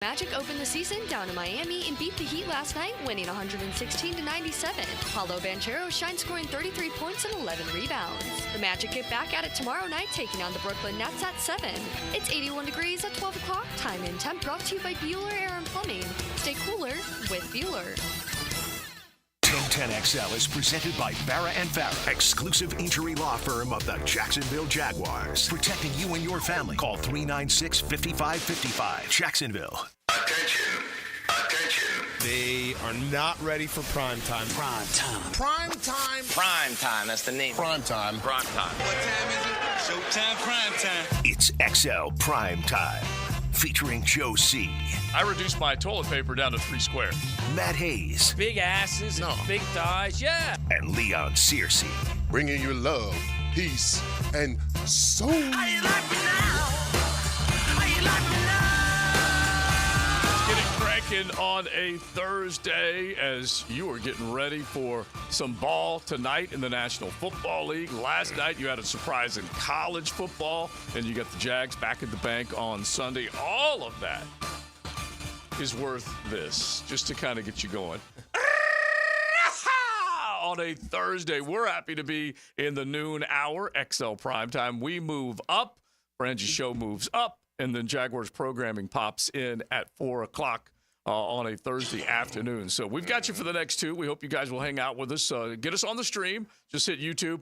Magic opened the season down in Miami and beat the Heat last night, winning 116-97. Paulo Banchero shined, scoring 33 points and 11 rebounds. The Magic get back at it tomorrow night, taking on the Brooklyn Nets at 7. It's 81 degrees at 12 o'clock. Time and temp brought to you by Bueller Air and Plumbing. Stay cooler with Bueller. 1010XL is presented by Farah and Farah, exclusive injury law firm of the Jacksonville Jaguars. Protecting you and your family. Call 396-5555. Jacksonville. Attention. They are not ready for prime time. Prime time. That's the name. Prime time. What time is it? Showtime, prime time. It's XL Prime Time. Featuring Joe C. I reduced my toilet paper down to 3 squares. Matt Hayes. Big asses and big thighs, yeah. And Leon Searcy. Bringing you love, peace, and soul. How you like me now? How you like me now? Getting cracking on a Thursday as you are getting ready for some ball tonight in the National Football League. Last night you had a surprise in college football, and you got the Jags back at the bank on Sunday. All of that is worth this, just to kind of get you going. On a Thursday, we're happy to be in the noon hour, XL Primetime. We move up, Frangi's show moves up, and then Jaguars programming pops in at 4 o'clock on a Thursday afternoon. So we've got you for the next 2. We hope you guys will hang out with us. Get us on the stream. Just hit YouTube,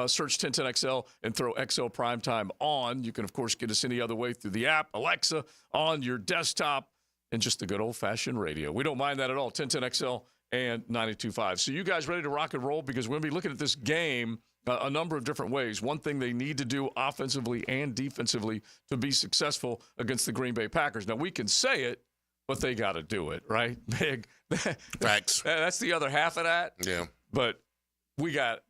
search 1010XL, and throw XL Primetime on. You can, of course, get us any other way through the app, Alexa, on your desktop, and just the good old-fashioned radio. We don't mind that at all, 1010XL and 92.5. So you guys ready to rock and roll? Because we're going to be looking at this game a number of different ways. One thing they need to do offensively and defensively to be successful against the Green Bay Packers. Now, we can say it, but they got to do it, right? Big. Facts. That's the other half of that. Yeah. But we got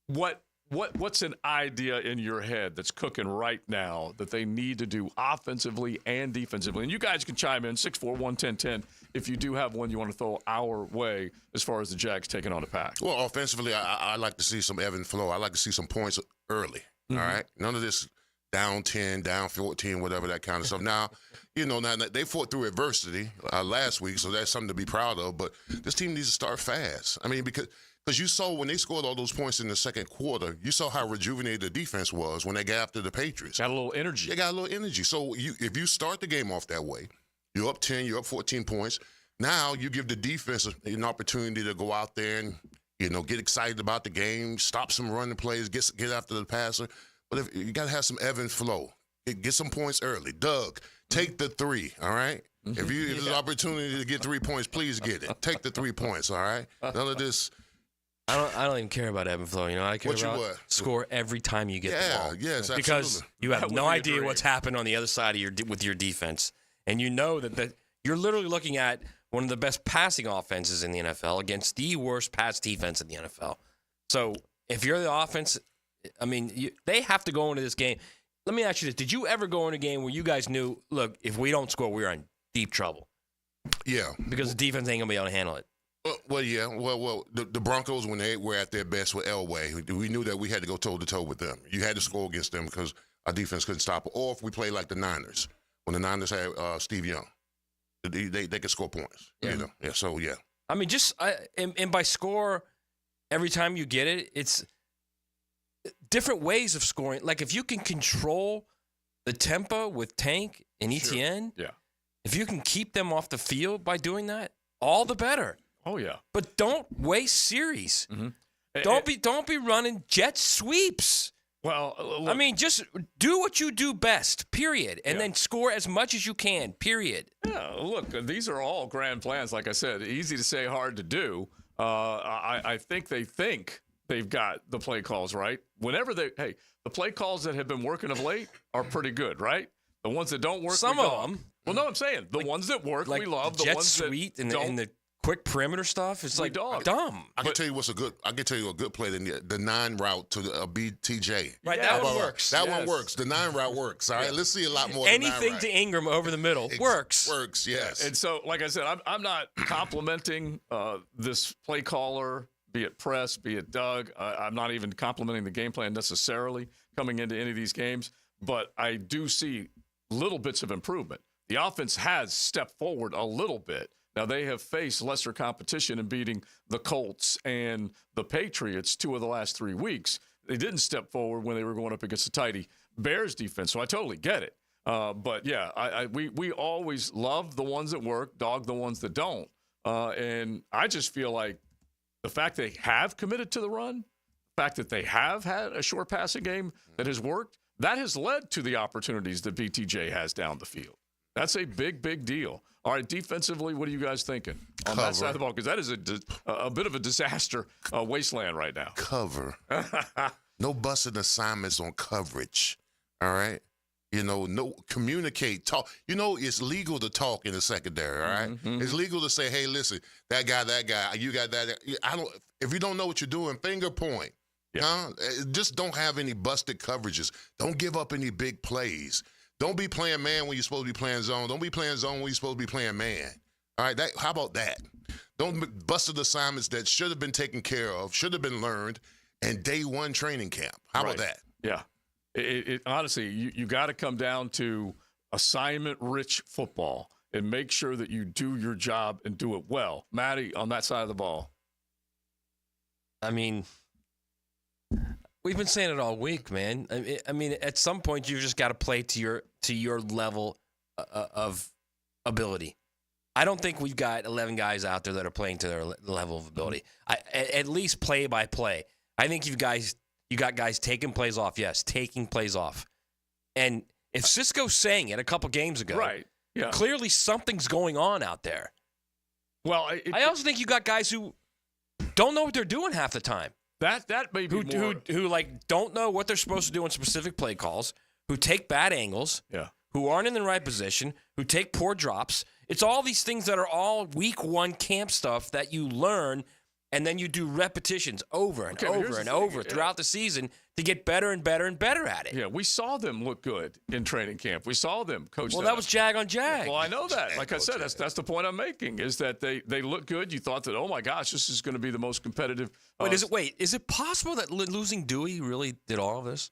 what's an idea in your head that's cooking right now that they need to do offensively and defensively? And you guys can chime in, 641-1010, if you do have one you want to throw our way as far as the Jags taking on the Pack. Well, offensively, I like to see some ebb and flow. I like to see some points early, all right? None of this down 10, down 14, whatever, that kind of stuff. Now, now they fought through adversity last week, so that's something to be proud of. But this team needs to start fast. I mean, because you saw when they scored all those points in the second quarter, you saw how rejuvenated the defense was when they got after the Patriots. Got a little energy. They got a little energy. So if you start the game off that way, you're up 10, you're up 14 points. Now you give the defense an opportunity to go out there and, get excited about the game, stop some running plays, get after the passer. But if you got to have some ebb and flow. Get some points early. Doug, take the 3, all right? If there's an opportunity to get 3 points, please get it. Take the 3 points, all right? None of this. I don't even care about ebb and flow. I care about score every time you get the ball. Yes, absolutely. Because you have no idea what's happened on the other side of with your defense. And you know that you're literally looking at one of the best passing offenses in the NFL against the worst pass defense in the NFL. So if you're the offense, they have to go into this game. Let me ask you this. Did you ever go in a game where you guys knew, look, if we don't score, we're in deep trouble? Yeah. Because the defense ain't going to be able to handle it. Well, yeah. Well, the Broncos, when they were at their best with Elway, we knew that we had to go toe-to-toe with them. You had to score against them because our defense couldn't stop it. Or if we played like the Niners, when the Niners had Steve Young, they could score points. Yeah. Yeah, so, yeah. And by score, every time you get it, it's different ways of scoring. Like if you can control the tempo with Tank and ETN, if you can keep them off the field by doing that, all the better. Oh yeah. But don't waste series. Don't be running jet sweeps. Well, look, just do what you do best, period, and then score as much as you can, period. Yeah, look, these are all grand plans. Like I said, easy to say, hard to do. I think they've got the play calls right. The play calls that have been working of late are pretty good, right? The ones that don't work, some of them. Well, no, I'm saying the ones that work, we love. The jet ones sweep that and the quick perimeter stuff. It's like dumb. I can tell you a good play. The 9 route to BTJ. Right, that one works. That one works. The 9 route works. All right, let's see a lot more. Anything to Ingram over the middle works. Works, yes. And so, like I said, I'm not complimenting this play caller, be it Press, be it Doug. I'm not even complimenting the game plan necessarily coming into any of these games, but I do see little bits of improvement. The offense has stepped forward a little bit. Now, they have faced lesser competition in beating the Colts and the Patriots 2 of the last 3 weeks. They didn't step forward when they were going up against the tidy Bears defense, so I totally get it. But, yeah, we always love the ones that work, dog the ones that don't. And I just feel like the fact they have committed to the run, the fact that they have had a short passing game that has worked, that has led to the opportunities that BTJ has down the field. That's a big, big deal. All right, defensively, what are you guys thinking on that side of the ball? Because that is a bit of a disaster wasteland right now. Cover. No busting assignments on coverage. All right? No communicate, talk. It's legal to talk in the secondary, all right? Mm-hmm. It's legal to say, hey, listen, that guy, you got that. If you don't know what you're doing, finger point. Yeah. Just don't have any busted coverages. Don't give up any big plays. Don't be playing man when you're supposed to be playing zone. Don't be playing zone when you're supposed to be playing man. All right, how about that? Don't busted assignments that should have been taken care of, should have been learned, in day one training camp. How about that? Yeah. Honestly, you got to come down to assignment-rich football and make sure that you do your job and do it well. Matty, on that side of the ball. I mean, we've been saying it all week, man. I mean, at some point, you just got to play to your level of ability. I don't think we've got 11 guys out there that are playing to their level of ability. At least play by play. I think you got guys taking plays off. Yes, taking plays off. And if Cisco's saying it a couple games ago, right? Yeah. Clearly something's going on out there. Well, I also think you got guys who don't know what they're doing half the time. That may be who don't know what they're supposed to do in specific play calls, who take bad angles, who aren't in the right position, who take poor drops. It's all these things that are all week one camp stuff that you learn, and then you do repetitions over and over throughout the season to get better and better and better at it. Yeah, we saw them look good in training camp. We saw them coach. Well, that was jag on jag. Well, I know that. Like I said, that's the point I'm making, is that they look good. You thought that, oh my gosh, this is going to be the most competitive. Is it possible that losing Dewey really did all of this?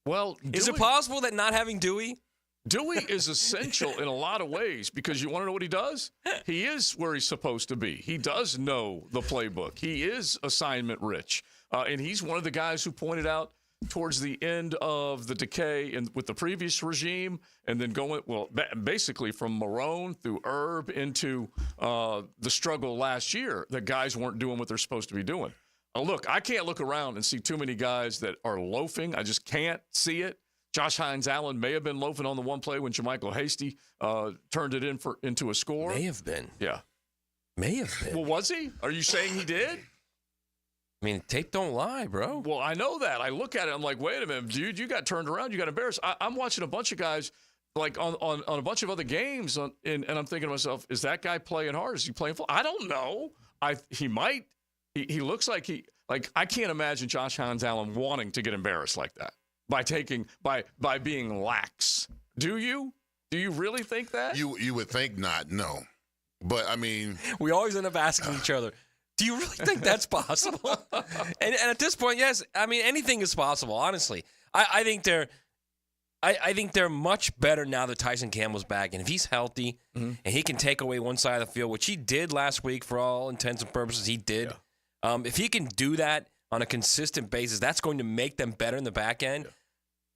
Well, is it possible that not having Dewey is essential in a lot of ways, because you want to know what he does? He is where he's supposed to be. He does know the playbook. He is assignment rich. And he's one of the guys who pointed out towards the end of the decay with the previous regime, and then basically from Marone through Herb into the struggle last year, that guys weren't doing what they're supposed to be doing. Look, I can't look around and see too many guys that are loafing. I just can't see it. Josh Hines-Allen may have been loafing on the one play when Jermichael Hasty turned it into a score. May have been. Yeah. May have been. Well, was he? Are you saying he did? I mean, tape don't lie, bro. Well, I know that. I look at it, I'm like, wait a minute, dude, you got turned around, you got embarrassed. I'm watching a bunch of guys like on a bunch of other games, and I'm thinking to myself, is that guy playing hard? Is he playing full? I don't know. He might. He looks like I can't imagine Josh Hines-Allen wanting to get embarrassed like that by being lax. Do you? Do you really think that? You would think not, no. But, I mean, we always end up asking each other, do you really think that's possible? and at this point, yes. I mean, anything is possible, honestly. I think they're much better now that Tyson Campbell's back. And if he's healthy and he can take away one side of the field, which he did last week for all intents and purposes, he did. Yeah. If he can do that on a consistent basis, that's going to make them better in the back end. Yeah.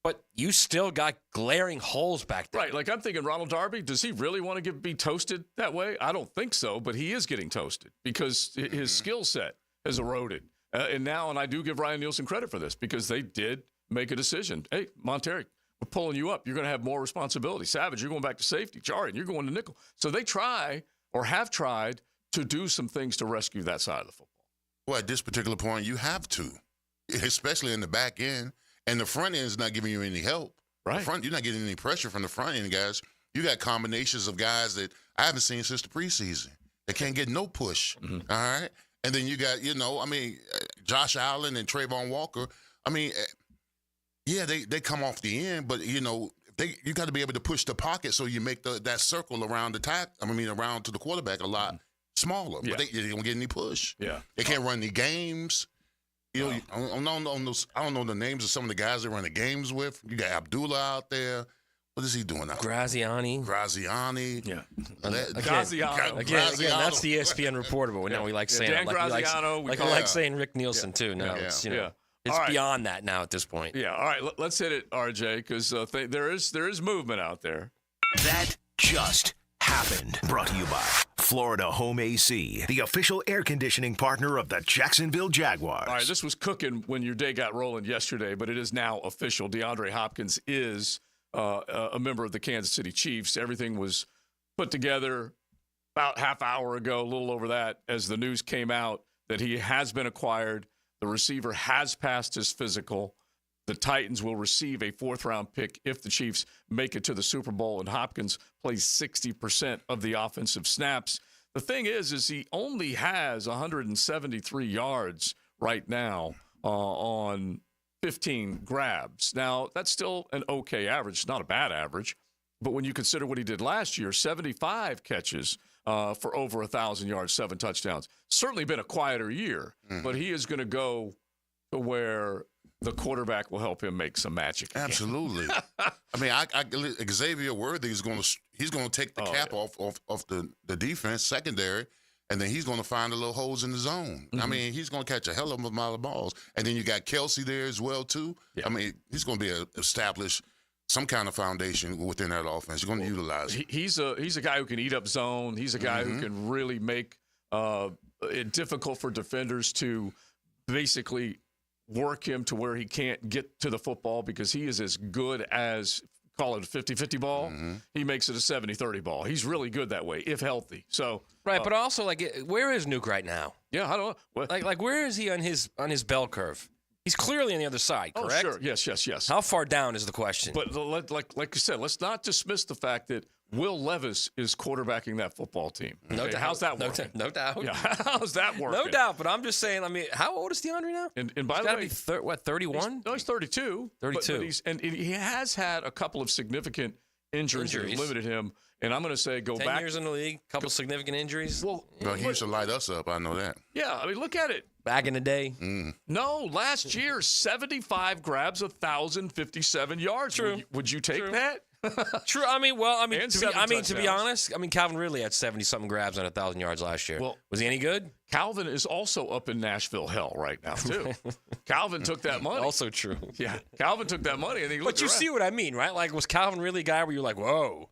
But you still got glaring holes back there. Right, like I'm thinking Ronald Darby, does he really want to be toasted that way? I don't think so, but he is getting toasted because his skill set has eroded. And I do give Ryan Nielsen credit for this, because they did make a decision. Hey, Monterrey, we're pulling you up. You're going to have more responsibility. Savage, you're going back to safety. Jarian, you're going to nickel. So they have tried to do some things to rescue that side of the football. Well, at this particular point, you have to, especially in the back end. And the front end is not giving you any help. Right. You're not getting any pressure from the front end guys. You got combinations of guys that I haven't seen since the preseason. They can't get no push. Mm-hmm. All right. And then you got, Josh Allen and Trayvon Walker. I mean, yeah, they come off the end, but, you got to be able to push the pocket so you make that circle around around to the quarterback a lot smaller. Yeah. But they don't get any push. Yeah. They can't run any games. I don't know the names of some of the guys they run the games with. You got Abdullah out there. What is he doing now? Graziani. Yeah. Again, that's the ESPN reporter, but now we like saying Dan it. Graziano. We like saying Rick Nielsen, too. No, it's, it's All right. beyond that now at this point. Yeah. All right. Let's hit it, RJ, because there is movement out there. That just happened. Brought to you by Florida Home AC, the official air conditioning partner of the Jacksonville Jaguars. All right. This was cooking when your day got rolling yesterday, but it is now official. DeAndre Hopkins is a member of the Kansas City Chiefs. Everything was put together about half hour ago, a little over that, as the news came out that he has been acquired. The receiver has passed his physical. The Titans will receive a 4th-round pick if the Chiefs make it to the Super Bowl, and Hopkins plays 60% of the offensive snaps. The thing is he only has 173 yards right now on 15 grabs. Now, that's still an okay average. It's not a bad average. But when you consider what he did last year, 75 catches for over 1,000 yards, 7 touchdowns. Certainly been a quieter year, but he is going to go to where the quarterback will help him make some magic again. Absolutely. I mean, Xavier Worthy is going to take the cap off the defense secondary, and then he's going to find the little holes in the zone. I mean, he's going to catch a hell of a lot of balls, and then you got Kelsey there as well too. Yeah. I mean, he's going to be established some kind of foundation within that offense. You're going to utilize it. He's a guy who can eat up zone. He's a guy who can really make it difficult for defenders to basically work him to where he can't get to the football, because he is as good as, call it a 50-50 ball. He makes it a 70-30 ball. He's really good that way, if healthy. So right, but also, where is Nuke right now? Yeah, I don't know. Like where is he on his bell curve? He's clearly on the other side, correct? Oh, sure. Yes. How far down is the question? But like you said, let's not dismiss the fact that Will Levis is quarterbacking that football team. No doubt. How's that working? No doubt. Yeah, how's that working? No doubt, but I'm just saying, I mean, how old is DeAndre now? And by the way, 31? He's 32. 32. But he has had a couple of significant injuries that have limited him. And I'm going to say 10 years in the league, couple significant injuries. Well, he used to light us up. I know that. Yeah, I mean, look at it. Back in the day. No, last year, 75 grabs, 1,057 yards. True. Would you take that? True. To be honest, Calvin Ridley had 70-something grabs on 1,000 yards last year. Well, was he any good? Calvin is also up in Nashville hell right now, too. Calvin took that money. Also true. Yeah, Calvin took that money, and he looked But you around. see what I mean, right? Like, was Calvin really a guy where you're like, whoa?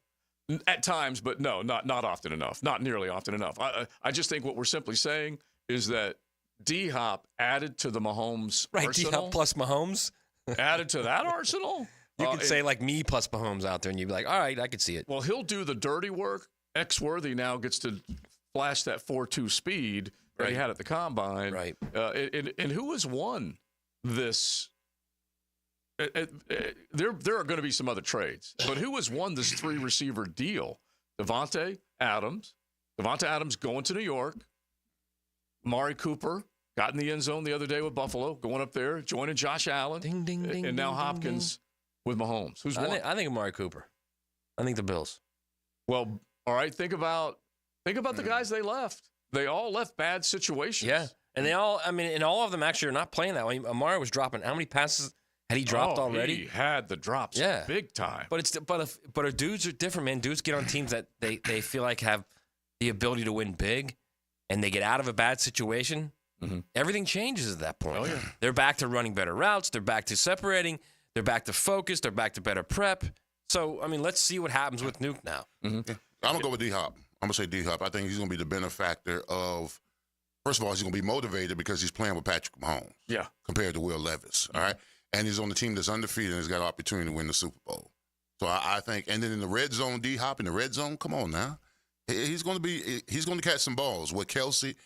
At times, but no, not often enough. Not nearly often enough. I just think what we're simply saying is that D-Hop added to the Mahomes arsenal. D-Hop plus Mahomes? Added to that arsenal? You could say like me plus Mahomes out there, and you'd be like, all right, I could see it. Well, he'll do the dirty work. X-Worthy now gets to flash that 4.2 speed that he had at the Combine. Right. And who has won this? There are going to be some other trades, but who has won this 3-receiver deal? Devontae Adams going to New York. Amari Cooper got in the end zone the other day with Buffalo, going up there, joining Josh Allen. Ding, ding, ding, and now ding, Hopkins with Mahomes. Who's won? I think Amari Cooper. I think the Bills. Well, all right, think about the guys they left. They all left bad situations. Yeah. And they all, and all of them actually are not playing that way. Amari was dropping. How many passes had he dropped already? He had the drops big time. But dudes are different, man. Dudes get on teams that they feel like have the ability to win big, and they get out of a bad situation. Everything changes at that point. Oh, yeah. They're back to running better routes. They're back to separating. They're back to focus. They're back to better prep. So, let's see what happens with Nuke now. Yeah. I'm going to go with D-Hop. I'm going to say D-Hop. I think he's going to be the benefactor of, first of all, he's going to be motivated because he's playing with Patrick Mahomes. Yeah. Compared to Will Levis. All right. And he's on the team that's undefeated and has got an opportunity to win the Super Bowl. So I think, and then in the red zone, D-Hop in the red zone, come on now. He's going to catch some balls with Kelsey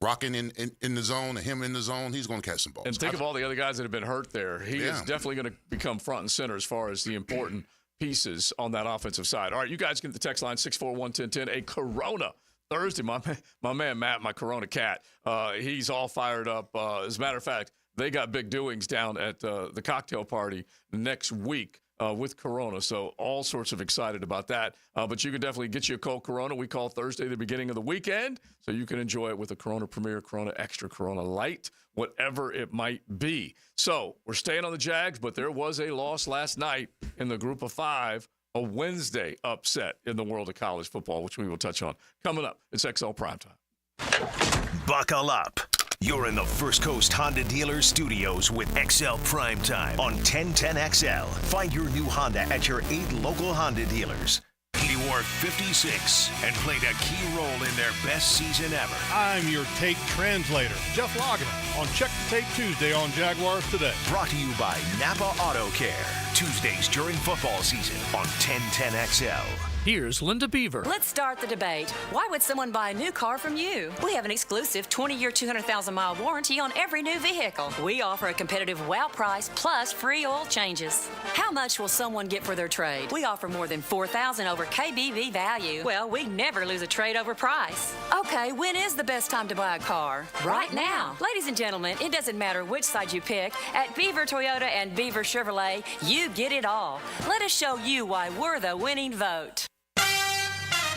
rocking in the zone and him in the zone. He's going to catch some balls. And think of all the other guys that have been hurt there. He is definitely going to become front and center as far as the important pieces on that offensive side. All right, you guys get the text line 641-1010. A Corona Thursday. My man Matt, my Corona cat, he's all fired up. As a matter of fact, they got big doings down at the cocktail party next week with Corona. So all sorts of excited about that. But you can definitely get you a cold Corona. We call Thursday the beginning of the weekend. So you can enjoy it with a Corona Premier, Corona Extra, Corona Light, whatever it might be. So we're staying on the Jags, but there was a loss last night in the group of 5 a Wednesday upset in the world of college football, which we will touch on. Coming up, it's XL Primetime. Buckle up. You're in the First Coast Honda Dealers Studios with XL Primetime on 1010XL. Find your new Honda at your 8 local Honda dealers. He wore 56 and played a key role in their best season ever. I'm your tape translator, Jeff Loggeman, on Check the Tape Tuesday on Jaguars Today. Brought to you by Napa Auto Care. Tuesdays during football season on 1010XL. Here's Linda Beaver. Let's start the debate. Why would someone buy a new car from you? We have an exclusive 20-year, 200,000-mile warranty on every new vehicle. We offer a competitive wow price plus free oil changes. How much will someone get for their trade? We offer more than $4,000 over KBV value. Well, we never lose a trade over price. Okay, when is the best time to buy a car? Right now. Ladies and gentlemen, it doesn't matter which side you pick. At Beaver Toyota and Beaver Chevrolet, you get it all. Let us show you why we're the winning vote.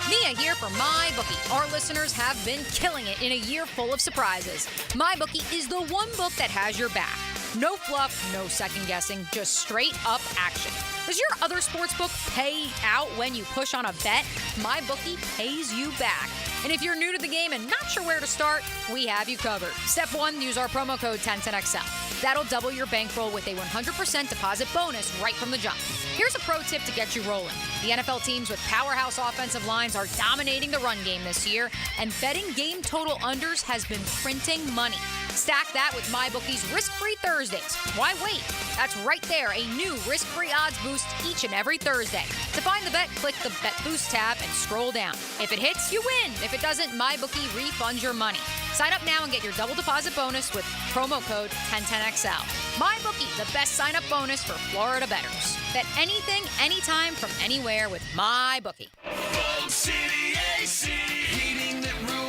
Mia here for MyBookie. Our listeners have been killing it in a year full of surprises. MyBookie is the one book that has your back. No fluff, no second guessing, just straight up action. Does your other sportsbook pay out when you push on a bet? MyBookie pays you back. And if you're new to the game and not sure where to start, we have you covered. Step 1, use our promo code 1010XL. That'll double your bankroll with a 100% deposit bonus right from the jump. Here's a pro tip to get you rolling. The NFL teams with powerhouse offensive lines are dominating the run game this year, and betting game total unders has been printing money. Stack that with MyBookie's risk-free Thursdays. Why wait? That's right there, a new risk-free odds boost each and every Thursday. To find the bet, click the Bet Boost tab and scroll down. If it hits, you win. If it doesn't, MyBookie refunds your money. Sign up now and get your double deposit bonus with promo code 1010XL. MyBookie, the best sign-up bonus for Florida bettors. Bet anything, anytime, from anywhere with MyBookie. Bold City AC, heating that rules.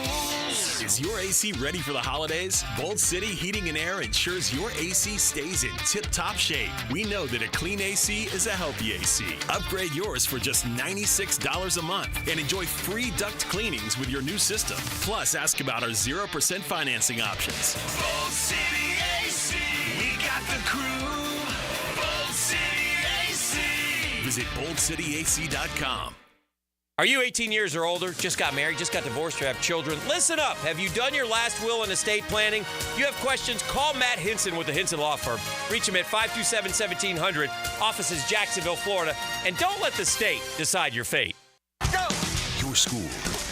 Is your AC ready for the holidays? Bold City Heating and Air ensures your AC stays in tip-top shape. We know that a clean AC is a healthy AC. Upgrade yours for just $96 a month and enjoy free duct cleanings with your new system. Plus, ask about our 0% financing options. Bold City AC, we got the crew. Bold City AC. Visit boldcityac.com. Are you 18 years or older, just got married, just got divorced, or have children? Listen up. Have you done your last will and estate planning? You have questions? Call Matt Hinson with the Hinson Law Firm. Reach him at 527-1700, offices Jacksonville, Florida. And don't let the state decide your fate. Go! Your school,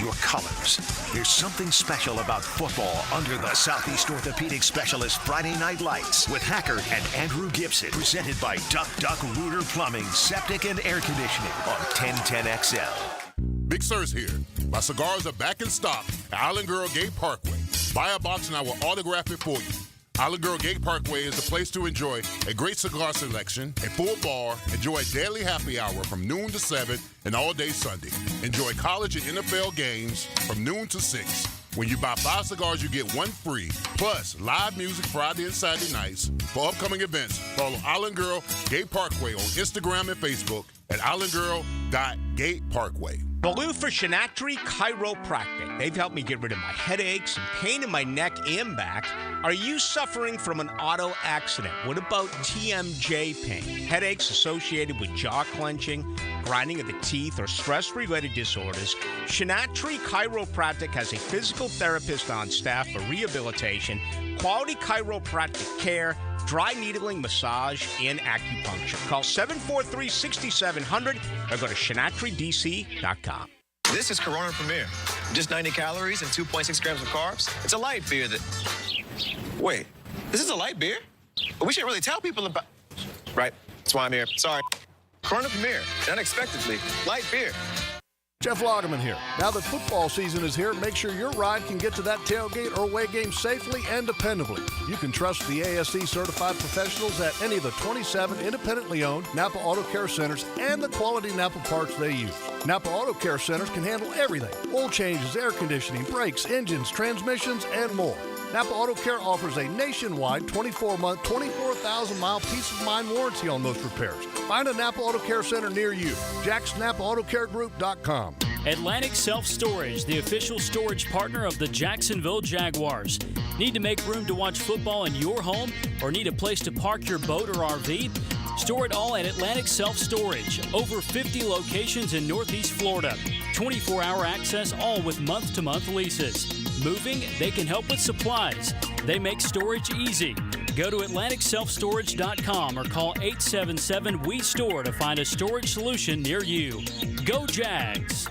your colors. There's something special about football under the Southeast Orthopedic Specialist Friday Night Lights with Hackert and Andrew Gibson. Presented by Duck Duck Rooter Plumbing, Septic and Air Conditioning on 1010XL. Big Sur's here. My cigars are back in stock at Island Girl Gate Parkway. Buy a box and I will autograph it for you. Island Girl Gate Parkway is the place to enjoy a great cigar selection, a full bar, enjoy a daily happy hour from noon to 7 and all day Sunday. Enjoy college and NFL games from noon to 6. When you buy 5 cigars, you get 1 free. Plus, live music Friday and Saturday nights. For upcoming events, follow Island Girl Gate Parkway on Instagram and Facebook at islandgirl.gateparkway. Baloo for Shinatri Chiropractic. They've helped me get rid of my headaches and pain in my neck and back. Are you suffering from an auto accident? What about TMJ pain? Headaches associated with jaw clenching, grinding of the teeth, or stress-related disorders? Shinatri Chiropractic has a physical therapist on staff for rehabilitation, quality chiropractic care, dry needling, massage, and acupuncture. Call 743-6700 or go to ShinatriDC.com. This is Corona Premier. Just 90 calories and 2.6 grams of carbs. It's a light beer that... Wait, this is a light beer? But we should really tell people about... Right, that's why I'm here. Sorry. Corona Premier, unexpectedly, light beer. Jeff Loggeman here. Now that football season is here, make sure your ride can get to that tailgate or away game safely and dependably. You can trust the ASE certified professionals at any of the 27 independently owned Napa Auto Care Centers and the quality Napa parts they use. Napa Auto Care Centers can handle everything: oil changes, air conditioning, brakes, engines, transmissions, and more. Napa Auto Care offers a nationwide 24-month, 24,000-mile peace of mind warranty on most repairs. Find a Napa Auto Care Center near you. JacksNapaAutoCareGroup.com. Atlantic Self Storage, the official storage partner of the Jacksonville Jaguars. Need to make room to watch football in your home or need a place to park your boat or RV? Store it all at Atlantic Self Storage. Over 50 locations in Northeast Florida. 24-hour access, all with month-to-month leases. Moving, they can help with supplies. They make storage easy. Go to AtlanticSelfStorage.com or call 877-WE-STORE to find a storage solution near you. Go Jags!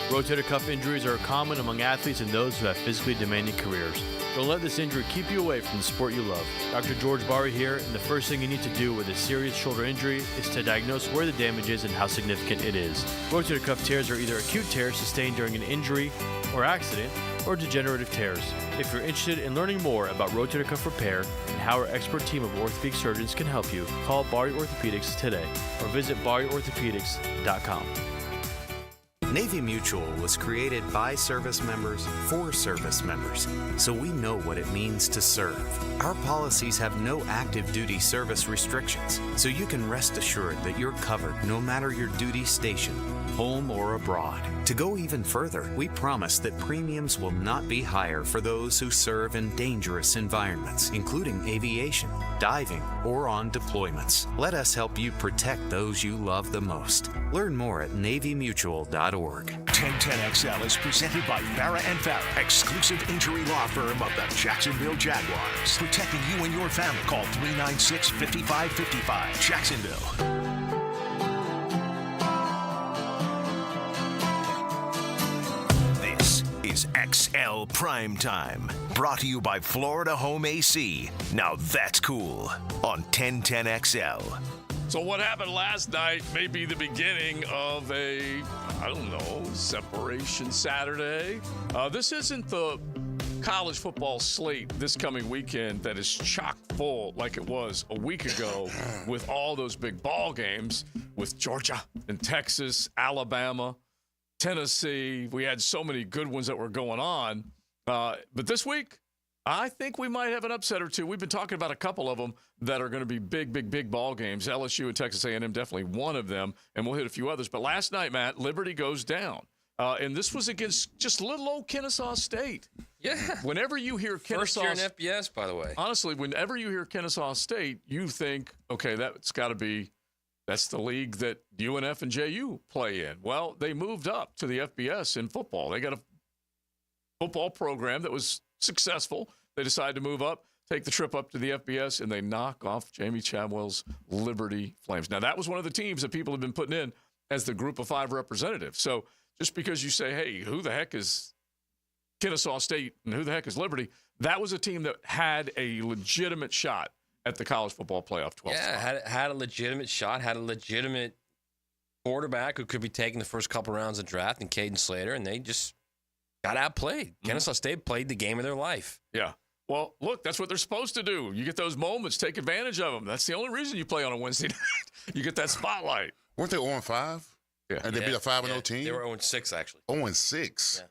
Rotator cuff injuries are common among athletes and those who have physically demanding careers. Don't let this injury keep you away from the sport you love. Dr. George Bari here, and the first thing you need to do with a serious shoulder injury is to diagnose where the damage is and how significant it is. Rotator cuff tears are either acute tears sustained during an injury or accident, or degenerative tears. If you're interested in learning more about rotator cuff repair and how our expert team of orthopedic surgeons can help you, call Bari Orthopedics today or visit BariOrthopedics.com. Navy Mutual was created by service members for service members, so we know what it means to serve. Our policies have no active duty service restrictions, so you can rest assured that you're covered no matter your duty station, home or abroad. To go even further, we promise that premiums will not be higher for those who serve in dangerous environments, including aviation, diving, or on deployments. Let us help you protect those you love the most. Learn more at NavyMutual.org. 1010XL is presented by Farah and Farah, exclusive injury law firm of the Jacksonville Jaguars. Protecting you and your family. Call 396-5555. Jacksonville. This is XL Primetime, brought to you by Florida Home AC. Now that's cool on 1010XL. So what happened last night may be the beginning of a, separation Saturday. This isn't the college football slate this coming weekend that is chock full like it was a week ago with all those big ball games with Georgia and Texas, Alabama, Tennessee. We had so many good ones that were going on. But this week, I think we might have an upset or two. We've been talking about a couple of them that are going to be big ball games. LSU and Texas A&M definitely one of them, and we'll hit a few others. But last night, Matt, Liberty goes down. And this was against just little old Kennesaw State. Yeah. Whenever you hear Kennesaw... First year in FBS, by the way. Honestly, whenever you hear Kennesaw State, you think, okay, that's got to be... That's the league that UNF and JU play in. Well, they moved up to the FBS in football. They got a football program that was successful. They decided to move up, take the trip up to the FBS, and they knock off Jamie Chadwell's Liberty Flames. Now, that was one of the teams that people have been putting in as the group of 5 representatives. So just because you say, hey, who the heck is Kennesaw State and who the heck is Liberty, that was a team that had a legitimate shot at the college football playoff 12. Yeah, had a legitimate shot, had a legitimate quarterback who could be taking the first couple rounds of draft, and Caden Slater, and they just got outplayed. Kennesaw State played the game of their life. Yeah. Well, look, that's what they're supposed to do. You get those moments, take advantage of them. That's the only reason you play on a Wednesday night. You get that spotlight. Weren't they 0-5? Yeah. And they beat a 5-0 team? They were 0-6, actually. 0-6? Yeah.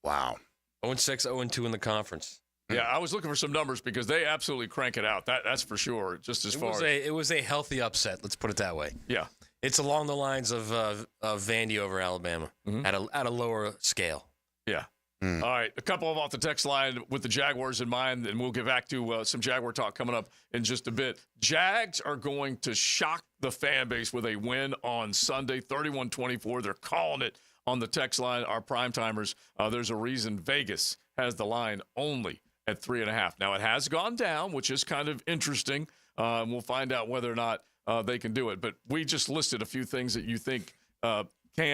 Wow. 0-6, 0-2 in the conference. Yeah, I was looking for some numbers because they absolutely crank it out. That's for sure. Just as far as it was a healthy upset. Let's put it that way. Yeah, it's along the lines of Vandy over Alabama at a lower scale. Yeah. All right, a couple off the text line with the Jaguars in mind, and we'll get back to some Jaguar talk coming up in just a bit. Jags are going to shock the fan base with a win on Sunday, 31-24. They're calling it on the text line. Our primetimers, there's a reason Vegas has the line only at 3.5. Now, it has gone down, which is kind of interesting. We'll find out whether or not they can do it. But we just listed a few things that you think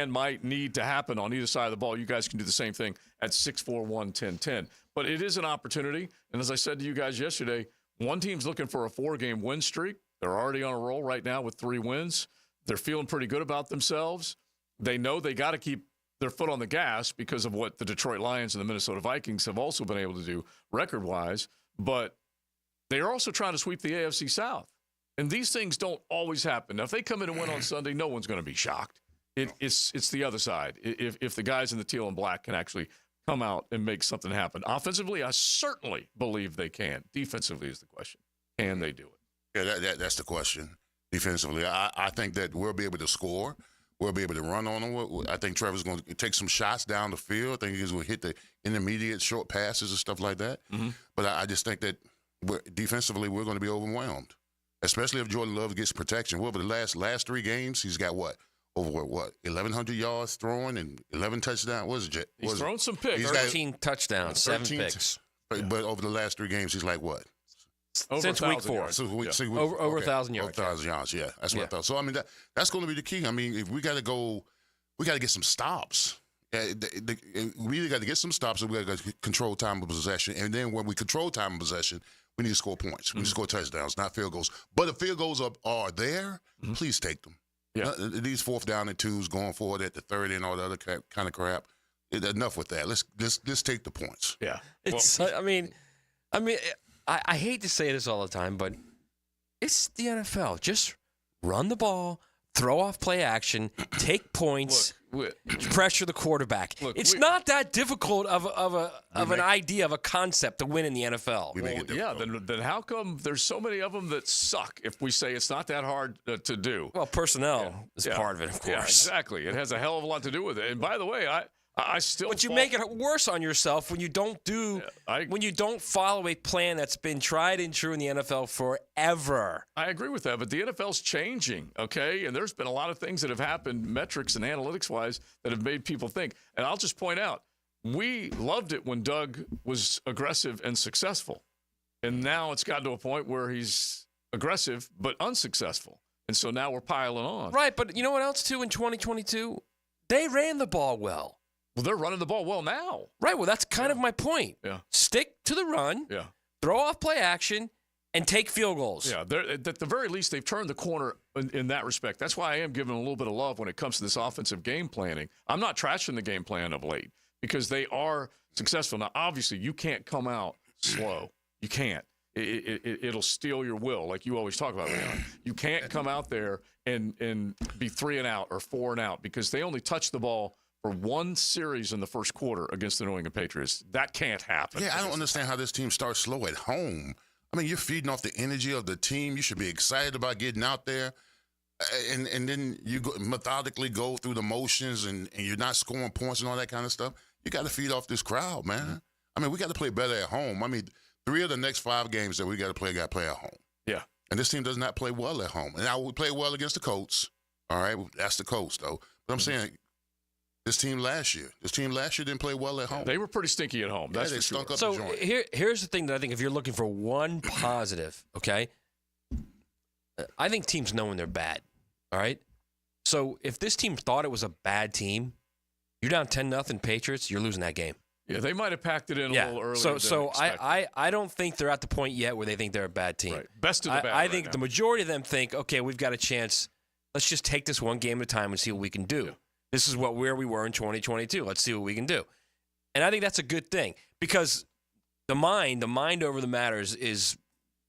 might need to happen on either side of the ball. You guys can do the same thing at 641-1010. But it is an opportunity. And as I said to you guys yesterday, one team's looking for a 4-game win streak. They're already on a roll right now with 3 wins. They're feeling pretty good about themselves. They know they got to keep their foot on the gas because of what the Detroit Lions and the Minnesota Vikings have also been able to do record-wise. But they are also trying to sweep the AFC South. And these things don't always happen. Now, if they come in and win on Sunday, no one's going to be shocked. It's the other side. If the guys in the teal and black can actually come out and make something happen. Offensively, I certainly believe they can. Defensively is the question. Can they do it? Yeah, that's the question. Defensively, I think that we'll be able to score. We'll be able to run on them. I think Trevor's going to take some shots down the field. I think he's going to hit the intermediate short passes and stuff like that. But I just think that defensively we're going to be overwhelmed. especially if Jordan Love gets protection. Over the last 3 games, he's got over 1,100 yards throwing and 11 touchdowns. What is it? He's thrown some picks. He's 13 touchdowns, 7 picks. But over the last 3 games, he's like what? Since week 4. Over 1,000 yards. Over 1,000 yards, yeah. That's what I thought. So, I mean, that's going to be the key. I mean, if we got to get some stops. We either got to get some stops or we got to control time of possession. And then when we control time of possession, we need to score points. We need to score touchdowns, not field goals. But if field goals are there, please take them. Yeah. These 4th down and 2s going forward at the 30 and all the other kind of crap. Enough with that. Let's take the points. Yeah. I hate to say this all the time, but it's the NFL. Just run the ball, throw off play action, take points, pressure the quarterback. It's not that difficult of an idea, of a concept to win in the NFL. Then how come there's so many of them that suck if we say it's not that hard to do? Well, personnel is part of it, of course. Yeah, exactly. It has a hell of a lot to do with it. And by the way, I still. But you make it worse on yourself when you don't when you don't follow a plan that's been tried and true in the NFL forever. I agree with that, but the NFL's changing, okay? And there's been a lot of things that have happened, metrics and analytics-wise, that have made people think. And I'll just point out, we loved it when Doug was aggressive and successful. And now it's gotten to a point where he's aggressive but unsuccessful. And so now we're piling on. Right, but you know what else, too, in 2022? They ran the ball well. Well, they're running the ball well now. Right. Well, that's kind of my point. Yeah. Stick to the run. Yeah. Throw off play action and take field goals. Yeah. At the very least, they've turned the corner in that respect. That's why I am giving a little bit of love when it comes to this offensive game planning. I'm not trashing the game plan of late because they are successful. Now, obviously, you can't come out slow. You can't. It'll steal your will, like you always talk about, Leon. You can't come out there and be 3 and out or 4 and out because they only touch the ball for 1 series in the first quarter against the New England Patriots. That can't happen. Yeah, I don't understand how this team starts slow at home. I mean, you're feeding off the energy of the team. You should be excited about getting out there. And then you methodically go through the motions and you're not scoring points and all that kind of stuff. You got to feed off this crowd, man. I mean, we got to play better at home. I mean, 3 of the next 5 games that we got to play at home. Yeah. And this team does not play well at home. And now we play well against the Colts. All right, that's the Colts, though. But I'm saying this team last year didn't play well at home. They were pretty stinky at home. That's they for stunk sure. up the joint. Here's the thing that I think if you're looking for one positive, okay, I think teams know when they're bad, all right? So if this team thought it was a bad team, you're down 10-0 Patriots, you're losing that game. Yeah, they might have packed it in a little earlier. So I don't think they're at the point yet where they think they're a bad team. Right. Best of the bad. I think the majority of them think, okay, we've got a chance. Let's just take this one game at a time and see what we can do. Yeah. This is where we were in 2022. Let's see what we can do. And I think that's a good thing because the mind over the matters is,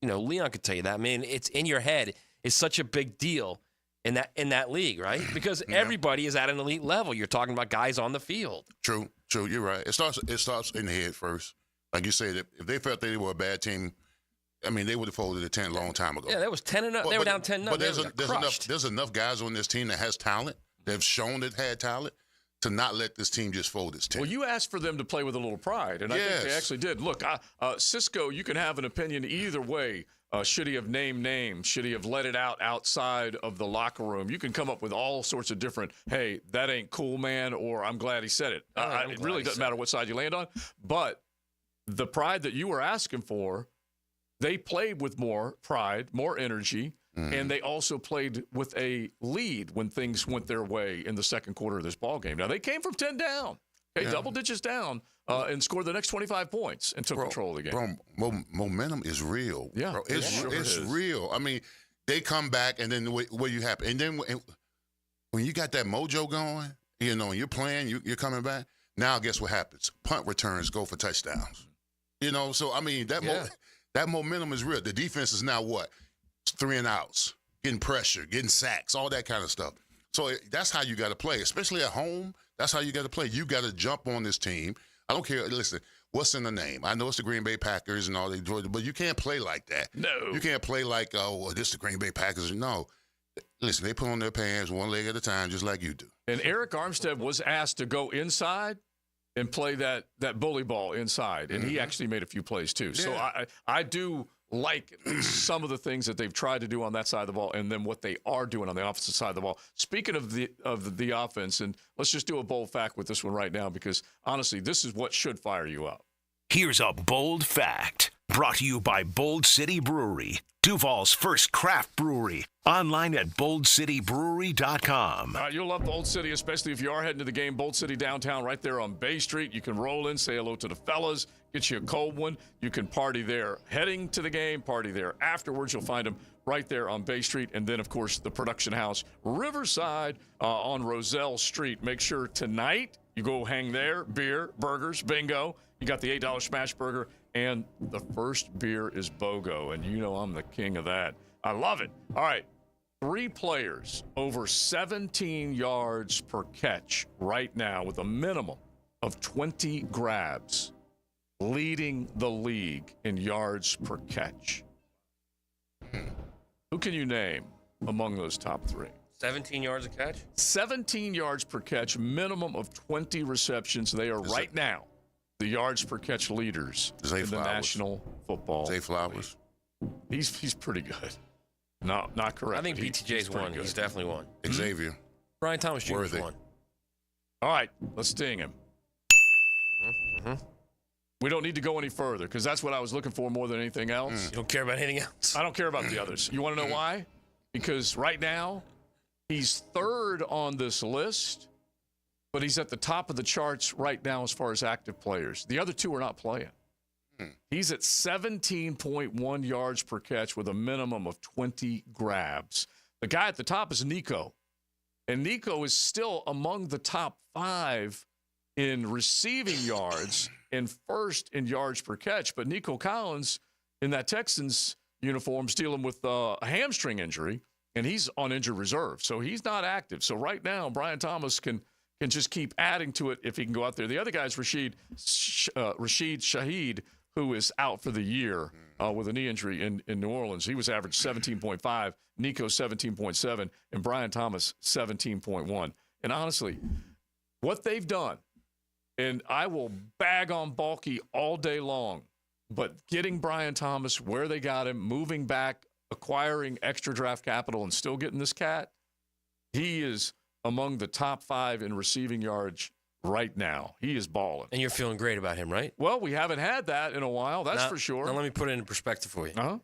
Leon could tell you that. I mean, it's in your head. It's such a big deal in that league, right? Because everybody is at an elite level. You're talking about guys on the field. True. You're right. It starts in the head first. Like you said, if they felt they were a bad team, I mean, they would have folded a 10 a long time ago. Yeah, that was 10-0. They were down 10-0. But there's enough guys on this team that has talent. They've shown it had talent to not let this team just fold its team. Well, you asked for them to play with a little pride, and I think they actually did. Look, Cisco, you can have an opinion either way. Should he have named names? Should he have let it out outside of the locker room? You can come up with all sorts of different, hey, that ain't cool, man, or I'm glad he said it. It really doesn't matter what side you land on. But the pride that you were asking for, they played with more pride, more energy, and they also played with a lead when things went their way in the second quarter of this ball game. Now, they came from 10 down, double digits down, and scored the next 25 points and took control of the game. Bro, momentum is real. Yeah, bro. It's real. I mean, they come back, and then what you happen? And then when you got that mojo going, and you're playing, you're coming back, now guess what happens? Punt returns go for touchdowns. So, I mean, that momentum is real. The defense is now what? 3 and outs, getting pressure, getting sacks, all that kind of stuff. So that's how you got to play, especially at home. That's how you got to play. You got to jump on this team. I don't care. Listen, what's in the name? I know it's the Green Bay Packers and all that, but you can't play like that. No. You can't play like, this the Green Bay Packers. No. Listen, they put on their pants one leg at a time, just like you do. And Eric Armstead was asked to go inside and play that bully ball inside, and he actually made a few plays too. Yeah. So I do like some of the things that they've tried to do on that side of the ball, and then what they are doing on the offensive side of the ball. Speaking of the offense, and let's just do a bold fact with this one right now, because honestly, this is what should fire you up. Here's a bold fact, brought to you by Bold City Brewery, Duval's first craft brewery. Online at boldcitybrewery.com. You'll love Bold City, especially if you are heading to the game. Bold City downtown, right there on Bay Street. You can roll in, say hello to the fellas, get you a cold one. You can party there heading to the game, party there afterwards. You'll find them right there on Bay Street. And then, of course, the production house, Riverside, on Roselle Street. Make sure tonight you go hang there. Beer, burgers, bingo. You got the $8 smash burger, and the first beer is BOGO. And you know I'm the king of that. I love it. All right. 3 players over 17 yards per catch right now with a minimum of 20 grabs, leading the league in yards per catch. Who can you name among those top 3? 17 yards a catch? 17 yards per catch, minimum of 20 receptions. They are right now the yards per catch leaders in the National Football Zay Flowers. League. He's pretty good. No, not correct. I think BTJ's one. He's definitely one. Xavier. Brian Thomas Jr. is one. All right, let's sting him. We don't need to go any further because that's what I was looking for more than anything else. You don't care about anything else? I don't care about the others. You want to know why? Because right now, he's 3rd on this list, but he's at the top of the charts right now as far as active players. The other 2 are not playing. He's at 17.1 yards per catch with a minimum of 20 grabs. The guy at the top is Nico. And Nico is still among the top 5 in receiving yards and first in yards per catch. But Nico Collins in that Texans uniform is dealing with a hamstring injury, and he's on injured reserve. So he's not active. So right now, Brian Thomas can just keep adding to it if he can go out there. The other guy is Rashid Shaheed, who is out for the year with a knee injury in New Orleans. He was average 17.5, Nico 17.7, and Brian Thomas 17.1. And honestly, what they've done, and I will bag on Balky all day long, but getting Brian Thomas where they got him, moving back, acquiring extra draft capital, and still getting this cat, he is among the top 5 in receiving yards right now. He is balling. And you're feeling great about him, right? Well, we haven't had that in a while, that's for sure. Now let me put it in perspective for you.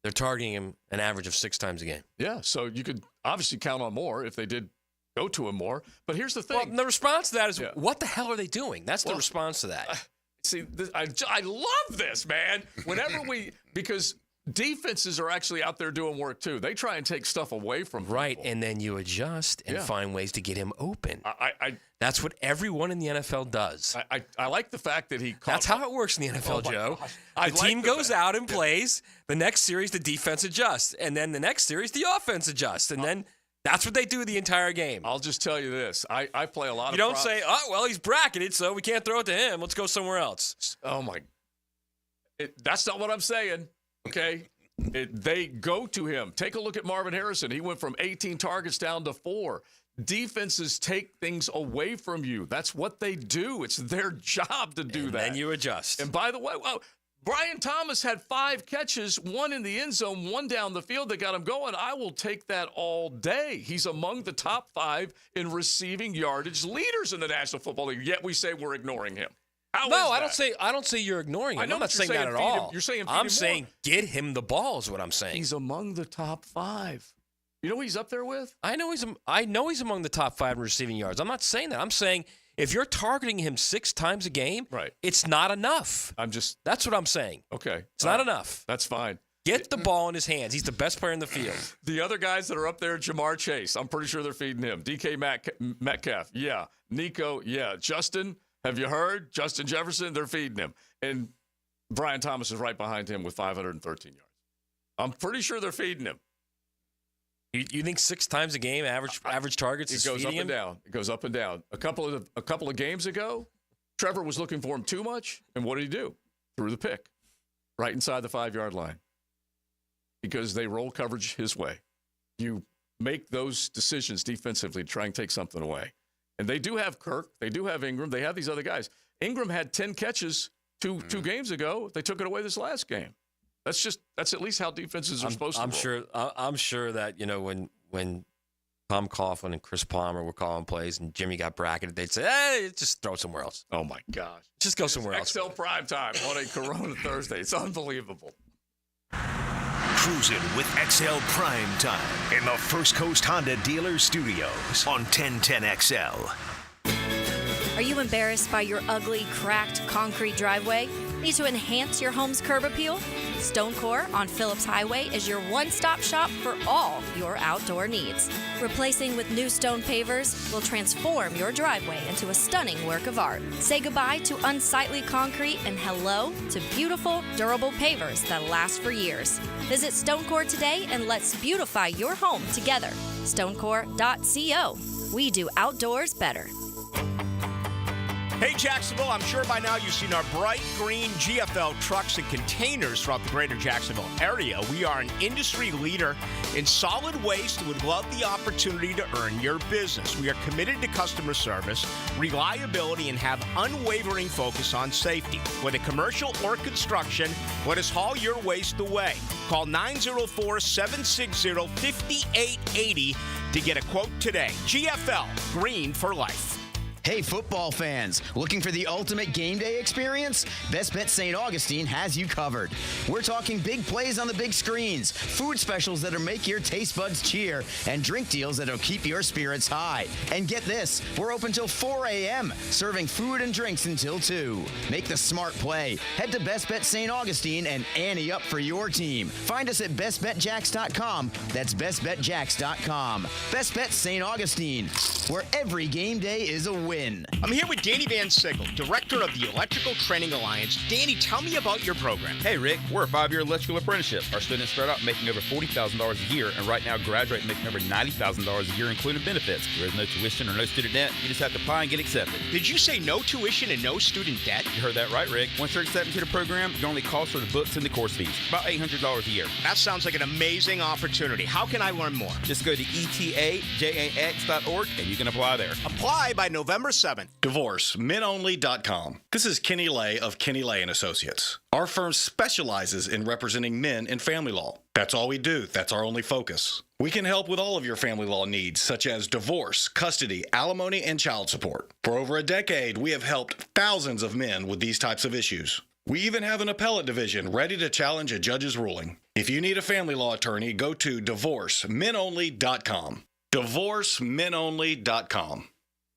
They're targeting him an average of 6 times a game. Yeah, so you could obviously count on more if they did go to him more. But here's the thing. Well, the response to that is, what the hell are they doing? That's the response to that. See, I love this, man. Whenever because defenses are actually out there doing work too. They try and take stuff away from people. Right, and then you adjust and find ways to get him open. That's what everyone in the NFL does. I like the fact that he caught. That's how it works in the NFL, Joe. The team goes out and plays. The next series, the defense adjusts. And then the next series, the offense adjusts. And then that's what they do the entire game. I'll just tell you this. I play a lot of You don't say, oh, well, he's bracketed, so we can't throw it to him. Let's go somewhere else. Oh, my. That's not what I'm saying. Okay, they go to him. Take a look at Marvin Harrison. He went from 18 targets down to 4. Defenses take things away from you. That's what they do. It's their job to do that. And then you adjust. And by the way, Brian Thomas had 5 catches, 1 in the end zone, 1 down the field that got him going. I will take that all day. He's among the top 5 in receiving yardage leaders in the National Football League, yet we say we're ignoring him. I don't say you're ignoring him. I'm not saying that at all. You're saying I'm saying get him the ball is what I'm saying. He's among the top 5. You know who he's up there with? I know he's among the top 5 in receiving yards. I'm not saying that. I'm saying if you're targeting him 6 times a game, it's not enough. That's what I'm saying. Okay. It's not enough. That's fine. Get the ball in his hands. He's the best player in the field. The other guys that are up there, Jamar Chase, I'm pretty sure they're feeding him. DK Metcalf, yeah. Nico, yeah. Justin, have you heard? Justin Jefferson, they're feeding him. And Brian Thomas is right behind him with 513 yards. I'm pretty sure they're feeding him. You think 6 times a game, average targets is feeding him? It goes up and down. It goes up and down. A couple of games ago, Trevor was looking for him too much, and what did he do? Threw the pick right inside the 5-yard line because they roll coverage his way. You make those decisions defensively to try and take something away. And they do have Kirk. They do have Ingram. They have these other guys. Ingram had 10 catches two games ago. They took it away this last game. That's at least how defenses are supposed to roll. I'm sure that, when Tom Coughlin and Chris Palmer were calling plays and Jimmy got bracketed, they'd say, hey, just throw it somewhere else. Oh, my gosh. Just go somewhere else. XL Primetime on a Corona Thursday. It's unbelievable. Cruising with XL Primetime in the First Coast Honda Dealer Studios on 1010XL. Are you embarrassed by your ugly, cracked concrete driveway? Need to enhance your home's curb appeal? Stonecore on Phillips Highway is your one-stop shop for all your outdoor needs. Replacing with new stone pavers will transform your driveway into a stunning work of art. Say goodbye to unsightly concrete and hello to beautiful, durable pavers that last for years. Visit Stonecore today and let's beautify your home together. Stonecore.co. We do outdoors better. Hey, Jacksonville, I'm sure by now you've seen our bright green GFL trucks and containers throughout the greater Jacksonville area. We are an industry leader in solid waste and would love the opportunity to earn your business. We are committed to customer service, reliability, and have unwavering focus on safety. Whether commercial or construction, let us haul your waste away. Call 904-760-5880 to get a quote today. GFL, green for life. Hey, football fans, looking for the ultimate game day experience? Best Bet St. Augustine has you covered. We're talking big plays on the big screens, food specials that'll make your taste buds cheer, and drink deals that'll keep your spirits high. And get this, we're open till 4 a.m., serving food and drinks until 2. Make the smart play. Head to Best Bet St. Augustine and ante up for your team. Find us at bestbetjacks.com. That's bestbetjacks.com. Best Bet St. Augustine, where every game day is a win. I'm here with Danny Van Sickle, director of the Electrical Training Alliance. Danny, tell me about your program. Hey, Rick, we're a 5-year electrical apprenticeship. Our students start out making over $40,000 a year, and right now graduate making over $90,000 a year, including benefits. There is no tuition or no student debt. You just have to apply and get accepted. Did you say no tuition and no student debt? You heard that right, Rick. Once you're accepted to the program, your only cost are the books and the course fees. About $800 a year. That sounds like an amazing opportunity. How can I learn more? Just go to etajax.org, and you can apply there. Apply by November 7th. DivorceMenOnly.com. This is Kenny Lay of Kenny Lay & Associates. Our firm specializes in representing men in family law. That's all we do. That's our only focus. We can help with all of your family law needs, such as divorce, custody, alimony, and child support. For over a decade, we have helped thousands of men with these types of issues. We even have an appellate division ready to challenge a judge's ruling. If you need a family law attorney, go to DivorceMenOnly.com. DivorceMenOnly.com.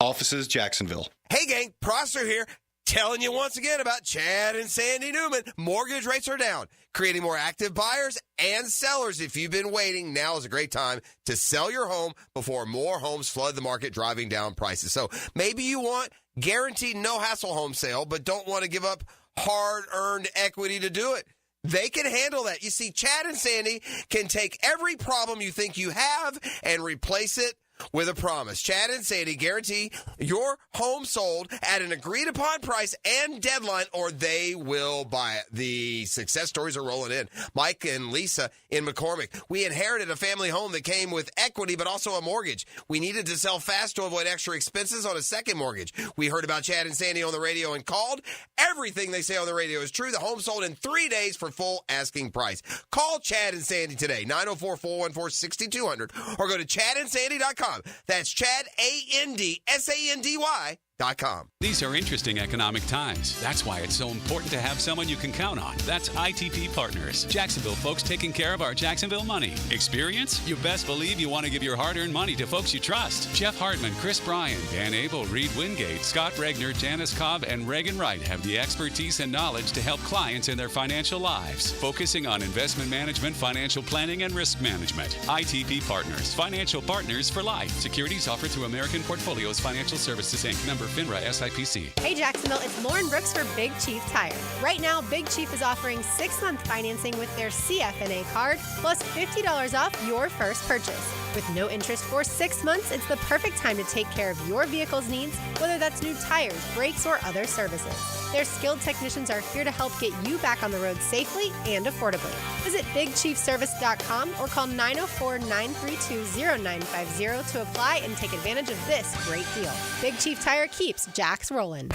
Offices, Jacksonville. Hey, gang, Prosser here, telling you once again about Chad and Sandy Newman. Mortgage rates are down, creating more active buyers and sellers. If you've been waiting, now is a great time to sell your home before more homes flood the market, driving down prices. So maybe you want guaranteed no-hassle home sale, but don't want to give up hard-earned equity to do it. They can handle that. You see, Chad and Sandy can take every problem you think you have and replace it with a promise. Chad and Sandy guarantee your home sold at an agreed-upon price and deadline, or they will buy it. The success stories are rolling in. Mike and Lisa in McCormick. We inherited a family home that came with equity but also a mortgage. We needed to sell fast to avoid extra expenses on a second mortgage. We heard about Chad and Sandy on the radio and called. Everything they say on the radio is true. The home sold in 3 days for full asking price. Call Chad and Sandy today, 904-414-6200, or go to chadandsandy.com. That's Chad, ANDSANDY.com. These are interesting economic times. That's why it's so important to have someone you can count on. That's ITP Partners. Jacksonville folks taking care of our Jacksonville money. Experience? You best believe you want to give your hard-earned money to folks you trust. Jeff Hartman, Chris Bryan, Dan Abel, Reed Wingate, Scott Regner, Janice Cobb, and Reagan Wright have the expertise and knowledge to help clients in their financial lives, focusing on investment management, financial planning, and risk management. ITP Partners. Financial partners for life. Securities offered through American Portfolios Financial Services, Inc. Member FINRA SIPC. Hey Jacksonville, it's Lauren Brooks for Big Chief Tire. Right now, Big Chief is offering 6-month financing with their CFNA card, plus $50 off your first purchase. With no interest for 6 months, it's the perfect time to take care of your vehicle's needs, whether that's new tires, brakes, or other services. Their skilled technicians are here to help get you back on the road safely and affordably. Visit BigChiefService.com or call 904-932-0950 to apply and take advantage of this great deal. Big Chief Tire keeps Jacks rolling.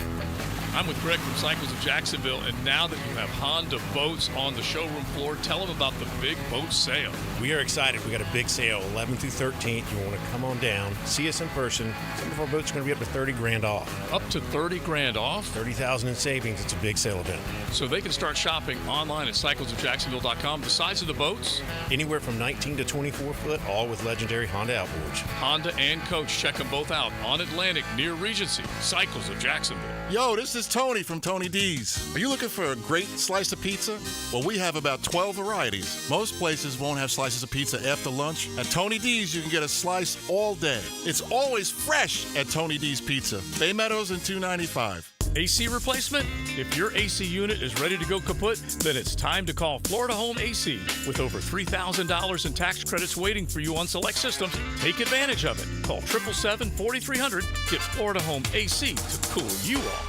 I'm with Greg from Cycles of Jacksonville, and now that you have Honda boats on the showroom floor, tell them about the big boat sale. We are excited. We got a big sale, 11th through 13th. You want to come on down, see us in person. Some of our boats are going to be up to $30,000 off. Up to $30,000 off? $30,000 in savings. It's a big sale event. So they can start shopping online at cyclesofjacksonville.com. The size of the boats? Anywhere from 19 to 24 foot, all with legendary Honda outboards. Honda and Coach, check them both out on Atlantic near Regency. Cycles of Jacksonville. Yo, this is Tony from Tony D's. Are you looking for a great slice of pizza? Well, we have about 12 varieties. Most places won't have slices of pizza after lunch. At Tony D's, you can get a slice all day. It's always fresh at Tony D's Pizza. Bay Meadows and 295. AC replacement? If your AC unit is ready to go kaput, then it's time to call Florida Home AC. With over $3,000 in tax credits waiting for you on select systems, take advantage of it. Call 777-4300. Get Florida Home AC to cool you off.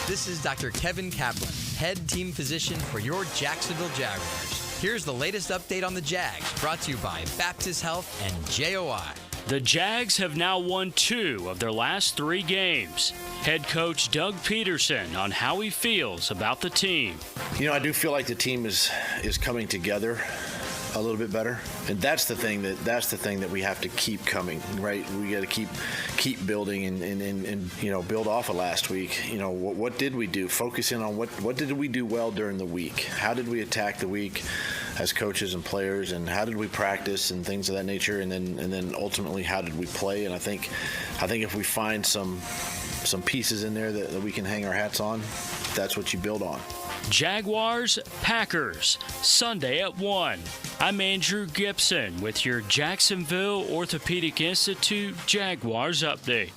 This is Dr. Kevin Kaplan, head team physician for your Jacksonville Jaguars. Here's the latest update on the Jags, brought to you by Baptist Health and JOI. The Jags have now won 2 of their last 3 games. Head coach Doug Peterson on how he feels about the team. You know, I do feel like the team is coming together a little bit better, and that's the thing that we have to keep coming, right? We got to keep building and you know, build off of last week. You know, what did we do? Focus in on what did we do well during the week? How did we attack the week as coaches and players, and how did we practice and things of that nature, and then ultimately how did we play? And I think if we find some pieces in there that we can hang our hats on, that's what you build on. Jaguars, Packers, Sunday at 1. I'm Andrew Gibson with your Jacksonville Orthopedic Institute Jaguars update.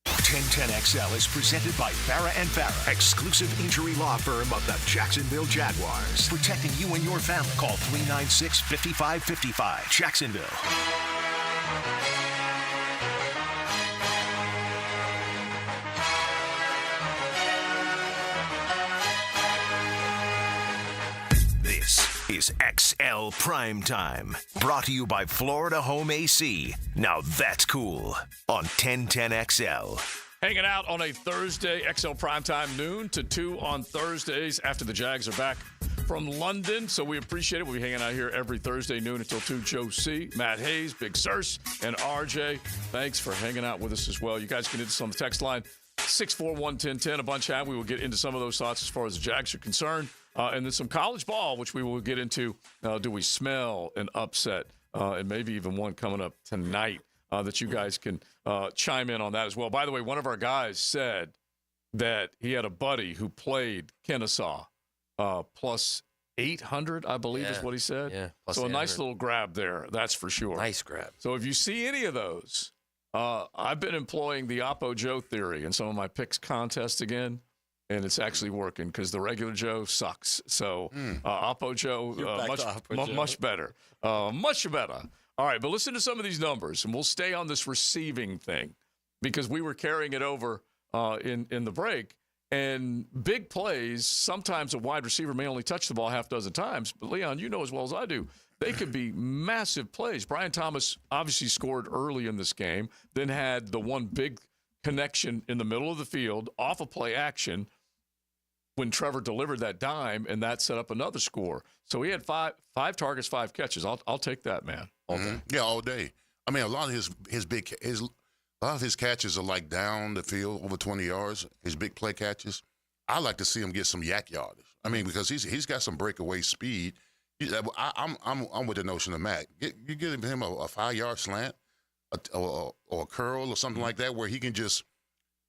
1010XL is presented by Farah & Farah, exclusive injury law firm of the Jacksonville Jaguars. Protecting you and your family. Call 396-5555. Jacksonville. This is XL Primetime, brought to you by Florida Home AC. Now that's cool on 1010XL. Hanging out on a Thursday, XL Primetime, noon to 2 on Thursdays after the Jags are back from London. So we appreciate it. We'll be hanging out here every Thursday, noon until 2. Joe C., Matt Hayes, Big Searcy, and RJ. Thanks for hanging out with us as well. You guys can hit us on the text line, 641-1010. A bunch have. We will get into some of those thoughts as far as the Jags are concerned. And then some college ball, which we will get into. Do we smell an upset? And maybe even one coming up tonight that you guys can chime in on that as well. By the way, one of our guys said that he had a buddy who played Kennesaw plus 800, I believe is what he said. Yeah, plus so a 800. nice little grab there, that's for sure. Nice grab. So if you see any of those, I've been employing the Oppo Joe theory in some of my picks contests again. And it's actually working because the regular Joe sucks. So Oppo Joe, much better. Much better. All right, but listen to some of these numbers, and we'll stay on this receiving thing because we were carrying it over in the break. And big plays, sometimes a wide receiver may only touch the ball half dozen times. But, Leon, you know as well as I do, they could be massive plays. Brian Thomas obviously scored early in this game, then had the one big connection in the middle of the field off of play action when Trevor delivered that dime, and that set up another score. So he had five targets, 5 catches. I'll take that, man. All day. Yeah, all day. I mean, a lot of his catches are like down the field over 20 yards. His big play catches. I like to see him get some yak yardage. I mean, because he's got some breakaway speed. I'm with the notion of Matt. You give him a 5-yard slant, or a curl or something like that, where he can just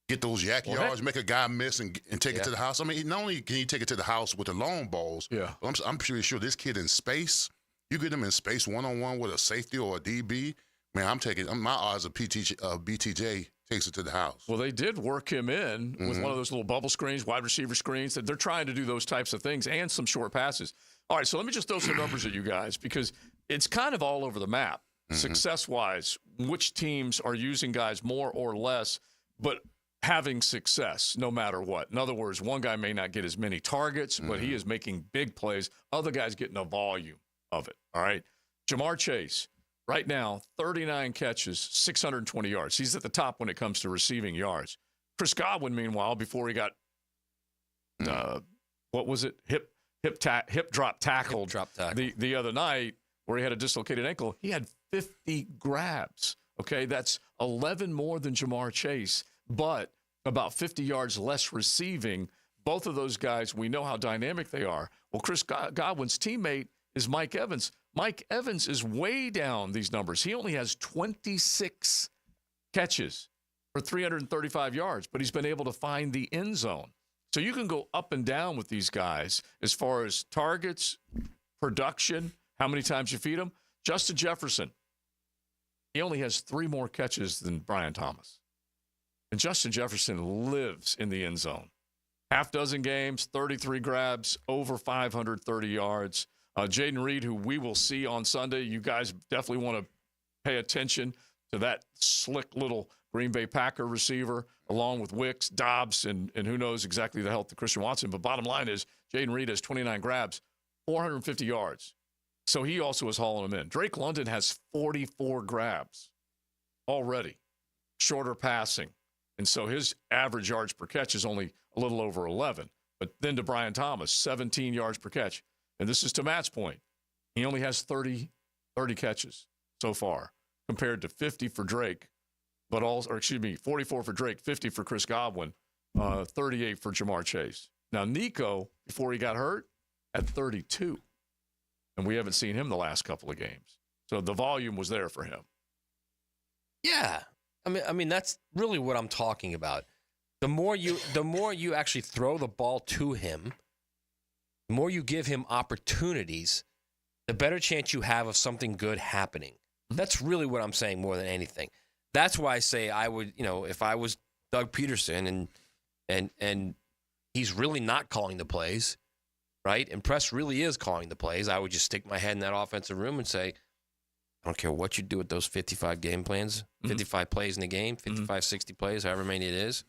get those yak yards, make a guy miss, and take it to the house. I mean, not only can he take it to the house with the long balls, but I'm pretty sure this kid in space, you get him in space one-on-one with a safety or a DB, man, my odds of BTJ takes it to the house. Well, they did work him in with one of those little bubble screens, wide receiver screens. They're trying to do those types of things and some short passes. All right, so let me just throw some numbers at you guys because it's kind of all over the map, success-wise, which teams are using guys more or less, but having success no matter what. In other words, one guy may not get as many targets, but he is making big plays. Other guys getting a volume of it, all right? Jamar Chase, right now, 39 catches, 620 yards. He's at the top when it comes to receiving yards. Chris Godwin, meanwhile, before he got, what was it? Hip drop tackled the other night where he had a dislocated ankle. He had 50 grabs. Okay, that's 11 more than Jamar Chase, but about 50 yards less receiving. Both of those guys, we know how dynamic they are. Well, Chris Godwin's teammate is Mike Evans. Mike Evans is way down these numbers. He only has 26 catches for 335 yards, but he's been able to find the end zone. So you can go up and down with these guys as far as targets, production, how many times you feed them. Justin Jefferson, he only has 3 more catches than Brian Thomas. And Justin Jefferson lives in the end zone. Half dozen games, 33 grabs, over 530 yards. Jaden Reed, who we will see on Sunday, you guys definitely want to pay attention to that slick little Green Bay Packer receiver, along with Wicks, Dobbs, and who knows exactly the health of Christian Watson. But bottom line is Jaden Reed has 29 grabs, 450 yards. So he also is hauling them in. Drake London has 44 grabs already, shorter passing. And so his average yards per catch is only a little over 11. But then to Brian Thomas, 17 yards per catch. And this is to Matt's point. He only has 30 catches so far compared to 50 for Drake, 44 for Drake, 50 for Chris Godwin, 38 for Jamar Chase. Now, Nico, before he got hurt, had 32. And we haven't seen him the last couple of games. So the volume was there for him. Yeah. I mean that's really what I'm talking about. The more you actually throw the ball to him, the more you give him opportunities, the better chance you have of something good happening. That's really what I'm saying more than anything. That's why I say I would, if I was Doug Peterson and he's really not calling the plays, right? And Press really is calling the plays, I would just stick my head in that offensive room and say, I don't care what you do with those 55 game plans, 55 plays in the game, 55, 60 plays, however many it is.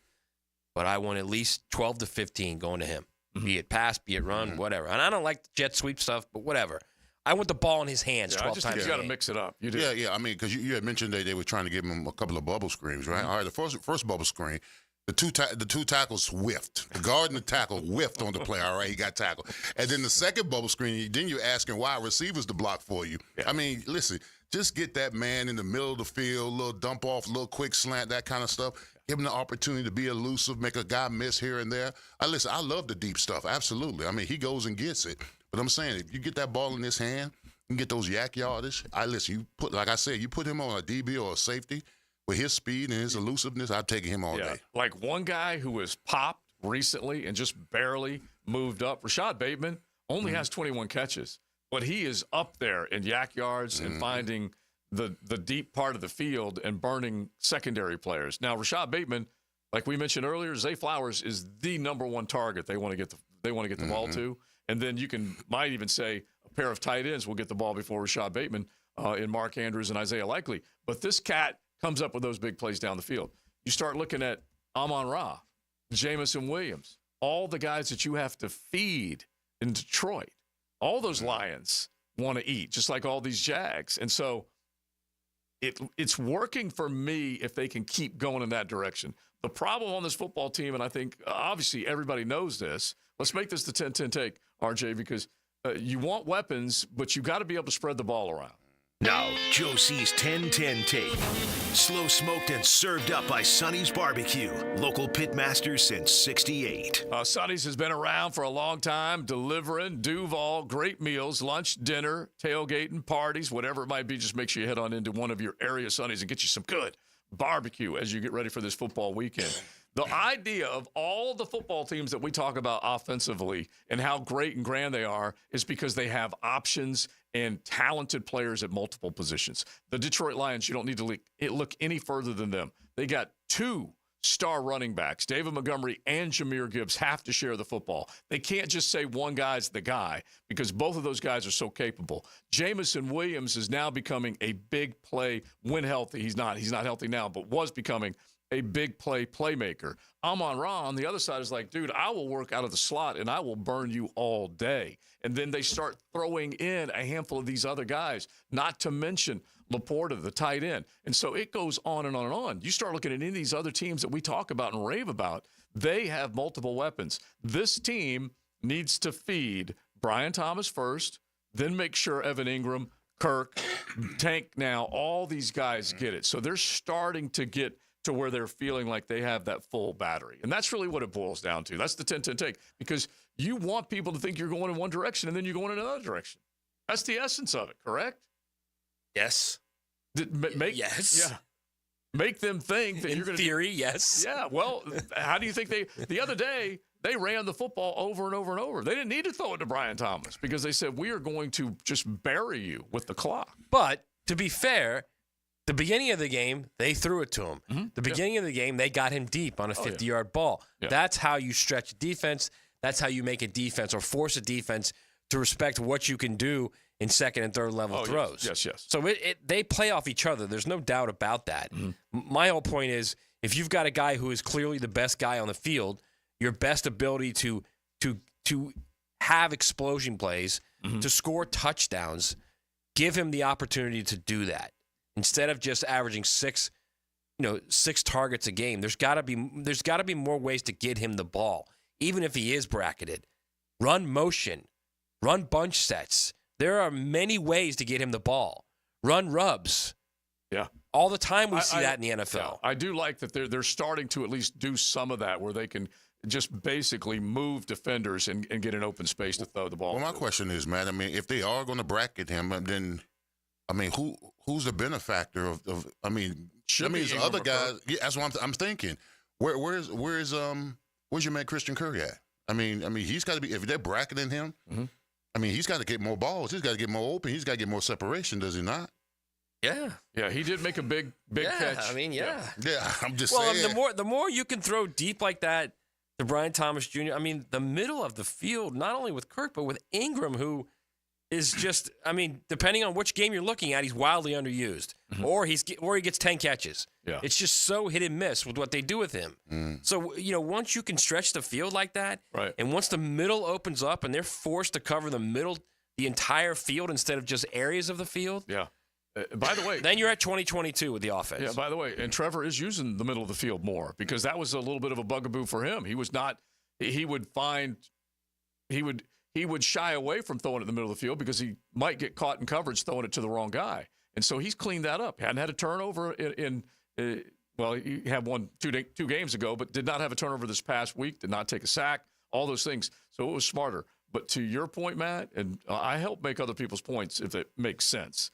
But I want at least 12 to 15 going to him. Be it pass, be it run, whatever. And I don't like the jet sweep stuff, but whatever. I want the ball in his hands 12 times a game. You got to mix it up. You do. Yeah. I mean, because you had mentioned that they were trying to give him a couple of bubble screens, right? All right, the first bubble screen, the two tackles whiffed. The guard and the tackle whiffed on the play. All right, he got tackled. And then the second bubble screen, then you're asking why receivers to block for you. Yeah. I mean, listen, just get that man in the middle of the field, little dump off, little quick slant, that kind of stuff. Give him the opportunity to be elusive, make a guy miss here and there. Listen, I love the deep stuff, absolutely. I mean, he goes and gets it. But I'm saying, if you get that ball in his hand and get those yak yardage, listen, like I said, you put him on a DB or a safety with his speed and his elusiveness, I'd take him all day. Like one guy who was popped recently and just barely moved up, Rashad Bateman, only has 21 catches. But he is up there in yak yards and finding the deep part of the field and burning secondary players. Now, Rashad Bateman, like we mentioned earlier, Zay Flowers is the number one target they want to get the ball to. And then might even say a pair of tight ends will get the ball before Rashad Bateman in Mark Andrews and Isaiah Likely. But this cat comes up with those big plays down the field. You start looking at Amon-Ra, Jamison Williams, all the guys that you have to feed in Detroit. All those Lions want to eat, just like all these Jags. And so it's working for me if they can keep going in that direction. The problem on this football team, and I think obviously everybody knows this, let's make this the 10-10 take, RJ, because you want weapons, but you got to be able to spread the ball around. Now, Joe C's 10-10 take. Slow smoked and served up by Sonny's Barbecue. Local pit masters since 68. Sonny's has been around for a long time, delivering Duval great meals, lunch, dinner, tailgating, parties, whatever it might be. Just make sure you head on into one of your area Sonny's and get you some good barbecue as you get ready for this football weekend. The idea of all the football teams that we talk about offensively and how great and grand they are is because they have options and talented players at multiple positions. The Detroit Lions, you don't need to look any further than them. They got 2 star running backs. David Montgomery and Jahmyr Gibbs have to share the football. They can't just say one guy's the guy because both of those guys are so capable. Jamison Williams is now becoming a big play when healthy. He's not healthy now, but was becoming a big playmaker. Amon-Ra on the other side is like, dude, I will work out of the slot and I will burn you all day. And then they start throwing in a handful of these other guys, not to mention Laporta, the tight end. And so it goes on and on and on. You start looking at any of these other teams that we talk about and rave about, they have multiple weapons. This team needs to feed Brian Thomas first, then make sure Evan Ingram, Kirk, Tank now, all these guys get it. So they're starting to get to where they're feeling like they have that full battery. And that's really what it boils down to. That's the 10-10 take. Because you want people to think you're going in one direction and then you're going in another direction. That's the essence of it, correct? Yes. Yes. Yeah. Make them think that in you're going to. In theory, yes. Yeah. Well, how do you think the other day, they ran the football over and over and over. They didn't need to throw it to Brian Thomas because they said, we are going to just bury you with the clock. But to be fair, the beginning of the game, they threw it to him. Mm-hmm. The beginning of the game, they got him deep on a 50-yard ball. Yeah. That's how you stretch a defense. That's how you make a defense or force a defense to respect what you can do in second and third level throws. Yes. So they play off each other. There's no doubt about that. Mm-hmm. My whole point is, if you've got a guy who is clearly the best guy on the field, your best ability to have explosion plays, to score touchdowns, give him the opportunity to do that. Instead of just averaging six targets a game, there's got to be more ways to get him the ball, even if he is bracketed. Run motion, run bunch sets. There are many ways to get him the ball. Run rubs. Yeah. All the time we see that in the NFL. Yeah, I do like that they're starting to at least do some of that where they can just basically move defenders and get an open space to throw the ball. Well, my question is, Matt, I mean, if they are going to bracket him, then, I mean, who's the benefactor of these other guys? Yeah, that's what I'm thinking. Where's your man Christian Kirk at? I mean, he's got to be, if they're bracketing him, I mean, he's got to get more balls. He's got to get more open. He's got to get more separation, does he not? Yeah, he did make a big catch. I mean, yeah. I'm just saying. The more you can throw deep like that to Brian Thomas Jr., I mean, the middle of the field, not only with Kirk, but with Ingram, who is just, I mean, depending on which game you're looking at, he's wildly underused. Or he gets 10 catches. Yeah. It's just so hit and miss with what they do with him. So, once you can stretch the field like that, right, and once the middle opens up and they're forced to cover the entire field instead of just areas of the field. Yeah. By the way, then you're at 2022 with the offense. Yeah, by the way, and Trevor is using the middle of the field more because that was a little bit of a bugaboo for him. He would shy away from throwing it in the middle of the field because he might get caught in coverage throwing it to the wrong guy. And so he's cleaned that up. Hadn't had a turnover he had one two games ago, but did not have a turnover this past week, did not take a sack, all those things. So it was smarter. But to your point, Matt, and I help make other people's points if it makes sense.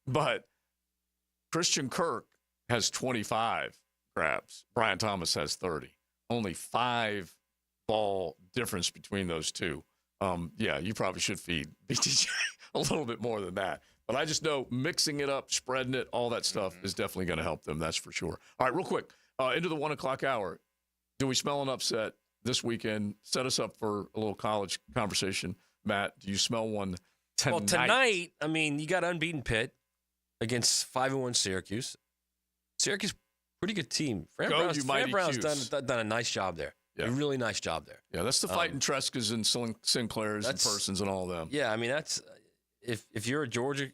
But Christian Kirk has 25 grabs. Brian Thomas has 30. Only 5 ball difference between those two. You probably should feed BTJ a little bit more than that. But I just know mixing it up, spreading it, all that stuff is definitely going to help them. That's for sure. All right, real quick, into the 1 o'clock hour. Do we smell an upset this weekend? Set us up for a little college conversation. Matt, do you smell one tonight? Well, tonight, I mean, you got unbeaten Pitt against 5-1 Syracuse. Syracuse, pretty good team. Fran Brown's done a nice job there. Yeah. A really nice job there. Yeah, that's the Fighting Trescas and Sinclairs and Persons and all of them. Yeah, I mean, that's if you're a Georgia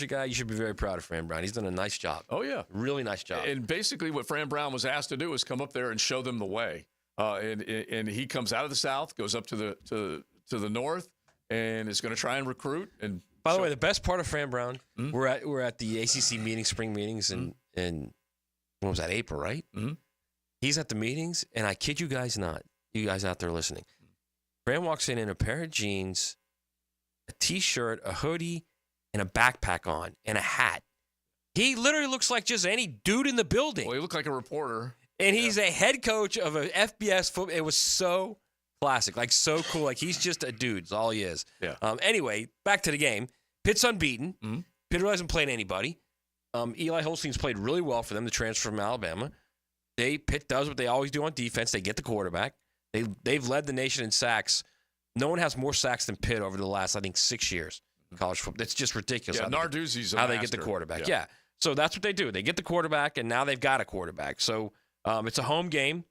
guy, you should be very proud of Fran Brown. He's done a nice job. Oh yeah, really nice job. And basically, what Fran Brown was asked to do is come up there and show them the way. And he comes out of the South, goes up to the North, and is going to try and recruit. And by the way, the best part of Fran Brown, we're at the ACC meetings, spring meetings, in when was that, April, right? He's at the meetings, and I kid you guys not, you guys out there listening. Fran walks in a pair of jeans, a T-shirt, a hoodie, and a backpack on, and a hat. He literally looks like just any dude in the building. Well, he looked like a reporter. And he's a head coach of an FBS football. It was so classic, like so cool. Like he's just a dude. That's all he is. Yeah. Anyway, back to the game. Pitt's unbeaten. Pitt really hasn't played anybody. Eli Holstein's played really well for them, the transfer from Alabama. Pitt does what they always do on defense. They get the quarterback. They've led the nation in sacks. No one has more sacks than Pitt over the last, I think, 6 years in college football. It's just ridiculous. Yeah, Narduzzi's how they get the quarterback. Yeah. So that's what they do. They get the quarterback, and now they've got a quarterback. So it's a home game.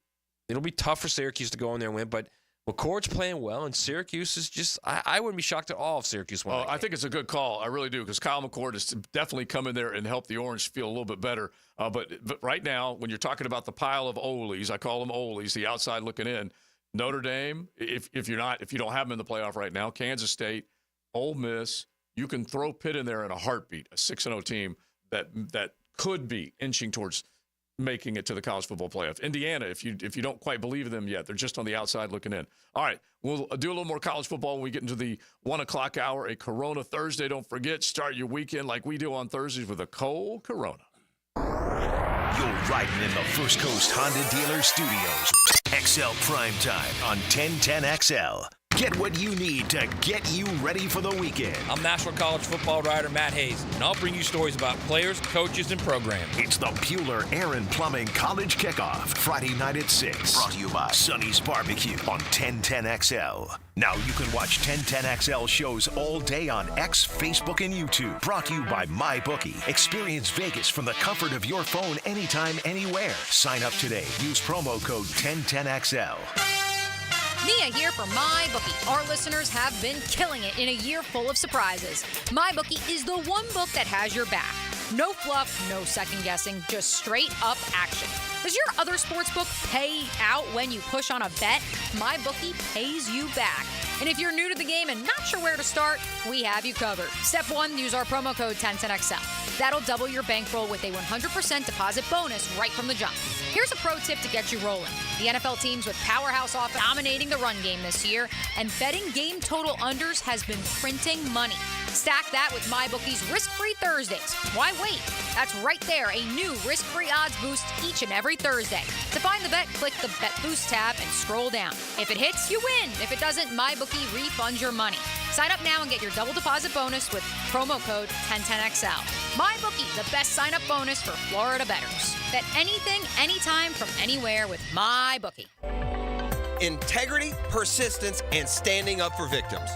It'll be tough for Syracuse to go in there and win, but McCord's playing well, and Syracuse is just I wouldn't be shocked at all if Syracuse won. I think it's a good call. I really do, because Kyle McCord has definitely come in there and helped the Orange feel a little bit better. But right now, when you're talking about the pile of Olies, I call them Olies, the outside looking in, Notre Dame, if you don't have them in the playoff right now, Kansas State, Ole Miss, you can throw Pitt in there in a heartbeat, a 6-0 team that could be inching towards making it to the college football playoff. Indiana, if you don't quite believe in them yet, they're just on the outside looking in. All right, we'll do a little more college football when we get into the 1 o'clock hour, a Corona Thursday. Don't forget, start your weekend like we do on Thursdays with a cold Corona. You're riding in the First Coast Honda Dealer Studios. XL Primetime on 1010XL. Get what you need to get you ready for the weekend. I'm National College Football writer Matt Hayes, and I'll bring you stories about players, coaches, and programs. It's the Bueller Aaron Plumbing College Kickoff, Friday night at 6. Brought to you by Sonny's Barbecue on 1010XL. Now you can watch 1010XL shows all day on X, Facebook, and YouTube. Brought to you by MyBookie. Experience Vegas from the comfort of your phone anytime, anywhere. Sign up today. Use promo code 1010XL. Mia here for MyBookie. Our listeners have been killing it in a year full of surprises. MyBookie is the one book that has your back. No fluff, no second guessing, just straight up action. Does your other sports book pay out when you push on a bet? MyBookie pays you back. And if you're new to the game and not sure where to start, we have you covered. Step 1, use our promo code 1010XL. That'll double your bankroll with a 100% deposit bonus right from the jump. Here's a pro tip to get you rolling. The NFL teams with powerhouse offense dominating the run game this year, and betting game total unders has been printing money. Stack that with MyBookie's Risk-Free Thursdays. Why wait? That's right there, a new risk-free odds boost each and every Thursday. To find the bet, click the Bet Boost tab and scroll down. If it hits, you win. If it doesn't, MyBookie refunds your money. Sign up now and get your double deposit bonus with promo code 1010XL. MyBookie, the best sign-up bonus for Florida bettors. Bet anything, anytime, from anywhere with MyBookie. Integrity, persistence, and standing up for victims.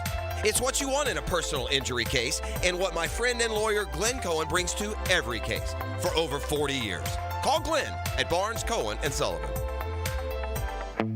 It's what you want in a personal injury case, and what my friend and lawyer Glenn Cohen brings to every case for over 40 years. Call Glenn at Barnes, Cohen & Sullivan.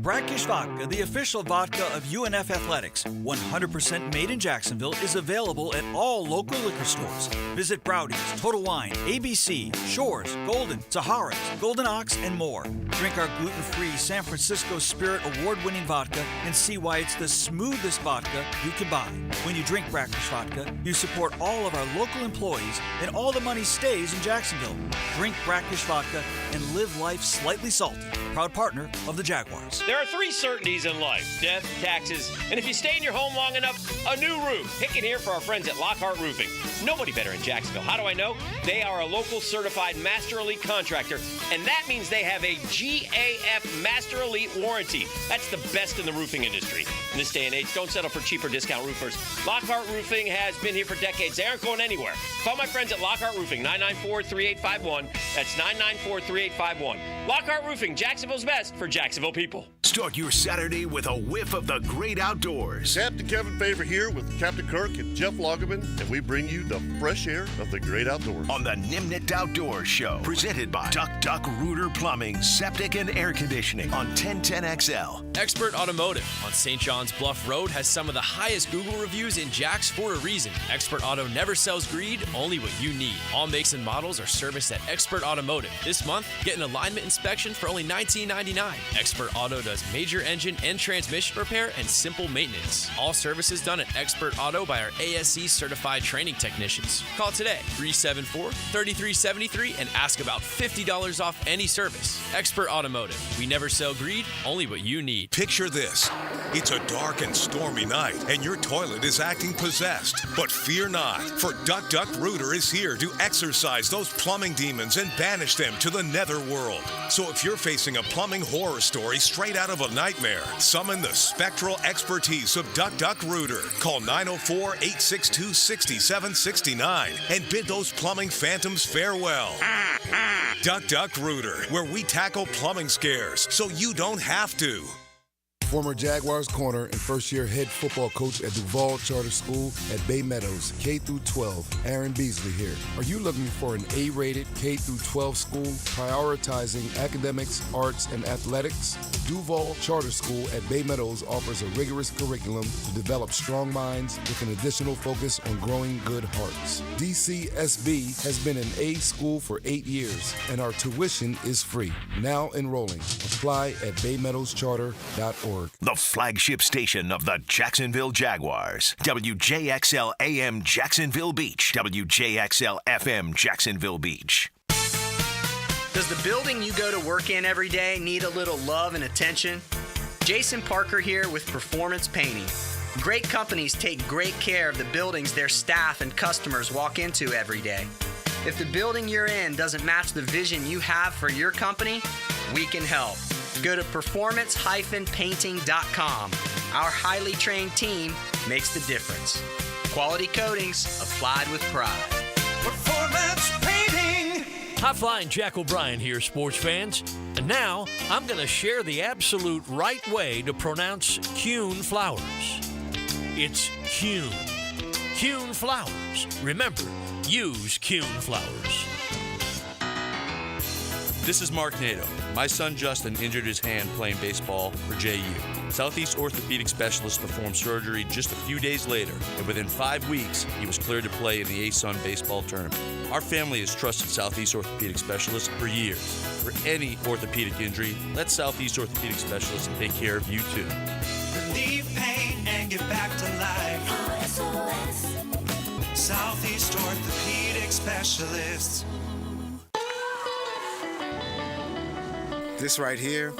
Brackish Vodka, the official vodka of UNF Athletics, 100% made in Jacksonville, is available at all local liquor stores. Visit Browdy's, Total Wine, ABC, Shores, Golden, Sahara's, Golden Ox, and more. Drink our gluten-free San Francisco Spirit Award-winning vodka and see why it's the smoothest vodka you can buy. When you drink Brackish Vodka, you support all of our local employees, and all the money stays in Jacksonville. Drink Brackish Vodka and live life slightly salty. Proud partner of the Jaguars. There are 3 certainties in life: death, taxes, and if you stay in your home long enough, a new roof. Pick it here for our friends at Lockhart Roofing. Nobody better in Jacksonville. How do I know? They are a local certified Master Elite contractor, and that means they have a GAF Master Elite warranty. That's the best in the roofing industry. In this day and age, don't settle for cheaper discount roofers. Lockhart Roofing has been here for decades. They aren't going anywhere. Call my friends at Lockhart Roofing, 994-3851. That's 994-3851. Lockhart Roofing, Jacksonville's best for Jacksonville people. Start your Saturday with a whiff of the great outdoors. Captain Kevin Favor here with Captain Kirk and Jeff Lagerman, and we bring you the fresh air of the great outdoors. On the Nimnit Outdoors Show, presented by Duck Rooter Plumbing, Septic, and Air Conditioning on 1010XL. Expert Automotive on St. John's Bluff Road has some of the highest Google reviews in Jax for a reason. Expert Auto never sells greed, only what you need. All makes and models are serviced at Expert Automotive. This month, get an alignment inspection for only $19.99. Expert Auto does major engine and transmission repair and simple maintenance. All services done at Expert Auto by our ASC certified training technicians. Call today, 374-3373, and ask about $50 off any service. Expert Automotive. We never sell greed, only what you need. Picture this. It's a dark and stormy night, and your toilet is acting possessed. But fear not, for Duck Rooter is here to exorcise those plumbing demons and banish them to the netherworld. So if you're facing a plumbing horror story straight out of a nightmare, summon the spectral expertise of Duck Rooter. Call 904-862-6769 and bid those plumbing phantoms farewell. Duck Rooter, where we tackle plumbing scares so you don't have to. former Jaguars corner and first-year head football coach at Duval Charter School at Bay Meadows, K-12, Aaron Beasley here. Are you looking for an A-rated K-12 school prioritizing academics, arts, and athletics? Duval Charter School at Bay Meadows offers a rigorous curriculum to develop strong minds with an additional focus on growing good hearts. DCSB has been an A school for 8 years, and our tuition is free. Now enrolling. Apply at baymeadowscharter.org. The flagship station of the Jacksonville Jaguars. WJXL AM Jacksonville Beach. WJXL FM Jacksonville Beach. Does the building you go to work in every day need a little love and attention? Jason Parker here with Performance Painting. Great companies take great care of the buildings their staff and customers walk into every day. If the building you're in doesn't match the vision you have for your company, we can help. Go to performance-painting.com. Our highly trained team makes the difference. Quality coatings applied with pride. Performance Painting. High-flying Jack O'Brien here, sports fans. And now, I'm going to share the absolute right way to pronounce Kuhn flowers. It's Kuhn. Kuhn flowers. Remember, use Kuhn flowers. This is Mark Nato. My son Justin injured his hand playing baseball for JU. Southeast Orthopedic Specialist performed surgery just a few days later, and within 5 weeks, he was cleared to play in the ASUN baseball tournament. Our family has trusted Southeast Orthopedic Specialists for years. For any orthopedic injury, let Southeast Orthopedic Specialists take care of you too. Relieve pain and get back to life. Southeast Orthopedic Specialists. This right here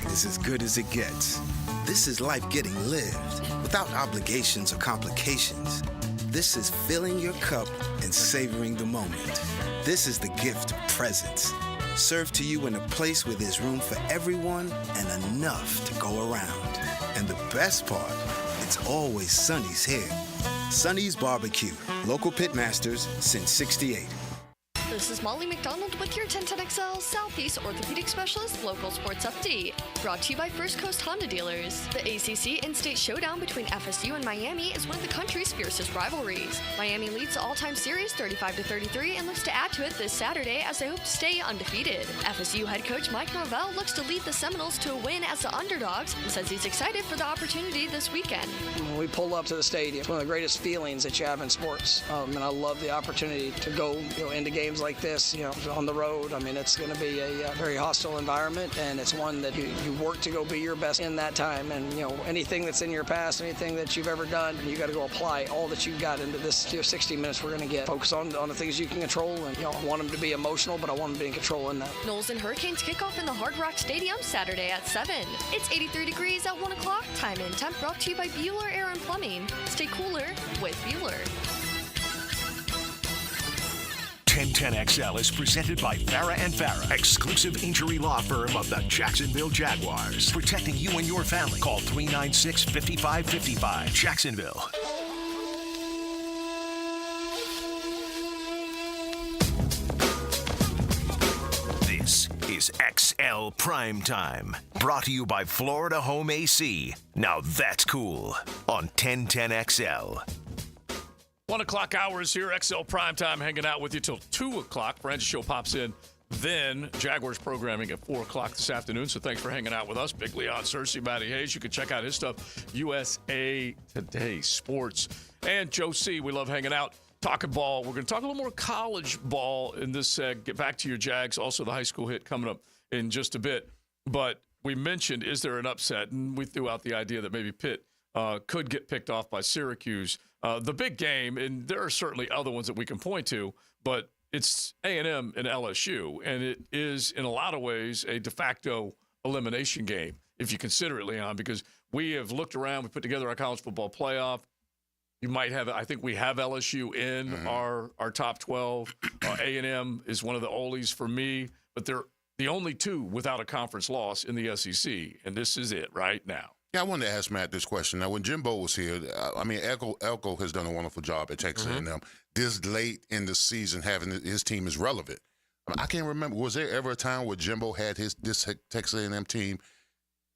is as good as it gets. This is life getting lived without obligations or complications. This is filling your cup and savoring the moment. This is the gift of presence, served to you in a place where there's room for everyone and enough to go around. And the best part, it's always Sonny's here. Sonny's Barbecue, local pitmasters since '68. This is Molly McDonald with your 1010XL Southeast Orthopedic Specialist Local Sports Update. Brought to you by First Coast Honda Dealers. The ACC in-state showdown between FSU and Miami is one of the country's fiercest rivalries. Miami leads the all-time series 35-33 and looks to add to it this Saturday as they hope to stay undefeated. FSU head coach Mike Norvell looks to lead the Seminoles to a win as the underdogs and says he's excited for the opportunity this weekend. When we pull up to the stadium, it's one of the greatest feelings that you have in sports. And I love the opportunity to go into games like this, on the road. I mean, it's going to be a very hostile environment, and it's one that you work to go be your best in that time. And, anything that's in your past, anything that you've ever done, you got to go apply all that you've got into this 60 minutes we're going to get. Focus on the things you can control, and, I want them to be emotional, but I want them to be in control in that. Knowles and Hurricanes kick off in the Hard Rock Stadium Saturday at 7. It's 83 degrees at 1 o'clock. Time and temp brought to you by Bueller Air and Plumbing. Stay cooler with Bueller. 1010XL is presented by Farah and Farah, exclusive injury law firm of the Jacksonville Jaguars. Protecting you and your family. Call 396-5555. Jacksonville. This is XL Primetime. Brought to you by Florida Home AC. Now that's cool. On 1010XL. 1 o'clock hours here, XL Primetime, hanging out with you till 2 o'clock. French show pops in. Then Jaguars programming at 4 o'clock this afternoon. So thanks for hanging out with us. Big Leon Searcy, Matt Hayes. You can check out his stuff, USA Today Sports. And Joe C., we love hanging out, talking ball. We're going to talk a little more college ball in this get back to your Jags. Also the high school hit coming up in just a bit. But we mentioned, is there an upset? And we threw out the idea that maybe Pitt could get picked off by Syracuse. The big game, and there are certainly other ones that we can point to, but it's A&M and LSU, and it is in a lot of ways a de facto elimination game, if you consider it, Leon, because we have looked around, we put together our college football playoff. You might have, I think we have LSU in our top 12. A&M is one of the oldies for me, but they're the only two without a conference loss in the SEC, and this is it right now. Yeah, I wanted to ask Matt this question. Now, when Jimbo was here, Elko has done a wonderful job at Texas A&M. This late in the season, having his team is relevant. I can't remember. Was there ever a time where Jimbo had this Texas A&M team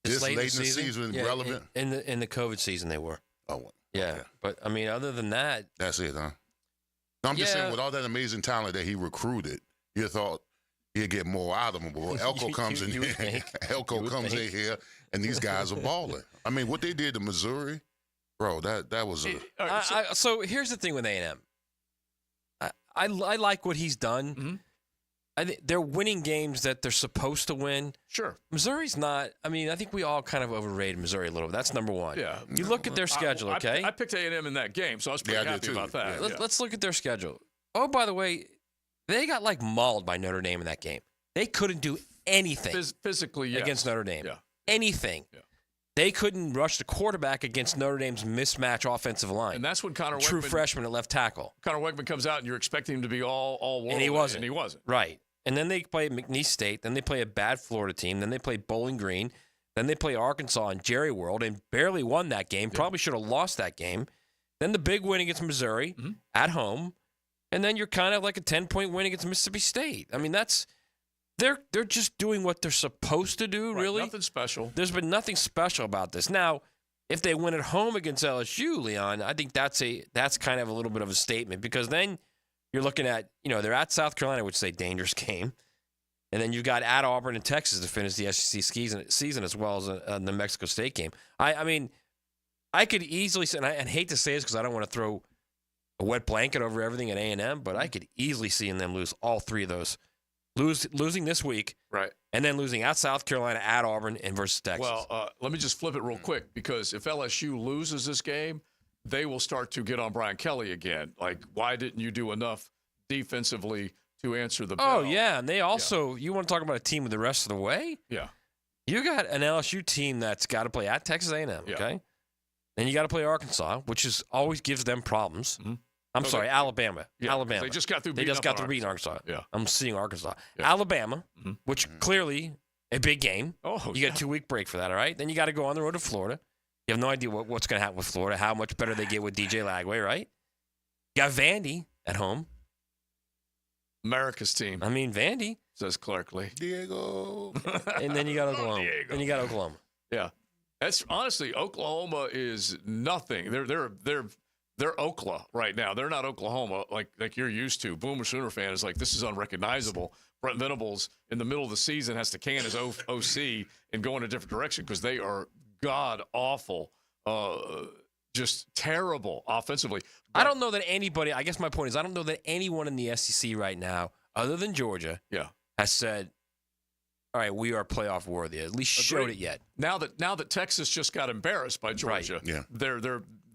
This late in the season yeah, relevant? In the COVID season, they were. Oh, yeah. Okay. But, I mean, other than that. That's it, huh? No, I'm just saying, with all that amazing talent that he recruited, you thought he'd get more out of them. But Elko comes in here. Elko comes in here, and these guys are balling. I mean, what they did to Missouri, bro, that was a... So here's the thing with A&M. I like what he's done. Mm-hmm. I think they're winning games that they're supposed to win. Sure. Missouri's not. I mean, I think we all kind of overrated Missouri a little bit. That's number one. Yeah. You look at their schedule, okay? I picked A&M in that game, so I was pretty happy about that. Yeah. Let's look at their schedule. Oh, by the way, they got mauled by Notre Dame in that game. They couldn't do anything physically against Notre Dame. Yeah. Anything. Yeah. They couldn't rush the quarterback against Notre Dame's mismatch offensive line. And that's when true freshman at left tackle. Connor Wegman comes out, and you're expecting him to be all world. And he wasn't. And he wasn't. Right. And then they play McNeese State. Then they play a bad Florida team. Then they play Bowling Green. Then they play Arkansas in Jerry World and barely won that game. Probably should have lost that game. Then the big win against Missouri at home. And then you're kind of like a 10-point win against Mississippi State. I mean, they're just doing what they're supposed to do, right, really. Nothing special. There's been nothing special about this. Now, if they win at home against LSU, Leon, I think that's kind of a little bit of a statement, because then you're looking at, they're at South Carolina, which is a dangerous game. And then you got at Auburn and Texas to finish the SEC season, as well as the New Mexico State game. I mean, I could easily say, and I hate to say this because I don't want to throw a wet blanket over everything at A&M, but I could easily see them lose all three of those. Losing this week, right, and then losing at South Carolina, at Auburn, and versus Texas. Well, let me just flip it real quick, because if LSU loses this game, they will start to get on Brian Kelly again. Like, why didn't you do enough defensively to answer the bell? Oh, yeah, and they also, you want to talk about a team with the rest of the way? Yeah. You got an LSU team that's got to play at Texas A&M, okay? Then you got to play Arkansas, which always gives them problems. Mm-hmm. I'm sorry, Alabama. Yeah, Alabama. They just got through beating Arkansas. Yeah. I'm seeing Arkansas. Yeah. Alabama, which clearly a big game. Oh, you got a 2-week break for that, all right? Then you got to go on the road to Florida. You have no idea what's going to happen with Florida, how much better they get with DJ Lagway, right? You got Vandy at home. America's team. I mean, Vandy. Says Clark Lee. Diego. And then you got Oklahoma. Then you got Oklahoma. Yeah. That's honestly, Oklahoma is nothing. They're Oklahoma right now. They're not Oklahoma like you're used to. Boomer Sooner fan is like, this is unrecognizable. Brent Venables in the middle of the season has to can his OC and go in a different direction, because they are god awful, just terrible offensively. I don't know that anybody. I guess my point is, I don't know that anyone in the SEC right now, other than Georgia, has said, all right, we are playoff worthy. At least showed it yet. Now that Texas just got embarrassed by Georgia,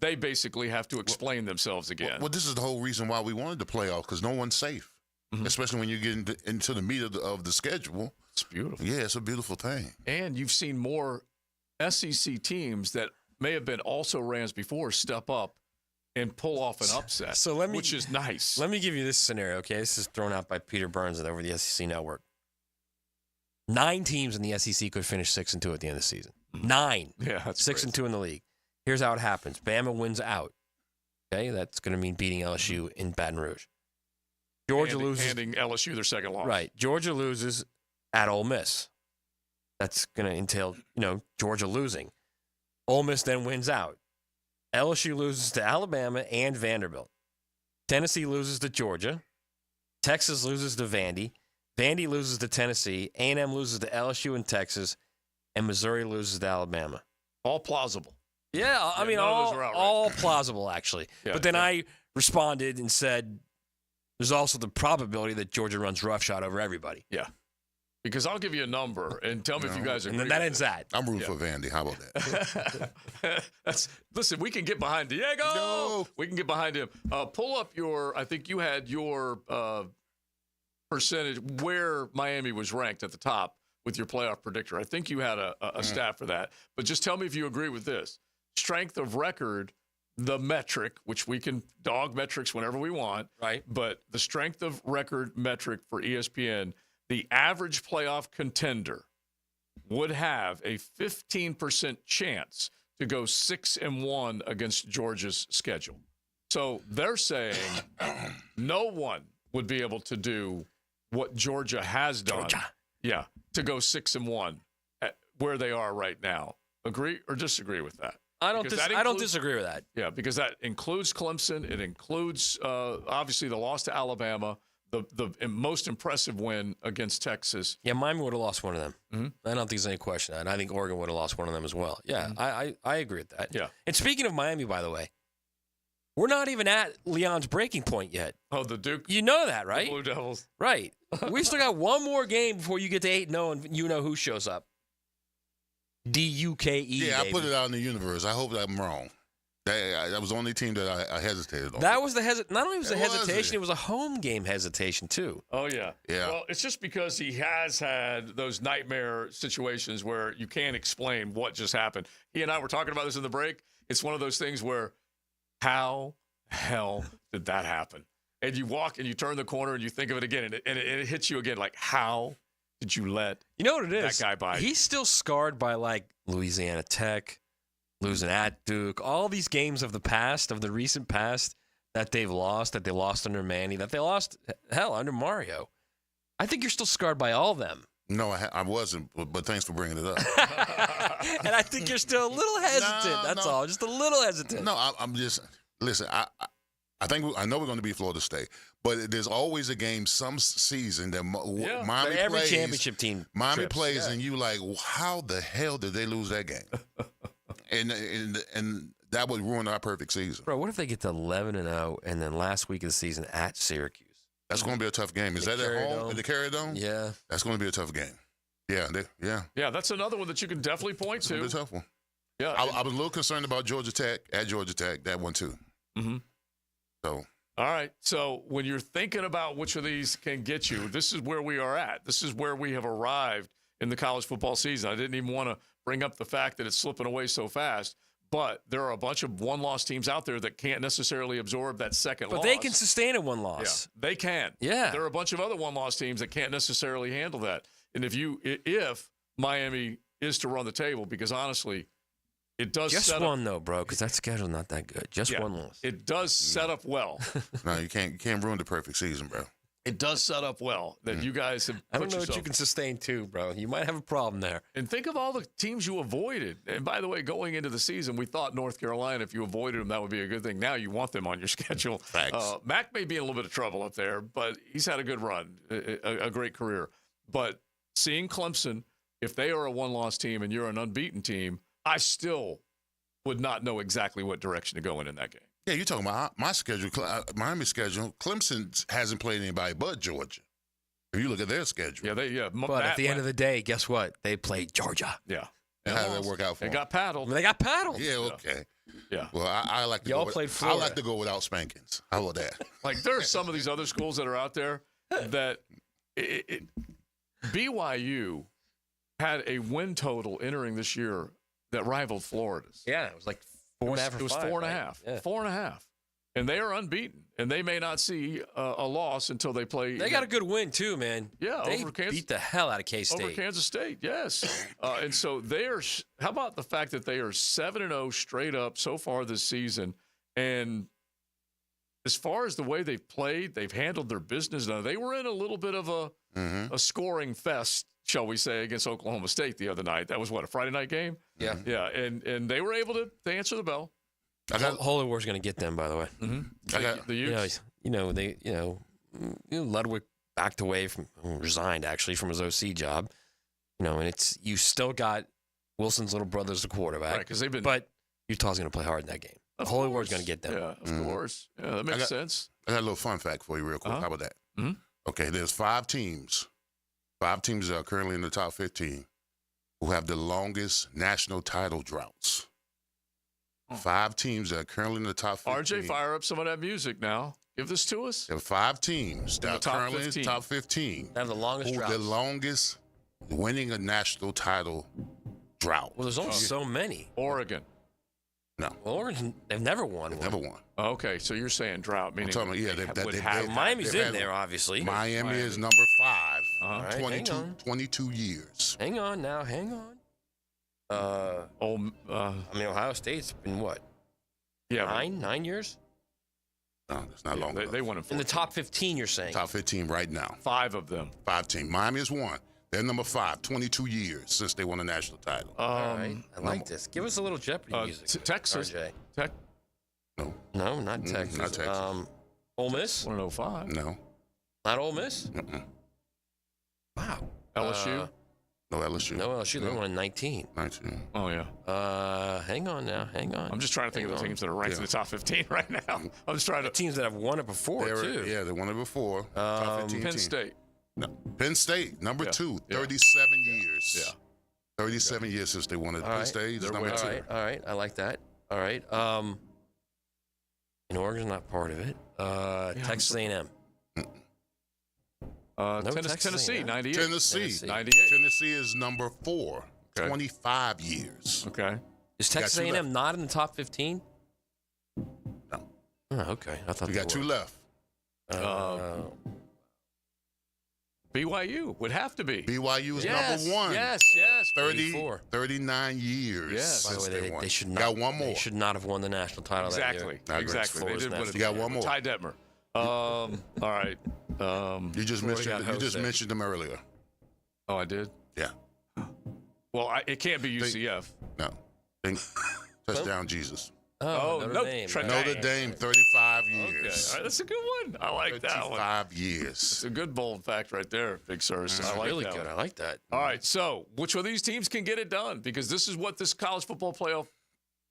they basically have to explain themselves again. Well, this is the whole reason why we wanted the playoff, because no one's safe, especially when you get into the meat of the schedule. It's beautiful. Yeah, it's a beautiful thing. And you've seen more SEC teams that may have been also Rams before step up and pull off an upset, which is nice. Let me give you this scenario, okay? This is thrown out by Peter Burns over the SEC Network. 9 teams in the SEC could finish 6-2 at the end of the season. 9. Yeah, that's 6-2 in the league. Here's how it happens. Bama wins out. Okay, that's going to mean beating LSU in Baton Rouge. Georgia loses. Handing LSU their second loss. Right. Georgia loses at Ole Miss. That's going to entail, Georgia losing. Ole Miss then wins out. LSU loses to Alabama and Vanderbilt. Tennessee loses to Georgia. Texas loses to Vandy. Vandy loses to Tennessee. A&M loses to LSU and Texas. And Missouri loses to Alabama. All plausible. Yeah, I mean, all plausible, actually. But then I responded and said, there's also the probability that Georgia runs roughshod over everybody. Yeah. Because I'll give you a number and tell me if you guys agree. And then that ends that. I'm rooting for Vandy. How about that? Listen, we can get behind Diego. No. We can get behind him. Pull up I think you had your percentage where Miami was ranked at the top with your playoff predictor. I think you had a stat for that. But just tell me if you agree with this. Strength of record, the metric, which we can dog metrics whenever we want. Right. But the strength of record metric for ESPN, the average playoff contender would have a 15% chance to go 6-1 against Georgia's schedule. So they're saying no one would be able to do what Georgia has done. Yeah, to go 6-1 where they are right now. Agree or disagree with that? I don't disagree with that. Yeah, because that includes Clemson. It includes obviously the loss to Alabama, the most impressive win against Texas. Yeah, Miami would have lost one of them. Mm-hmm. I don't think there's any question. And I think Oregon would have lost one of them as well. Yeah, I agree with that. Yeah. And speaking of Miami, by the way, we're not even at Leon's breaking point yet. Oh, the Duke. You know that, right? The Blue Devils. Right. We still got one more game before you get to 8-0 and you know who shows up. DUKE. Yeah, baby. I put it out in the universe. I hope that I'm wrong. That was the only team that I hesitated on. That was not only was the hesitation, it was a home game hesitation too. Oh, yeah. Yeah. Well, it's just because he has had those nightmare situations where you can't explain what just happened. He and I were talking about this in the break. It's one of those things where, how the hell did that happen? And you walk and you turn the corner and you think of it again, and it hits you again, like, how did you let what it is? that guy by? He's still scarred by, like, Louisiana Tech, losing at Duke, all these games of the past, of the recent past, that they lost under Manny, that they lost, hell, under Mario. I think you're still scarred by all of them. No, I wasn't, but thanks for bringing it up. And I think you're still a little hesitant. That's all, just a little hesitant. No, I'm just, listen, I know we're going to beat Florida State, but there's always a game some season that Miami every plays. Championship team Miami trips. plays, and you like, how the hell did they lose that game? and that would ruin our perfect season. Bro, what if they get to 11-0 and then last week of the season at Syracuse? That's going to be a tough game. Is that at home? In the Cowart Dome? Yeah. That's going to be a tough game. Yeah, Yeah, that's another one that you can definitely point to. It's a tough one. Yeah. I was a little concerned about Georgia Tech, that one too. Mm-hmm. So. All right. So when you're thinking about which of these can get you, this is where we are at. This is where we have arrived in the college football season. I didn't even want to bring up the fact that it's slipping away so fast, but there are a bunch of one-loss teams out there that can't necessarily absorb that second loss. But they can sustain a one-loss. Yeah, they can. Yeah. There are a bunch of other one-loss teams that can't necessarily handle that. And if Miami is to run the table, because honestly, it does just set one up, though, bro, because that schedule's not that good. Just one loss. It does set up well. No, you can't ruin the perfect season, bro. It does set up well that you guys have. I don't know what you can sustain too, bro. You might have a problem there. And think of all the teams you avoided. And by the way, going into the season, we thought North Carolina, if you avoided them, that would be a good thing. Now you want them on your schedule. Thanks. Mac may be in a little bit of trouble up there, but he's had a good run, a great career. But seeing Clemson, if they are a one-loss team and you're an unbeaten team, I still would not know exactly what direction to go in that game. Yeah, you're talking about my schedule, Miami's schedule. Clemson hasn't played anybody but Georgia. If you look at their schedule. But at the end of the day, guess what? They played Georgia. Yeah. How did that work out for them? They got paddled. Yeah, okay. Yeah. Well, I like to Y'all go played I Florida. like to go without spankings. How about that? Like, there are some of these other schools that are out there that BYU had a win total entering this year that rivaled Florida's. Yeah, it was like 4.5. It was 4.5. Right? Yeah. 4.5. And they are unbeaten. And they may not see a loss until they play. They got a good win, too, man. Yeah, they over Kansas. beat the hell out of K-State. Over Kansas State, yes. And so they are – how about the fact that they are 7-0 straight up so far this season? And as far as the way they've played, they've handled their business. Now, they were in a little bit of a scoring fest, shall we say, against Oklahoma State the other night. That was, what, a Friday night game? Yeah. Yeah, and they were able to answer the bell. Holy War's going to get them, by the way. Mm-hmm. The Utes. Ludwig backed away resigned actually from his OC job. And it's you still got Wilson's little brother's the quarterback. Right, because they've been. But Utah's going to play hard in that game. Holy War's going to get them. Yeah, of course. Yeah, that makes sense. I got a little fun fact for you, real quick. How about that? Mm-hmm. Okay, there's 5 teams. 5 teams that are currently in the top 15 who have the longest national title droughts. 5 teams that are currently in the top 15. RJ, fire up some of that music now. Give this to us. There are 5 teams that are currently in the top 15. They have the longest droughts. The longest winning a national title drought. Well, there's only so many. Oregon. No. Well, Oregon, they've never won. Never won. Okay, so you're saying drought, meaning Miami's in there, obviously. Miami is number 5. Right, 22 years. Hang on now. Hang on. Ohio State's been what? Yeah, 9 years? No, that's not long enough. They won in the top 15, you're saying? Top 15 right now. 5 of them. 5 teams. Miami is 1. They're number 5, 22 years since they won a national title. All right. I like this. Give us a little Jeopardy music. Texas. RJ. No, not Texas. Not Texas. Ole Miss? 105. No. Not Ole Miss? Wow. LSU? No LSU. No LSU. They won in 19. 19. Oh, yeah. Hang on now. Hang on. I'm just trying to think of the teams that are ranked in the top 15 right now. I'm just trying to. Teams that have won it before, too. Yeah, they won it before. Top 15 Penn team. State. No. Penn State, number 2, 37 years. Yeah. 37 years since they won it. Penn State is number 2. All right. I like that. All right. And Oregon's not part of it. Texas A&M. Tennessee, 98. Tennessee. 98. Tennessee is number 4, 25 years. Okay. Is Texas A&M not in the top 15? No. Oh, okay. I thought You they got 2 were. left. BYU would have to be. BYU is number 1. Yes. 39 years. Yes. By the way, they should not. Got one more. They should not have won the national title that year. Exactly. They did win it. You got one more. Ty Detmer. All right. You just mentioned them earlier. Oh, I did? Yeah. Well, it can't be UCF. No. Touchdown Jesus. Notre Dame. Notre Dame, 35 years. Okay. All right, that's a good one. I like that one. 35 years. It's a good bold fact right there, Big Searcy. I like really that good. one. I like that. All right, so which of these teams can get it done? Because this is what this college football playoff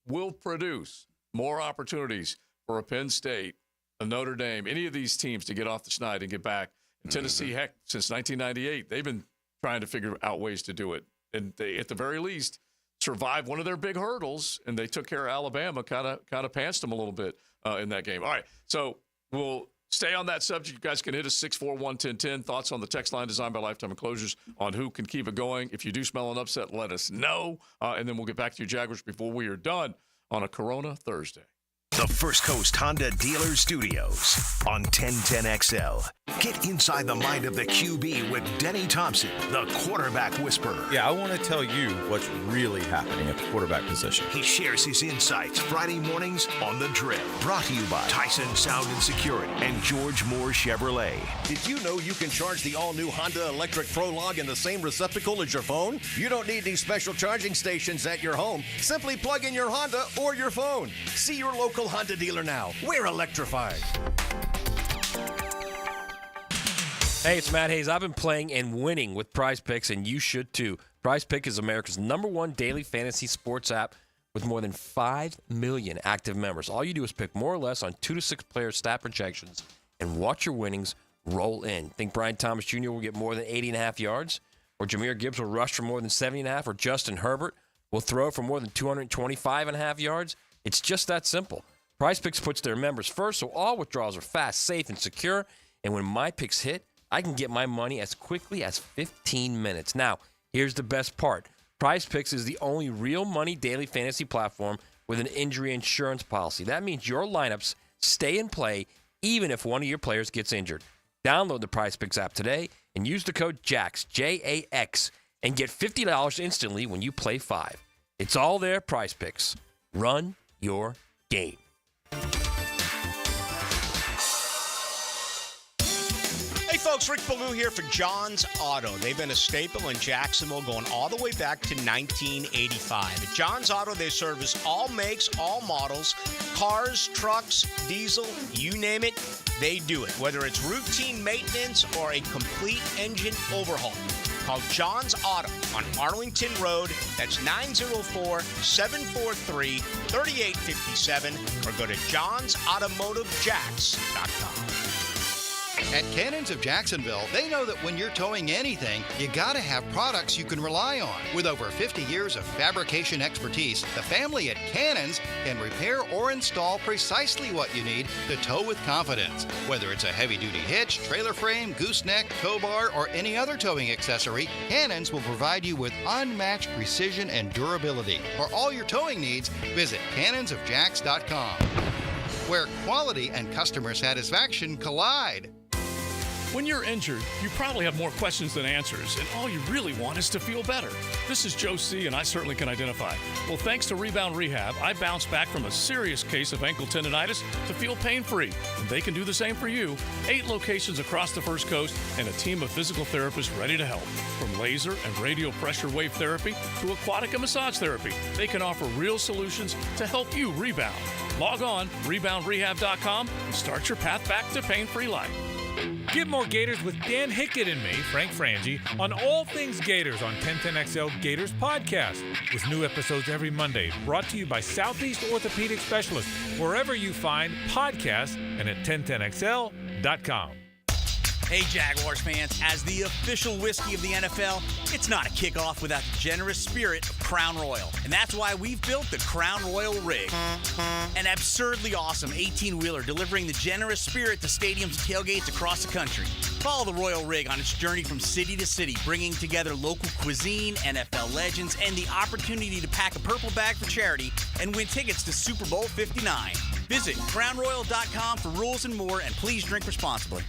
will produce. More opportunities for a Penn State, a Notre Dame, any of these teams to get off the schneid and get back. And Tennessee, heck, since 1998, they've been trying to figure out ways to do it. And they, at the very least, survived one of their big hurdles, and they took care of Alabama, kind of pantsed them a little bit in that game. All right, so we'll stay on that subject. You guys can hit us 641-1010. Thoughts on the text line designed by Lifetime Enclosures on who can keep it going. If you do smell an upset, let us know, and then we'll get back to you, Jaguars, before we are done on a Corona Thursday. The First Coast Honda Dealer Studios on 1010XL. Get inside the mind of the QB with Denny Thompson, the quarterback whisperer. Yeah, I want to tell you what's really happening at the quarterback position. He shares his insights Friday mornings on The Drill. Brought to you by Tyson Sound and Security and George Moore Chevrolet. Did you know you can charge the all-new Honda Electric Prologue in the same receptacle as your phone? You don't need these special charging stations at your home. Simply plug in your Honda or your phone. See your local Honda dealer now. We're electrified. Hey, it's Matt Hayes. I've been playing and winning with Prize Picks, and you should too. Prize Pick is America's #1 daily fantasy sports app with more than 5 million active members. All you do is pick more or less on 2 to 6 player stat projections and watch your winnings roll in. Think Brian Thomas Jr. will get more than 80.5 yards? Or Jahmyr Gibbs will rush for more than 70.5? Or Justin Herbert will throw for more than 225.5 yards? It's just that simple. Prize Picks puts their members first, so all withdrawals are fast, safe, and secure. And when my picks hit, I can get my money as quickly as 15 minutes. Now, here's the best part. Prize Picks is the only real money daily fantasy platform with an injury insurance policy. That means your lineups stay in play even if one of your players gets injured. Download the Prize Picks app today and use the code JAX, J-A-X, and get $50 instantly when you play 5. It's all there, Prize Picks. Run your game. Hey folks, Rick Ballou here for John's Auto. They've been a staple in Jacksonville going all the way back to 1985. At John's Auto, they service all makes, all models, cars, trucks, diesel, you name it, they do it. Whether it's routine maintenance or a complete engine overhaul. Call John's Auto on Arlington Road. That's 904-743-3857 or go to johnsautomotivejacks.com. At Cannons of Jacksonville, they know that when you're towing anything, you gotta have products you can rely on. With over 50 years of fabrication expertise, the family at Cannons can repair or install precisely what you need to tow with confidence. Whether it's a heavy-duty hitch, trailer frame, gooseneck, tow bar, or any other towing accessory, Cannons will provide you with unmatched precision and durability. For all your towing needs, visit cannonsofjacks.com, where quality and customer satisfaction collide. When you're injured, you probably have more questions than answers, and all you really want is to feel better. This is Joe C., and I certainly can identify. Well, thanks to Rebound Rehab, I bounced back from a serious case of ankle tendonitis to feel pain-free. And they can do the same for you. 8 locations across the First Coast and a team of physical therapists ready to help. From laser and radio pressure wave therapy to aquatic and massage therapy, they can offer real solutions to help you rebound. Log on, reboundrehab.com, and start your path back to pain-free life. Get more Gators with Dan Hickett and me, Frank Frangie, on all things Gators on 1010XL Gators Podcast, with new episodes every Monday, brought to you by Southeast Orthopedic Specialists, wherever you find podcasts and at 1010XL.com. Hey, Jaguars fans, as the official whiskey of the NFL, it's not a kickoff without the generous spirit of Crown Royal. And that's why we've built the Crown Royal Rig. An absurdly awesome 18-wheeler delivering the generous spirit to stadiums and tailgates across the country. Follow the Royal Rig on its journey from city to city, bringing together local cuisine, NFL legends, and the opportunity to pack a purple bag for charity and win tickets to Super Bowl 59. Visit crownroyal.com for rules and more, and please drink responsibly.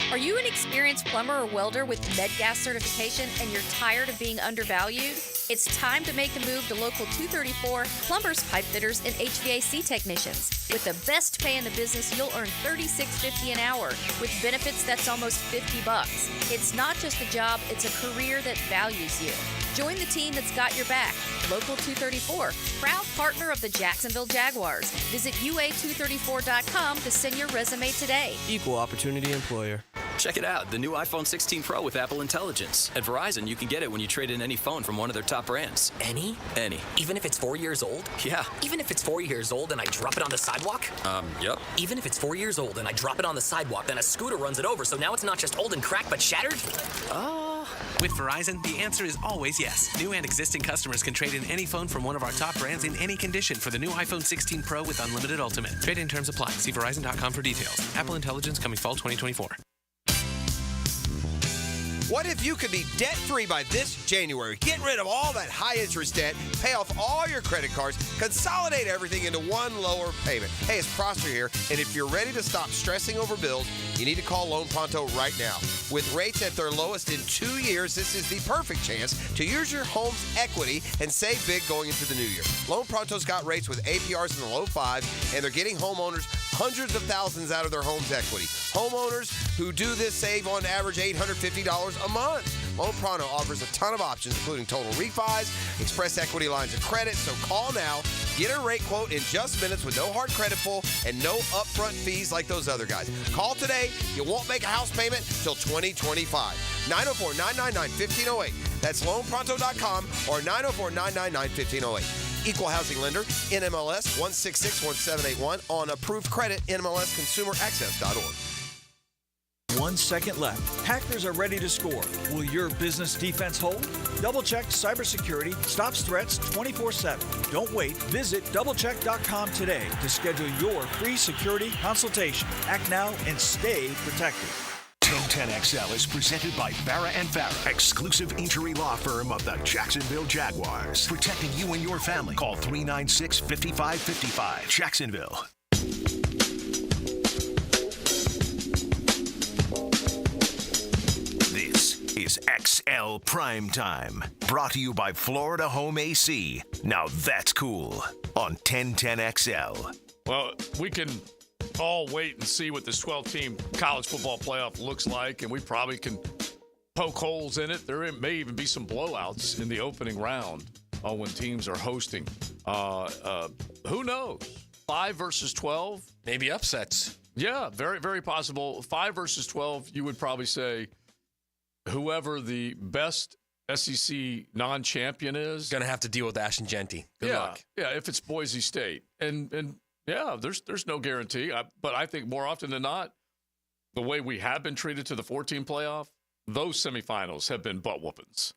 Are you an experienced plumber or welder with MedGas certification and you're tired of being undervalued? It's time to make the move to Local 234 plumbers, pipe fitters, and HVAC technicians. With the best pay in the business, you'll earn $36.50 an hour with benefits that's almost $50. It's not just a job, it's a career that values you. Join the team that's got your back. Local 234, proud partner of the Jacksonville Jaguars. Visit UA234.com to send your resume today. Equal opportunity employer. Check it out, the new iPhone 16 Pro with Apple Intelligence. At Verizon, you can get it when you trade in any phone from one of their top brands. Any? Any. Even if it's 4 years old? Yeah. Even if it's 4 years old and I drop it on the sidewalk? Yep. Even if it's 4 years old and I drop it on the sidewalk, then a scooter runs it over, so now it's not just old and cracked, but shattered? With Verizon, the answer is always yes. New and existing customers can trade in any phone from one of our top brands in any condition for the new iPhone 16 Pro with Unlimited Ultimate. Trade-in terms apply. See Verizon.com for details. Apple Intelligence coming fall 2024. What if you could be debt-free by this January? Get rid of all that high-interest debt, pay off all your credit cards, consolidate everything into one lower payment. Hey, it's Prosper here, and if you're ready to stop stressing over bills, you need to call Loan Pronto right now. With rates at their lowest in 2 years, this is the perfect chance to use your home's equity and save big going into the new year. Loan Pronto's got rates with APRs in the low 5s, and they're getting homeowners hundreds of thousands out of their home's equity. Homeowners who do this save on average $850 a month. Loan Pronto offers a ton of options, including total refis, express equity lines of credit. So call now, get a rate quote in just minutes with no hard credit pull and no upfront fees like those other guys. Call today. You won't make a house payment till 2025. 904-999-1508. That's loanpronto.com or 904-999-1508. Equal housing lender, NMLS 1661781 on approved credit, NMLSconsumeraccess.org. 1 second left. Hackers are ready to score. Will your business defense hold? Double-check cybersecurity stops threats 24/7. Don't wait. Visit doublecheck.com today to schedule your free security consultation. Act now and stay protected. 1010XL is presented by Farah & Farah, exclusive injury law firm of the Jacksonville Jaguars. Protecting you and your family. Call 396-5555. Jacksonville. This is XL Primetime, brought to you by Florida Home AC. Now that's cool on 1010XL. Well, we can all wait and see what this 12-team college football playoff looks like, and we probably can poke holes in it. There may even be some blowouts in the opening round when teams are hosting. Who knows? 5 versus 12? Maybe upsets. Yeah, very, very possible. 5 versus 12, you would probably say whoever the best SEC non-champion is going to have to deal with Ashton Genty. Good luck. Yeah, if it's Boise State. And yeah, there's no guarantee. But I think more often than not, the way we have been treated to the 14 playoff, those semifinals have been butt whoopings.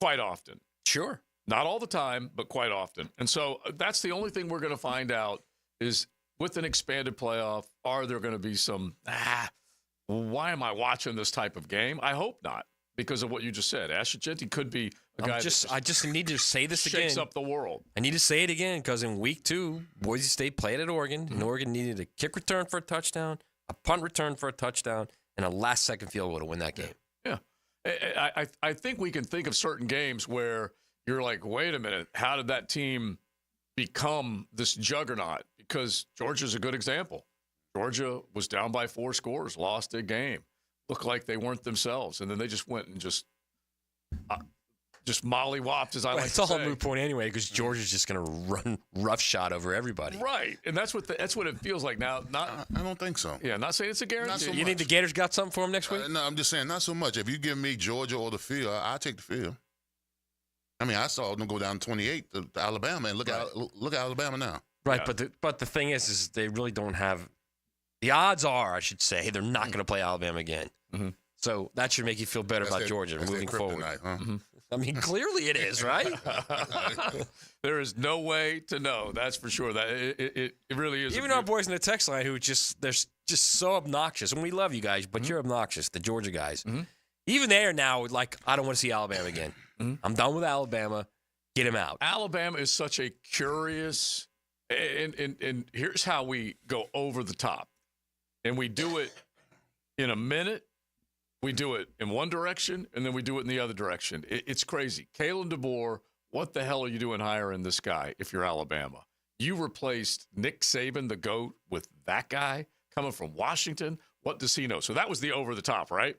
Quite often. Sure. Not all the time, but quite often. And so that's the only thing we're going to find out is with an expanded playoff, are there going to be some, why am I watching this type of game? I hope not, because of what you just said. Ashton Genty could be a guy I just need to say this again. Shakes up the world. I need to say it again because in week 2, Boise State played at Oregon, and Oregon needed a kick return for a touchdown, a punt return for a touchdown, and a last-second field goal to win that game. Yeah. I think we can think of certain games where you're like, wait a minute, how did that team become this juggernaut? Because Georgia's a good example. Georgia was down by 4 scores, lost a game, looked like they weren't themselves, and then they just went and just mollywopped, as I like to say. It's all a moot point anyway, because Georgia's just going to run roughshod over everybody. Right, and that's what it feels like now. I don't think so. Yeah, not saying it's a guarantee. So you think the Gators got something for them next week? No, I'm just saying not so much. If you give me Georgia or the field, I'll take the field. I mean, I saw them go down 28 to Alabama, and look at Alabama now. Right, yeah. But the thing is they really don't have. The odds are, I should say, they're not going to play Alabama again. Mm-hmm. So that should make you feel better about Georgia moving forward. Huh? Mm-hmm. I mean, clearly it is, right? There is no way to know. That's for sure. That it really is. Even our boys in the text line who they're just so obnoxious. And we love you guys, but you're obnoxious, the Georgia guys. Mm-hmm. Even they are now like, I don't want to see Alabama again. Mm-hmm. I'm done with Alabama. Get him out. Alabama is such a curious, and here's how we go over the top. And we do it in a minute. We do it in one direction, and then we do it in the other direction. It's crazy. Kalen DeBoer, what the hell are you doing hiring this guy if you're Alabama? You replaced Nick Saban, the GOAT, with that guy coming from Washington. What does he know? So that was the over the top, right?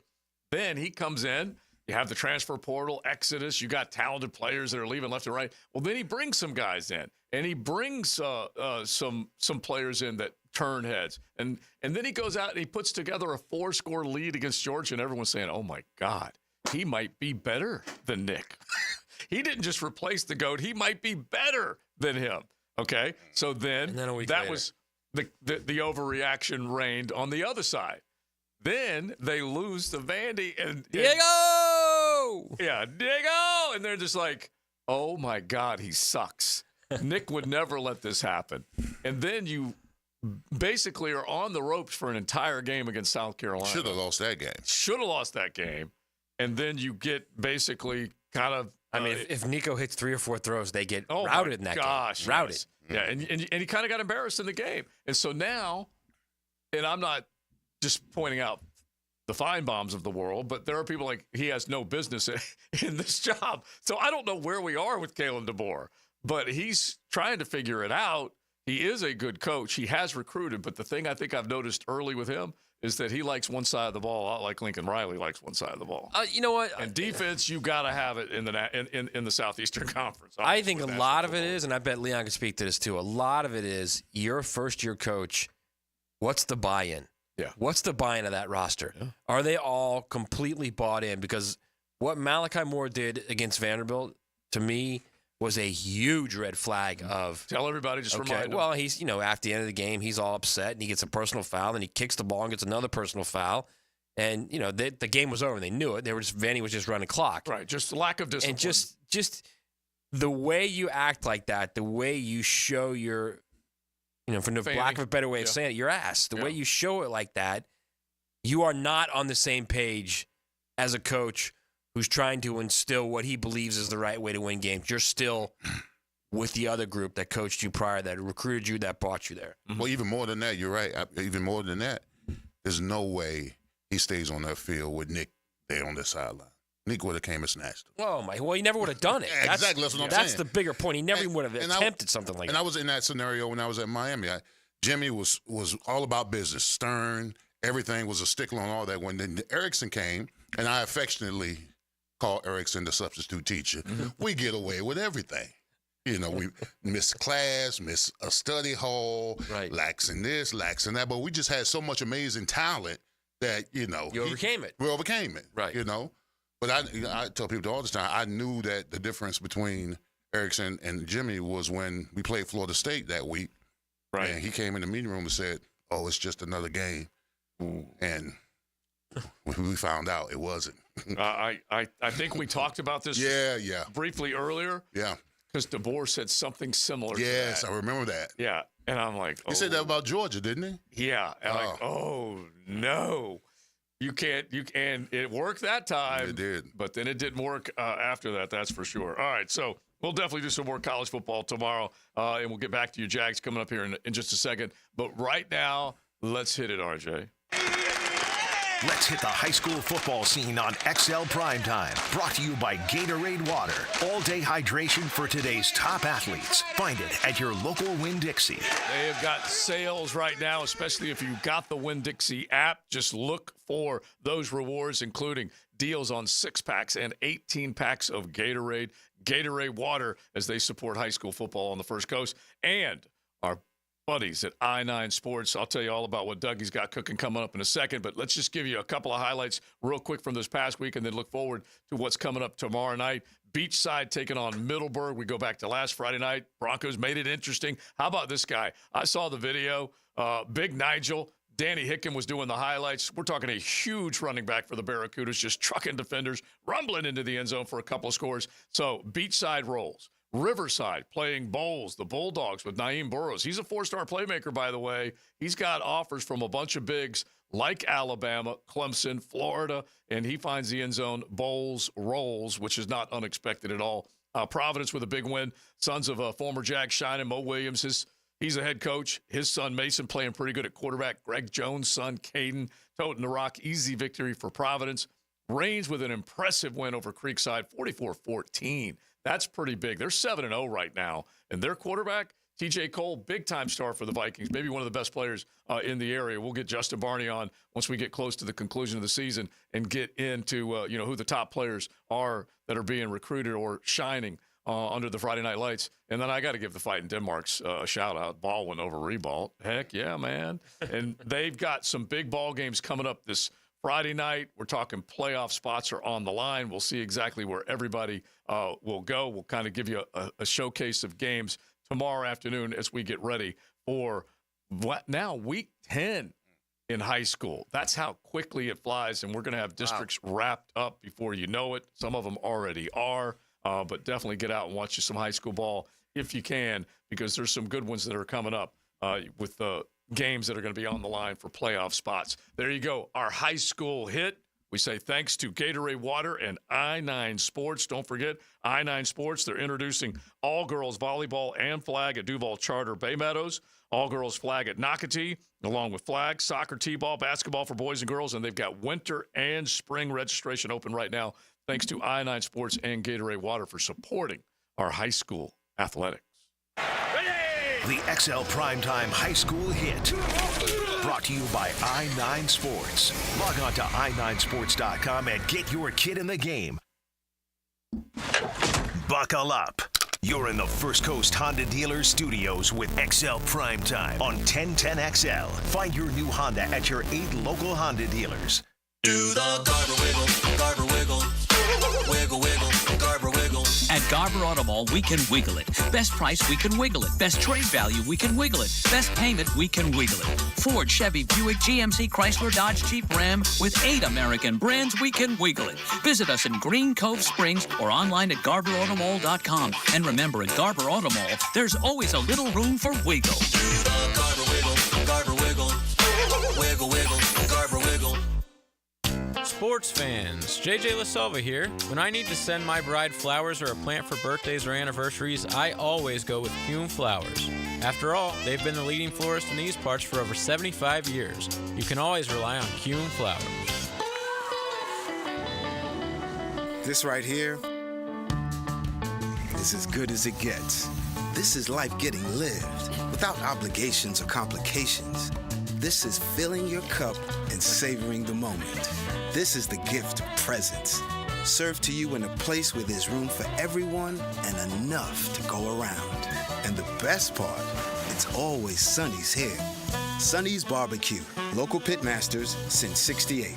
Then he comes in. You have the transfer portal, exodus. You got talented players that are leaving left and right. Well, then he brings some guys in, and he brings some players in that turn heads. And then he goes out and he puts together a 4-score lead against Georgia, and everyone's saying, oh, my God, he might be better than Nick. He didn't just replace the GOAT. He might be better than him. Okay? So then that later was the overreaction reigned on the other side. Then they lose to Vandy and Diego! Yeah, Diego! And they're just like, oh, my God, he sucks. Nick would never let this happen. And then you basically are on the ropes for an entire game against South Carolina. Should have lost that game. And then you get basically kind of I mean, if Nico hits 3 or 4 throws, they get routed in that game. Yes. Routed. Yeah, and he kind of got embarrassed in the game. And so now, and I'm not just pointing out the Feinbaums of the world, but there are people like he has no business in this job. So I don't know where we are with Kalen DeBoer, but he's trying to figure it out. He is a good coach. He has recruited, but the thing I think I've noticed early with him is that he likes one side of the ball, a lot like Lincoln Riley likes one side of the ball. You know what? And defense, you got to have it in the Southeastern Conference. I think a lot of it is, and I bet Leon can speak to this too, a lot of it is you're a first-year coach. What's the buy-in? Yeah. What's the buy-in of that roster? Yeah. Are they all completely bought in? Because what Malachi Moore did against Vanderbilt, to me, was a huge red flag of... Tell everybody, just remind them. Well, he's, after the end of the game, he's all upset, and he gets a personal foul, and he kicks the ball and gets another personal foul. And, the game was over, and they knew it. Vandy was just running clock. Right, just lack of discipline. And just the way you act like that, the way you show your... for no lack of a better way of saying it, your ass. The way you show it like that, you are not on the same page as a coach who's trying to instill what he believes is the right way to win games. You're still with the other group that coached you prior, that recruited you, that brought you there. Well, even more than that, you're right. Even more than that, there's no way he stays on that field with Nick there on the sideline. Nick would have came and snatched him. Oh, my. Well, he never would have done it. Exactly. That's what I'm saying. That's the bigger point. He never would have attempted something like that. And I was in that scenario when I was at Miami. Jimmy was all about business, stern. Everything was a stickler on all that. When then Erickson came, and I affectionately call Erickson the substitute teacher, we get away with everything. We miss class, miss a study hall, lacks in this, lacks in that. But we just had so much amazing talent that, You overcame it. We overcame it. Right. But I tell people all the time, I knew that the difference between Erickson and Jimmy was when we played Florida State that week. Right. And he came in the meeting room and said, oh, it's just another game. Ooh. And we found out it wasn't. I think we talked about this briefly earlier. Yeah. Because DeBoer said something similar to that. Yes, I remember that. Yeah. And I'm like, He said that about Georgia, didn't he? Yeah. And no. And it worked that time. It did. But then it didn't work after that, that's for sure. All right, so we'll definitely do some more college football tomorrow, and we'll get back to you, Jags, coming up here in just a second. But right now, let's hit it, RJ. Let's hit the high school football scene on XL Primetime. Brought to you by Gatorade Water. All-day hydration for today's top athletes. Find it at your local Winn-Dixie. They have got sales right now, especially if you've got the Winn-Dixie app. Just look for those rewards, including deals on 6-packs and 18-packs of Gatorade. Gatorade Water, as they support high school football on the First Coast. And our buddies at I-9 Sports. I'll tell you all about what Dougie's got cooking coming up in a second, but let's just give you a couple of highlights real quick from this past week and then look forward to what's coming up tomorrow night. Beachside taking on Middleburg. We go back to last Friday night. Broncos made it interesting. How about this guy? I saw the video. Big Nigel. Danny Hicken was doing the highlights. We're talking a huge running back for the Barracudas, just trucking defenders, rumbling into the end zone for a couple of scores. So Beachside rolls. Riverside playing Bowls, the Bulldogs with Naeem Burrows. He's a 4-star playmaker, by the way. He's got offers from a bunch of bigs like Alabama, Clemson, Florida, and he finds the end zone. Bowls rolls, which is not unexpected at all. Providence with a big win. Sons of former Jag Shine, Mo Williams. He's a head coach. His son Mason playing pretty good at quarterback. Greg Jones' son Caden toting the rock. Easy victory for Providence. Reigns with an impressive win over Creekside, 44-14. That's pretty big. They're 7-0 right now. And their quarterback, TJ Cole, big-time star for the Vikings, maybe one of the best players in the area. We'll get Justin Barney on once we get close to the conclusion of the season and get into who the top players are that are being recruited or shining under the Friday Night Lights. And then I got to give the Fight in Denmark's a shout-out. Baldwin over Rebalt. Heck yeah, man. And they've got some big ball games coming up this Friday night. We're talking playoff spots are on the line. We'll see exactly where everybody will go. We'll kind of give you a showcase of games tomorrow afternoon as we get ready for week 10 in high school. That's how quickly it flies, and we're going to have districts wrapped up before you know it. Some of them already are, but definitely get out and watch you some high school ball if you can, because there's some good ones that are coming up with the games that are going to be on the line for playoff spots. There you go. Our high school hit. We say thanks to Gatorade Water and I-9 Sports. Don't forget, I-9 Sports, they're introducing all-girls volleyball and flag at Duval Charter Bay Meadows, all-girls flag at Nocatee, along with flag, soccer, t-ball, basketball for boys and girls, and they've got winter and spring registration open right now, thanks to I-9 Sports and Gatorade Water for supporting our high school athletics. The XL Primetime High School Hit. Brought to you by I-9 Sports. Log on to i9sports.com and get your kid in the game. Buckle up. You're in the First Coast Honda Dealer Studios with XL Primetime on 1010XL. Find your new Honda at your 8 local Honda dealers. Do the Garber wiggle, Garber wiggle, wiggle, wiggle, Garber wiggle. At Garber Auto Mall, we can wiggle it. Best price, we can wiggle it. Best trade value, we can wiggle it. Best payment, we can wiggle it. Ford, Chevy, Buick, GMC, Chrysler, Dodge, Jeep, Ram, with 8 American brands, we can wiggle it. Visit us in Green Cove Springs or online at GarberAutomall.com. And remember, at Garber Auto Mall, there's always a little room for wiggle. Do the Garber wiggle, Garber wiggle, wiggle, wiggle, Garber wiggle. Sports fans, JJ LaSalva here. When I need to send my bride flowers or a plant for birthdays or anniversaries, I always go with Kuhn Flowers. After all, they've been the leading florist in these parts for over 75 years. You can always rely on Kuhn Flowers. This right here is as good as it gets. This is life getting lived without obligations or complications. This is filling your cup and savoring the moment. This is the gift of presence, served to you in a place where there's room for everyone and enough to go around. And the best part, it's always Sonny's here. Sonny's Barbecue, local pitmasters since '68.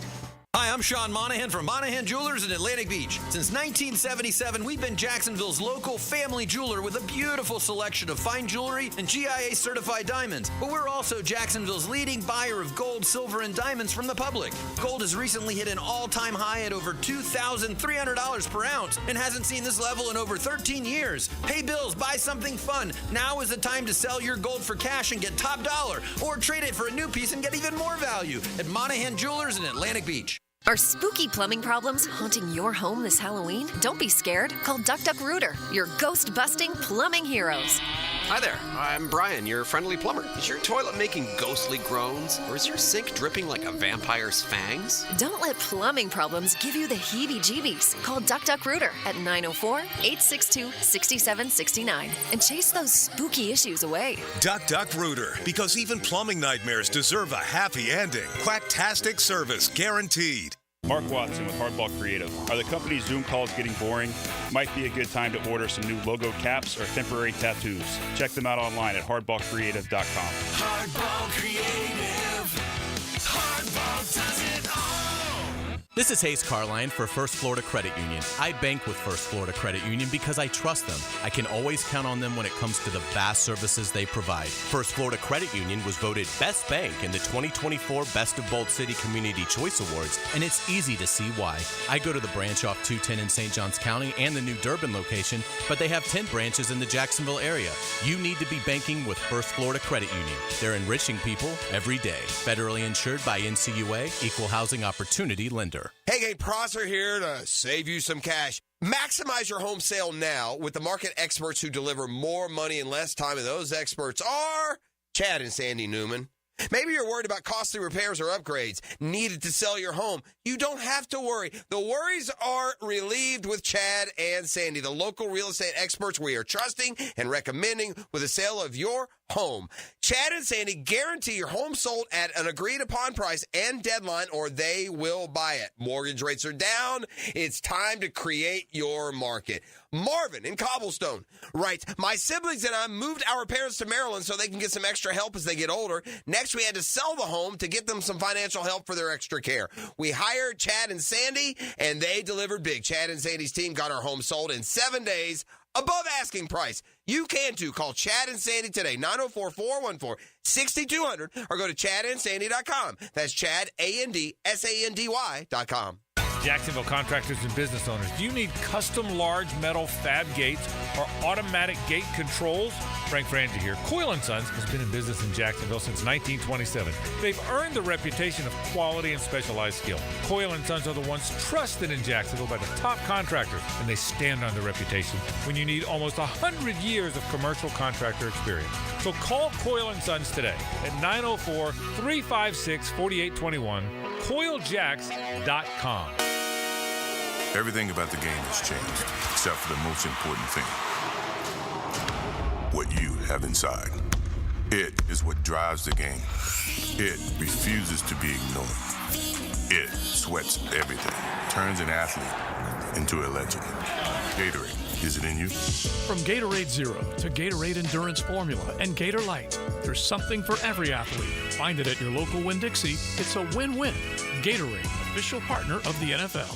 Hi, I'm Sean Monahan from Monahan Jewelers in Atlantic Beach. Since 1977, we've been Jacksonville's local family jeweler with a beautiful selection of fine jewelry and GIA-certified diamonds. But we're also Jacksonville's leading buyer of gold, silver, and diamonds from the public. Gold has recently hit an all-time high at over $2,300 per ounce and hasn't seen this level in over 13 years. Pay bills, buy something fun. Now is the time to sell your gold for cash and get top dollar, or trade it for a new piece and get even more value at Monahan Jewelers in Atlantic Beach. Are spooky plumbing problems haunting your home this Halloween? Don't be scared. Call Duck Duck Rooter, your ghost-busting plumbing heroes. Hi there, I'm Brian, your friendly plumber. Is your toilet making ghostly groans, or is your sink dripping like a vampire's fangs? Don't let plumbing problems give you the heebie-jeebies. Call Duck Duck Rooter at 904-862-6769 and chase those spooky issues away. Duck Duck Rooter, because even plumbing nightmares deserve a happy ending. Quacktastic service guaranteed. Mark Watson with Hardball Creative. Are the company's Zoom calls getting boring? Might be a good time to order some new logo caps or temporary tattoos. Check them out online at hardballcreative.com. Hardball Creative. Hardball does it all. This is Hayes Carline for First Florida Credit Union. I bank with First Florida Credit Union because I trust them. I can always count on them when it comes to the vast services they provide. First Florida Credit Union was voted Best Bank in the 2024 Best of Bold City Community Choice Awards, and it's easy to see why. I go to the branch off 210 in St. Johns County and the new Durbin location, but they have 10 branches in the Jacksonville area. You need to be banking with First Florida Credit Union. They're enriching people every day. Federally insured by NCUA, Equal Housing Opportunity Lender. Hey, gang, Prosser here to save you some cash. Maximize your home sale now with the market experts who deliver more money in less time, and those experts are Chad and Sandy Newman. Maybe you're worried about costly repairs or upgrades needed to sell your home. You don't have to worry. The worries are relieved with Chad and Sandy, the local real estate experts we are trusting and recommending with the sale of your home. Chad and Sandy guarantee your home sold at an agreed upon price and deadline, or they will buy it. Mortgage rates are down. It's time to create your market. Marvin in Cobblestone writes, my siblings and I moved our parents to Maryland so they can get some extra help as they get older. Next, we had to sell the home to get them some financial help for their extra care. We hired Chad and Sandy, and they delivered big. Chad and Sandy's team got our home sold in 7 days above asking price. You can too. Call Chad and Sandy today, 904-414-6200, or go to chadandsandy.com. That's Chad, ANDSANDY.com. Jacksonville contractors and business owners, do you need custom large metal fab gates or automatic gate controls? Frank Frangie here. Coyle & Sons has been in business in Jacksonville since 1927. They've earned the reputation of quality and specialized skill. Coyle & Sons are the ones trusted in Jacksonville by the top contractors, and they stand on the reputation when you need almost 100 years of commercial contractor experience. So call Coyle & Sons today at 904-356-4821, coiljacks.com. Everything about the game has changed, except for the most important thing. What you have inside. It is what drives the game. It refuses to be ignored. It sweats everything, turns an athlete into a legend. Gatorade, is it in you? From Gatorade Zero to Gatorade Endurance Formula and Gator Light, there's something for every athlete. Find it at your local Winn-Dixie. It's a win-win. Gatorade, official partner of the NFL.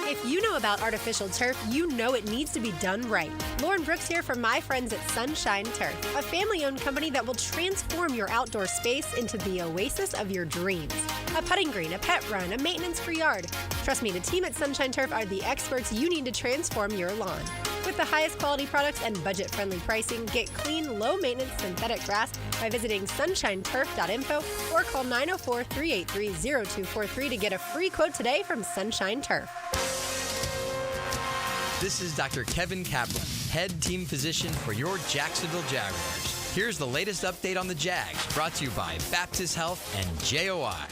If you know about artificial turf, you know it needs to be done right. Lauren Brooks here from my friends at Sunshine Turf, a family-owned company that will transform your outdoor space into the oasis of your dreams. A putting green, a pet run, a maintenance-free yard. Trust me, the team at Sunshine Turf are the experts you need to transform your lawn. With the highest quality products and budget-friendly pricing, get clean, low-maintenance synthetic grass by visiting sunshineturf.info or call 904-383-0243 to get a free quote today from Sunshine Turf. This is Dr. Kevin Kaplan, head team physician for your Jacksonville Jaguars. Here's the latest update on the Jags, brought to you by Baptist Health and JOI.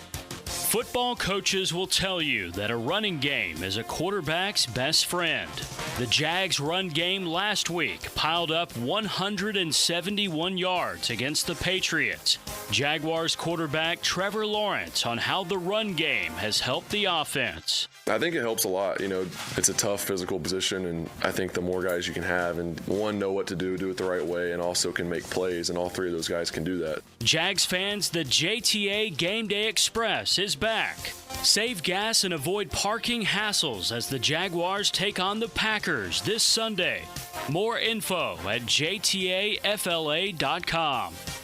Football coaches will tell you that a running game is a quarterback's best friend. The Jags' run game last week piled up 171 yards against the Patriots. Jaguars quarterback Trevor Lawrence on how the run game has helped the offense. I think it helps a lot. You know, it's a tough physical position, and I think the more guys you can have and one, know what to do it the right way, and also can make plays, and all three of those guys can do that. Jags fans, the JTA Game Day Express is back. Save gas and avoid parking hassles as the Jaguars take on the Packers this Sunday. More info at jtafla.com.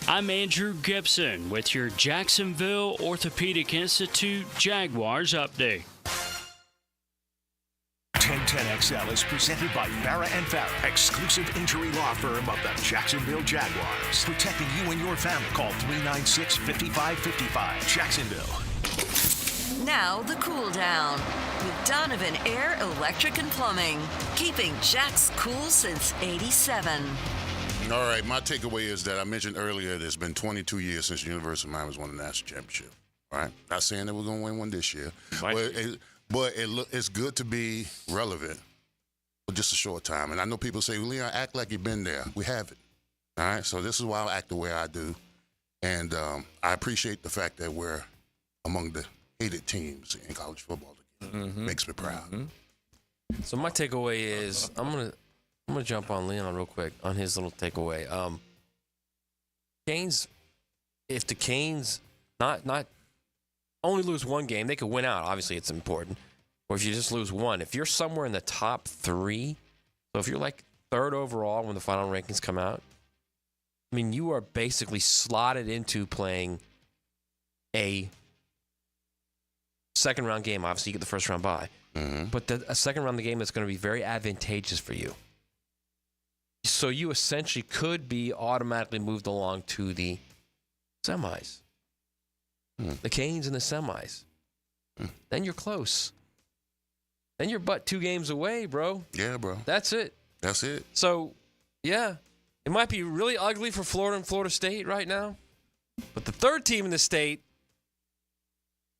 I'm Andrew Gibson with your Jacksonville Orthopedic Institute Jaguars update. 1010XL is presented by Farah & Farah, exclusive injury law firm of the Jacksonville Jaguars. Protecting you and your family. Call 396-5555. Jacksonville. Now the cool down with Donovan Air, Electric and Plumbing, keeping Jack's cool since '87. All right, my takeaway is that I mentioned earlier there's been 22 years since the University of Miami's won the national championship. All right, not saying that we're going to win one this year, but it's good to be relevant for just a short time. And I know people say, well, Leon, act like you've been there. We haven't. All right, so this is why I act the way I do. And I appreciate the fact that we're among the hated teams in college football. Makes me proud. So my takeaway is I'm gonna jump on Leon real quick on his little takeaway. Canes, if the Canes not only lose one game, they could win out. Obviously, it's important. Or if you just lose one, if you're somewhere in the top 3, so if you're like 3rd overall when the final rankings come out, I mean, you are basically slotted into playing a second round game. Obviously, you get the first round bye, but a second round of the game that's going to be very advantageous for you. So you essentially could be automatically moved along to the semis. The Canes in the semis. Then you're close. Then you're but 2 games away, bro. Yeah, bro. That's it. That's it. So, yeah, it might be really ugly for Florida and Florida State right now, but the 3rd team in the state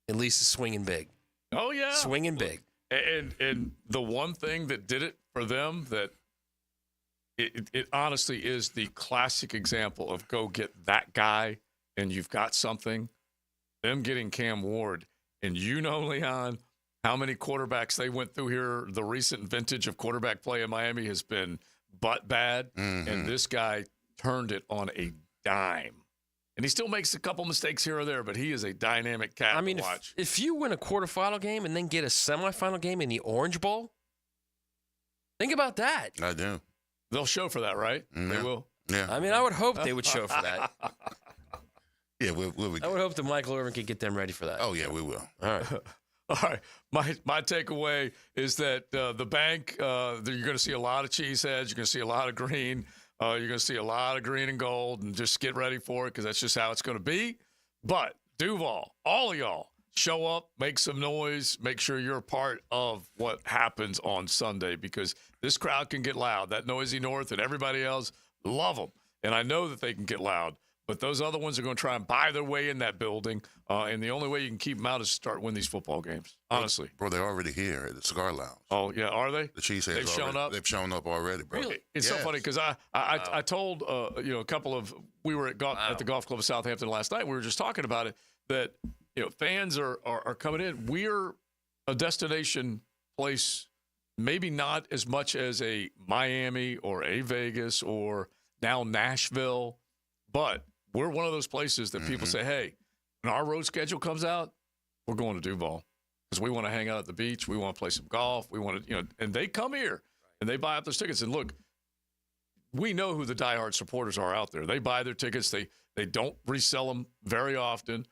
at least is swinging big. Oh, yeah. Swinging big. And the one thing that did it for them that it honestly is the classic example of go get that guy and you've got something. Them getting Cam Ward. And you know, Leon, how many quarterbacks they went through here. The recent vintage of quarterback play in Miami has been butt bad. And this guy turned it on a dime. And he still makes a couple mistakes here or there, but he is a dynamic cat to watch. If you win a quarterfinal game and then get a semifinal game in the Orange Bowl, think about that. I do. They'll show for that, right? Yeah. They will. Yeah. I mean, I would hope they would show for that. Yeah, we'll be. I would hope that Michael Irvin could get them ready for that. Oh, yeah, we will. All right. All right. My takeaway is that the bank, you're going to see a lot of cheeseheads. You're going to see a lot of green. You're going to see a lot of green and gold, and just get ready for it because that's just how it's going to be. But Duval, all of y'all, show up, make some noise, make sure you're a part of what happens on Sunday because this crowd can get loud. That Noisy North and everybody else, love them. And I know that they can get loud. But those other ones are going to try and buy their way in that building. And the only way you can keep them out is start win these football games, honestly. Bro, they're already here at the Cigar Lounge. Oh, yeah, are they? The Cheeseheads They've shown up? They've shown up already, bro. Really? It's so funny because I told, a couple of – we were at the Golf Club of Southampton last night. We were just talking about it, that, fans are coming in. We're a destination place, maybe not as much as a Miami or a Vegas or now Nashville, but – we're one of those places that people say, hey, when our road schedule comes out, we're going to Duval because we want to hang out at the beach. We want to play some golf. We want to, and they come here and they buy up those tickets. And look, we know who the diehard supporters are out there. They buy their tickets. They don't resell them very often.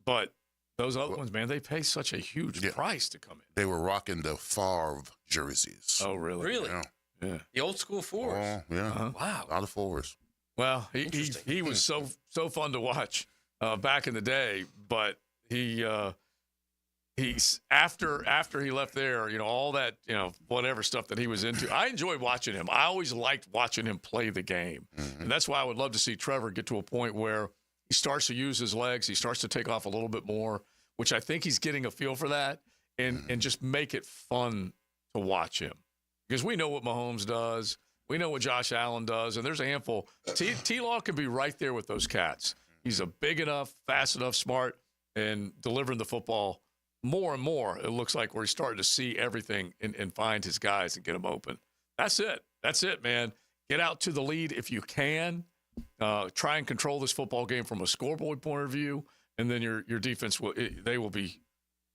But those other ones, man, they pay such a huge price to come in. They were rocking the Favre jerseys. Oh, really? Really? Yeah. The old school fours. Oh, yeah. Wow. A lot of fours. Well, he was so fun to watch back in the day, but he's after he left there, all that whatever stuff that he was into. I enjoyed watching him. I always liked watching him play the game, and that's why I would love to see Trevor get to a point where he starts to use his legs, he starts to take off a little bit more, which I think he's getting a feel for that, and just make it fun to watch him because we know what Mahomes does. We know what Josh Allen does, and there's a handful. T-Law can be right there with those cats. He's a big enough, fast enough, smart, and delivering the football more and more. It looks like where he's starting to see everything and find his guys and get them open. That's it. That's it, man. Get out to the lead if you can. Try and control this football game from a scoreboard point of view, and then your defense they will be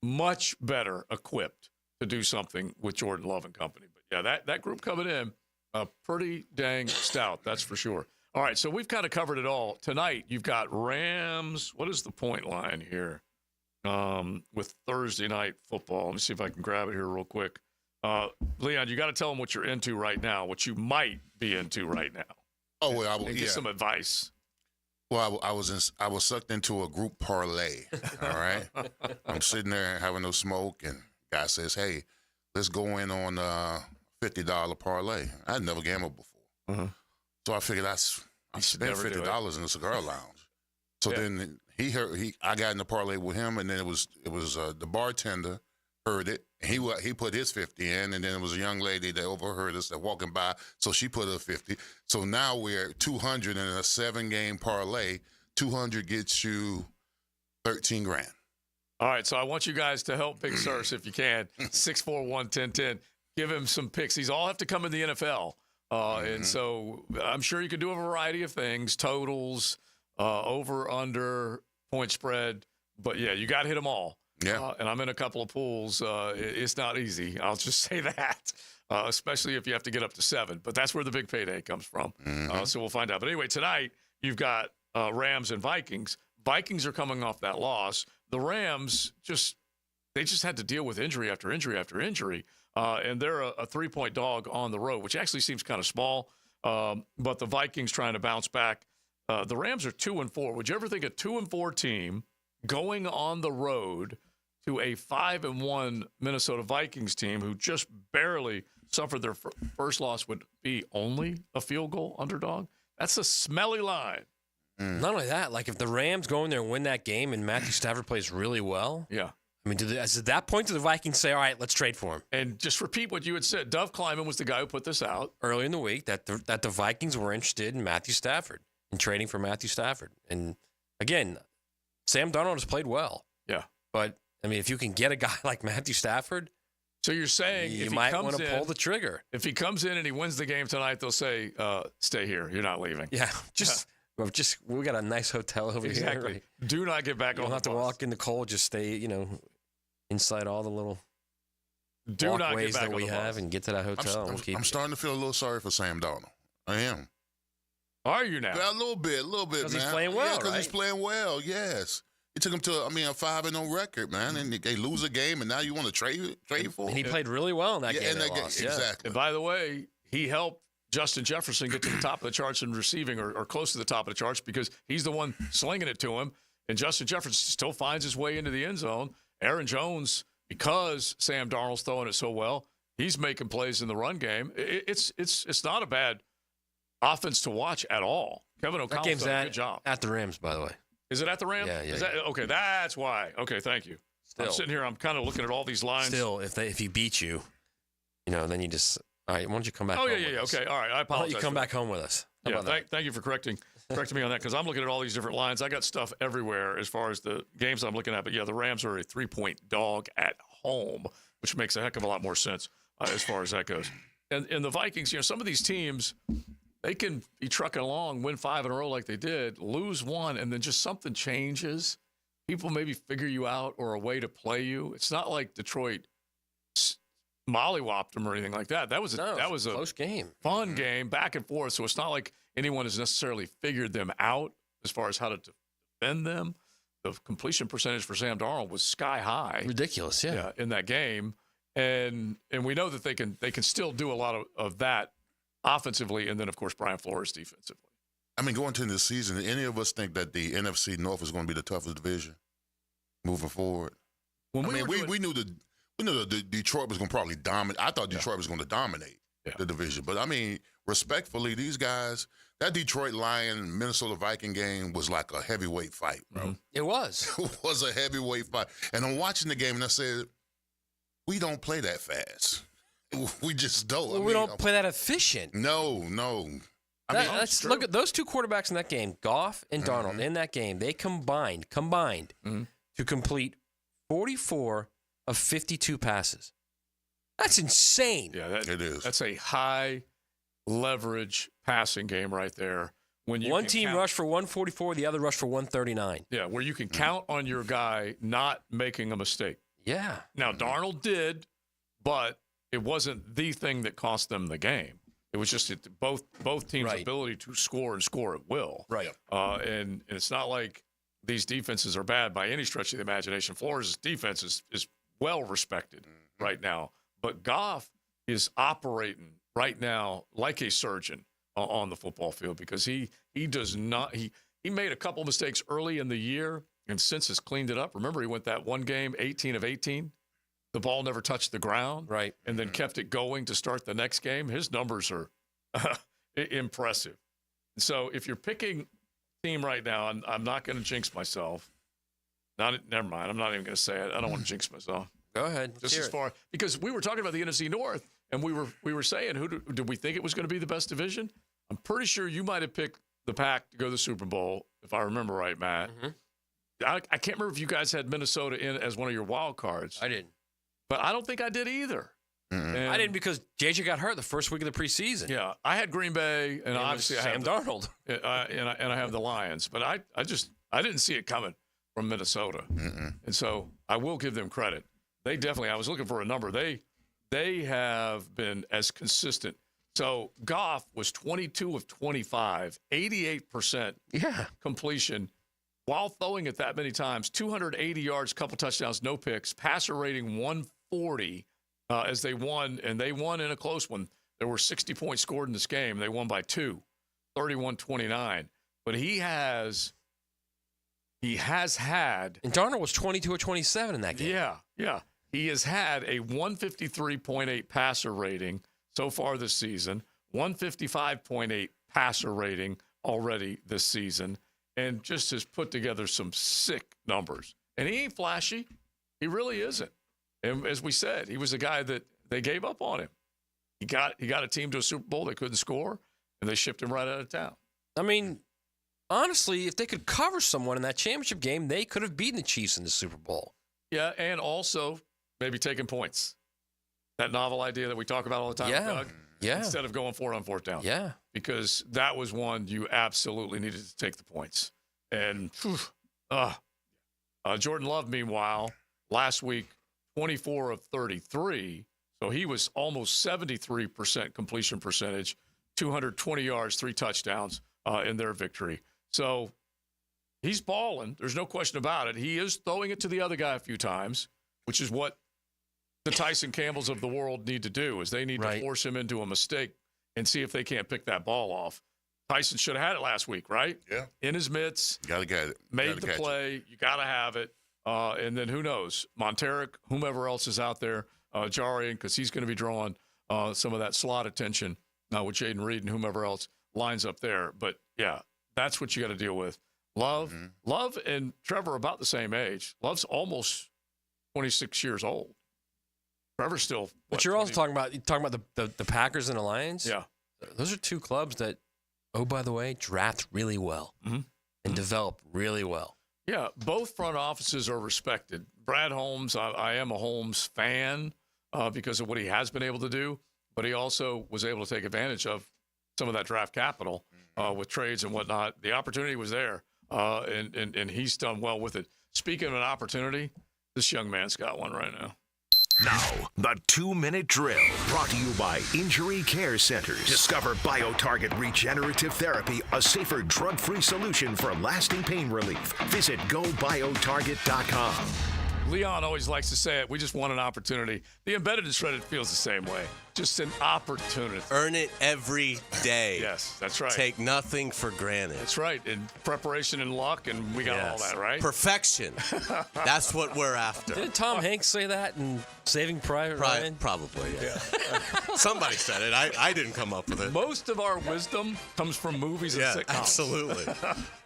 much better equipped to do something with Jordan Love and company. But yeah, that group coming in. Pretty dang stout, that's for sure. All right, so we've kind of covered it all. Tonight, you've got Rams. What is the point line here with Thursday night football? Let me see if I can grab it here real quick. Leon, you got to tell them what you're into right now, what you might be into right now. Oh, well, and get some advice. Well, I was sucked into a group parlay, all right? I'm sitting there having no smoke, and guy says, hey, let's go in on $50 parlay. I'd never gambled before. So I figured I spent $50 in the cigar lounge. So then I got in the parlay with him, and then it was the bartender heard it. He put his 50 in, and then it was a young lady that overheard us that walking by, so she put her 50. So now we're at 200 in a 7-game parlay. 200 gets you $13,000. All right, so I want you guys to help Big Searcy if you can. 641-1010. Give him some picks. These all have to come in the NFL. And so I'm sure you can do a variety of things, totals, over, under, point spread. But, yeah, you got to hit them all. Yeah. And I'm in a couple of pools. It's not easy. I'll just say that, especially if you have to get up to 7. But that's where the big payday comes from. So we'll find out. But anyway, tonight you've got Rams and Vikings. Vikings are coming off that loss. The Rams just had to deal with injury after injury after injury. And they're a 3-point dog on the road, which actually seems kind of small. But the Vikings trying to bounce back. The Rams are 2-4. Would you ever think a 2-4 team going on the road to a 5-1 Minnesota Vikings team who just barely suffered their first loss would be only a field goal underdog? That's a smelly line. Not only that, like if the Rams go in there and win that game and Matthew Stafford plays really well. Yeah. I mean, at that point, do the Vikings say, all right, let's trade for him? And just repeat what you had said. Dov Kleiman was the guy who put this out early in the week that the Vikings were interested in Matthew Stafford and trading for Matthew Stafford. And again, Sam Darnold has played well. Yeah. But, I mean, if you can get a guy like Matthew Stafford, so you're saying you might want to pull the trigger. If he comes in and he wins the game tonight, they'll say, stay here. You're not leaving. Yeah. We got a nice hotel over here. Exactly. Do not get back on the bus. You don't have to walk in the cold. Just stay, inside all the little walkways that we have and get to that hotel. I'm starting to feel a little sorry for Sam Darnold. I am. Are you now? Yeah, a little bit, man. Because he's playing well, because he's playing well, yes. It took him to, a 5-0 record, man, and they lose a game, and now you want to trade for him? And he played really well in that game. Exactly. And by the way, he helped Justin Jefferson get to the top of the charts in receiving or close to the top of the charts because he's the one slinging it to him, and Justin Jefferson still finds his way into the end zone. Aaron Jones, because Sam Darnold's throwing it so well, he's making plays in the run game. It's not a bad offense to watch at all. Kevin O'Connell's done a good job. At the Rams, by the way. Is it at the Rams? Yeah. Okay, that's why. Okay, thank you. I'm sitting here. I'm kind of looking at all these lines. Still, if he beat you, then you just all right. Why don't you come back? Oh yeah. Okay, all right. I apologize. Why don't you come back home with us? Thank you for correcting me on that because I'm looking at all these different lines. I got stuff everywhere as far as the games I'm looking at. But yeah, the Rams are a 3-point dog at home, which makes a heck of a lot more sense as far as that goes. And the Vikings, some of these teams, they can be trucking along, win 5 in a row like they did, lose 1, and then just something changes. People maybe figure you out or a way to play you. It's not like Detroit mollywopped them or anything like that. That was a close game, fun game, back and forth. So it's not like anyone has necessarily figured them out as far as how to defend them. The completion percentage for Sam Darnold was sky high, ridiculous, in that game, and we know that they can still do a lot of that offensively, and then of course Brian Flores defensively. I mean, going into this season, did any of us think that the NFC North is going to be the toughest division moving forward? We knew that Detroit was going to probably dominate. I thought Detroit was going to dominate the division. But, I mean, respectfully, these guys, that Detroit Lion Minnesota Viking game was like a heavyweight fight, bro. Mm-hmm. It was. It was a heavyweight fight. And I'm watching the game, and I said, we don't play that fast. We just don't. Well, we don't play that efficient. No. Look at those two quarterbacks in that game, Goff and Darnold, in that game. They combined to complete 44 of 52 passes. That's insane. Yeah, it is. That's a high leverage passing game right there. When one team rushed for 144, the other rushed for 139. Yeah, where you can count on your guy not making a mistake. Yeah. Now, Darnold did, but it wasn't the thing that cost them the game. It was just both teams' ability to score and score at will. Right. And it's not like these defenses are bad by any stretch of the imagination. Flores' defense is well respected right now. But Goff is operating right now like a surgeon on the football field because he does not – he made a couple mistakes early in the year and since has cleaned it up. Remember, he went that one game, 18 of 18. The ball never touched the ground. Right. And then kept it going to start the next game. His numbers are impressive. So if you're picking team right now, I'm not going to jinx myself. Never mind. I'm not even going to say it. I don't want to jinx myself. Go ahead. Just as far because we were talking about the NFC North, and we were saying did we think it was going to be the best division? I'm pretty sure you might have picked the Pack to go to the Super Bowl, if I remember right, Matt. I can't remember if you guys had Minnesota in as one of your wild cards. I didn't. But I don't think I did either. I didn't because JJ got hurt the first week of the preseason. Yeah, I had Green Bay, and obviously I Sam have Darnold. and I have the Lions. But I didn't see it coming from Minnesota. And so I will give them credit. They definitely, I was looking for a number. They have been as consistent. So Goff was 22 of 25, 88% completion while throwing it that many times, 280 yards, couple touchdowns, no picks, passer rating 140 as they won, and they won in a close one. There were 60 points scored in this game. They won by 2, 31-29. But he has had. And Darnold was 22 of 27 in that game. Yeah. He has had a 153.8 passer rating so far this season, 155.8 passer rating already this season, and just has put together some sick numbers. And he ain't flashy. He really isn't. And as we said, he was a guy that they gave up on him. He got a team to a Super Bowl. They couldn't score, and they shipped him right out of town. I mean, honestly, if they could cover someone in that championship game, they could have beaten the Chiefs in the Super Bowl. Yeah, and also maybe taking points. That novel idea that we talk about all the time, Doug. Yeah. Instead of going for it on fourth down. Yeah. Because that was one you absolutely needed to take the points. And Jordan Love, meanwhile, last week, 24 of 33. So he was almost 73% completion percentage, 220 yards, 3 touchdowns in their victory. So he's balling. There's no question about it. He is throwing it to the other guy a few times, which is what the Tyson Campbells of the world need to do, is they need to force him into a mistake and see if they can't pick that ball off. Tyson should have had it last week, right? Yeah. In his mitts. Got to get it. Made the play. You got to have it. And then who knows? Monteric, whomever else is out there, Jarian, because he's going to be drawing some of that slot attention with Jaden Reed and whomever else lines up there. But, yeah, that's what you got to deal with. Love and Trevor are about the same age. Love's almost 26 years old. Trevor's still. But you're also talking about the Packers and the Lions. Yeah, those are two clubs that, oh, by the way, draft really well and develop really well. Yeah, both front offices are respected. Brad Holmes, I am a Holmes fan because of what he has been able to do, but he also was able to take advantage of some of that draft capital with trades and whatnot. The opportunity was there, and he's done well with it. Speaking of an opportunity, this young man's got one right now. Now, the 2-minute drill, brought to you by Injury Care Centers. Discover BioTarget Regenerative Therapy, a safer drug-free solution for lasting pain relief. Visit GoBioTarget.com. Leon always likes to say it. We just want an opportunity. The Embedded and Shredded feels the same way. Just an opportunity. Earn it every day. Yes, that's right. Take nothing for granted. That's right. And preparation and luck, and we got all that, right? Perfection. That's what we're after. Didn't Tom Hanks say that in Saving Private Ryan? Probably, yeah. Somebody said it. I didn't come up with it. Most of our wisdom comes from movies and sitcoms. Absolutely.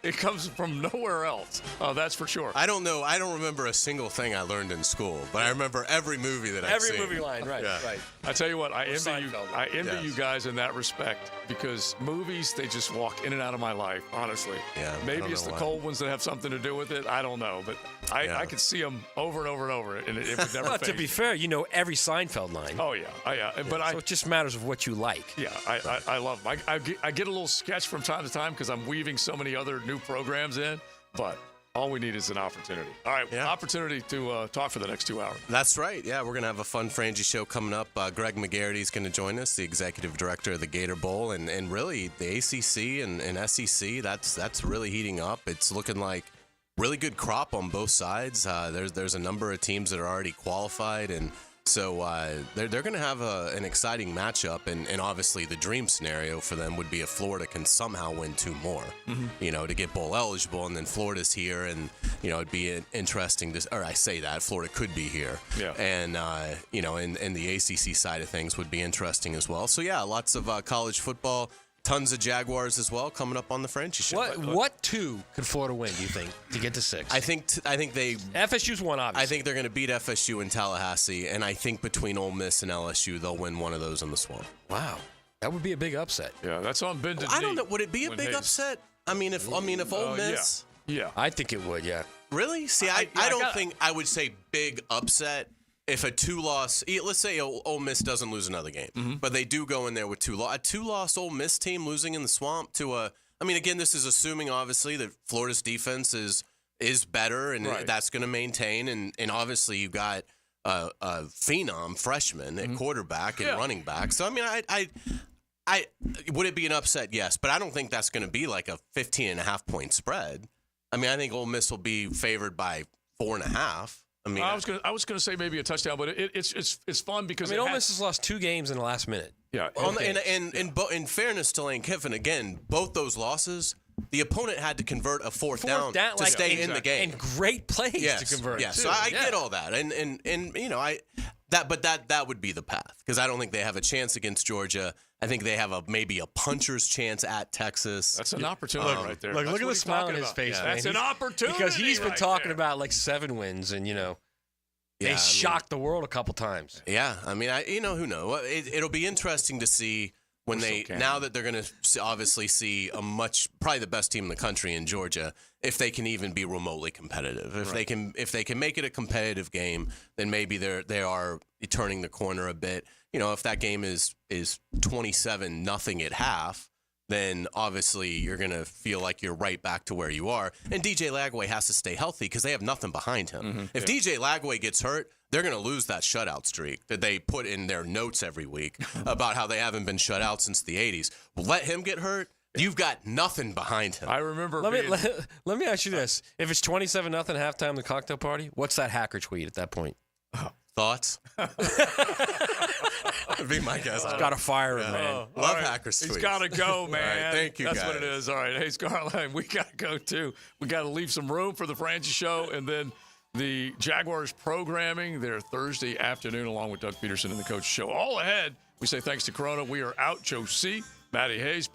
It comes from nowhere else. That's for sure. I don't know. I don't remember a single thing I learned in school, but I remember every movie that I've seen. Every movie line, right. I tell you what, I envy you guys in that respect, because movies, they just walk in and out of my life, honestly. Yeah. Maybe it's the cold ones that have something to do with it. I don't know. But I could see them over and over and over, and it would never Well, fade. to be fair, you know every Seinfeld line. Oh, yeah. But so it just matters of what you like. Yeah, I love them. I get a little sketch from time to time because I'm weaving so many other new programs in, but all we need is an opportunity. All right, opportunity to talk for the next 2 hours. That's right. Yeah, we're going to have a fun Frangie show coming up. Greg McGarity is going to join us, the executive director of the Gator Bowl. And really, the ACC and SEC, that's really heating up. It's looking like really good crop on both sides. There's a number of teams that are already qualified, and so they're going to have an exciting matchup, and obviously the dream scenario for them would be if Florida can somehow win 2 more, to get bowl eligible, and then Florida's here, and it'd be interesting or I say that Florida could be here, and and the ACC side of things would be interesting as well. So yeah, lots of college football Tons of Jaguars as well coming up on the Frenchie Show. What two could Florida win, do you think, to get to 6? I think they... FSU's one, obviously. I think they're going to beat FSU in Tallahassee, and I think between Ole Miss and LSU, they'll win one of those in the Swamp. Wow. That would be a big upset. Yeah, that's on bended I don't know. Would it be a big upset? I mean, if Ole Miss... Yeah. I think it would, yeah. Really? See, I don't think I would say big upset if a 2-loss, let's say Ole Miss doesn't lose another game, but they do go in there with 2-loss. A 2-loss Ole Miss team losing in the Swamp to again, this is assuming obviously that Florida's defense is better and that's going to maintain, and obviously you got a phenom freshman at quarterback and running back. So I mean, I would it be an upset? Yes, but I don't think that's going to be like a 15.5-point spread. I mean, I think Ole Miss will be favored by 4.5. I mean, I was gonna say maybe a touchdown, but it's fun because Ole Miss has lost 2 games in the last minute. Yeah, and in fairness to Lane Kiffin, again, both those losses, the opponent had to convert a fourth down to stay in the game, and great plays to convert. Yeah, so I get all that, and you know that would be the path because I don't think they have a chance against Georgia. I think they have maybe a puncher's chance at Texas. That's an opportunity right there. Look at the smile on his face. Yeah. That's an opportunity because he's been right talking there. about like 7 wins, and they shocked the world a couple times. Yeah, I mean, who knows? It'll be interesting to see when now that they're going to obviously see probably the best team in the country in Georgia, if they can even be remotely competitive. If they can make it a competitive game, then maybe they are turning the corner a bit. If that game is 27-0 at half, then obviously you're going to feel like you're right back to where you are. And DJ Lagway has to stay healthy because they have nothing behind him. If DJ Lagway gets hurt, they're going to lose that shutout streak that they put in their notes every week about how they haven't been shut out since the 80s. Well, let him get hurt. You've got nothing behind him. I remember. Let me ask you this: if it's 27-0 halftime, the cocktail party, what's that hacker tweet at that point? Thoughts? Be my guess. Got to fire him, man. Love hackers tweets. He's got to go, man. All right, thank you, That's guys. what it is. All right. Hey, Scarline, we got to go, too. We got to leave some room for the Franchise Show and then the Jaguars programming their Thursday afternoon along with Doug Peterson and the Coach Show. All ahead. We say thanks to Corona. We are out. Joe C., Matty Hayes.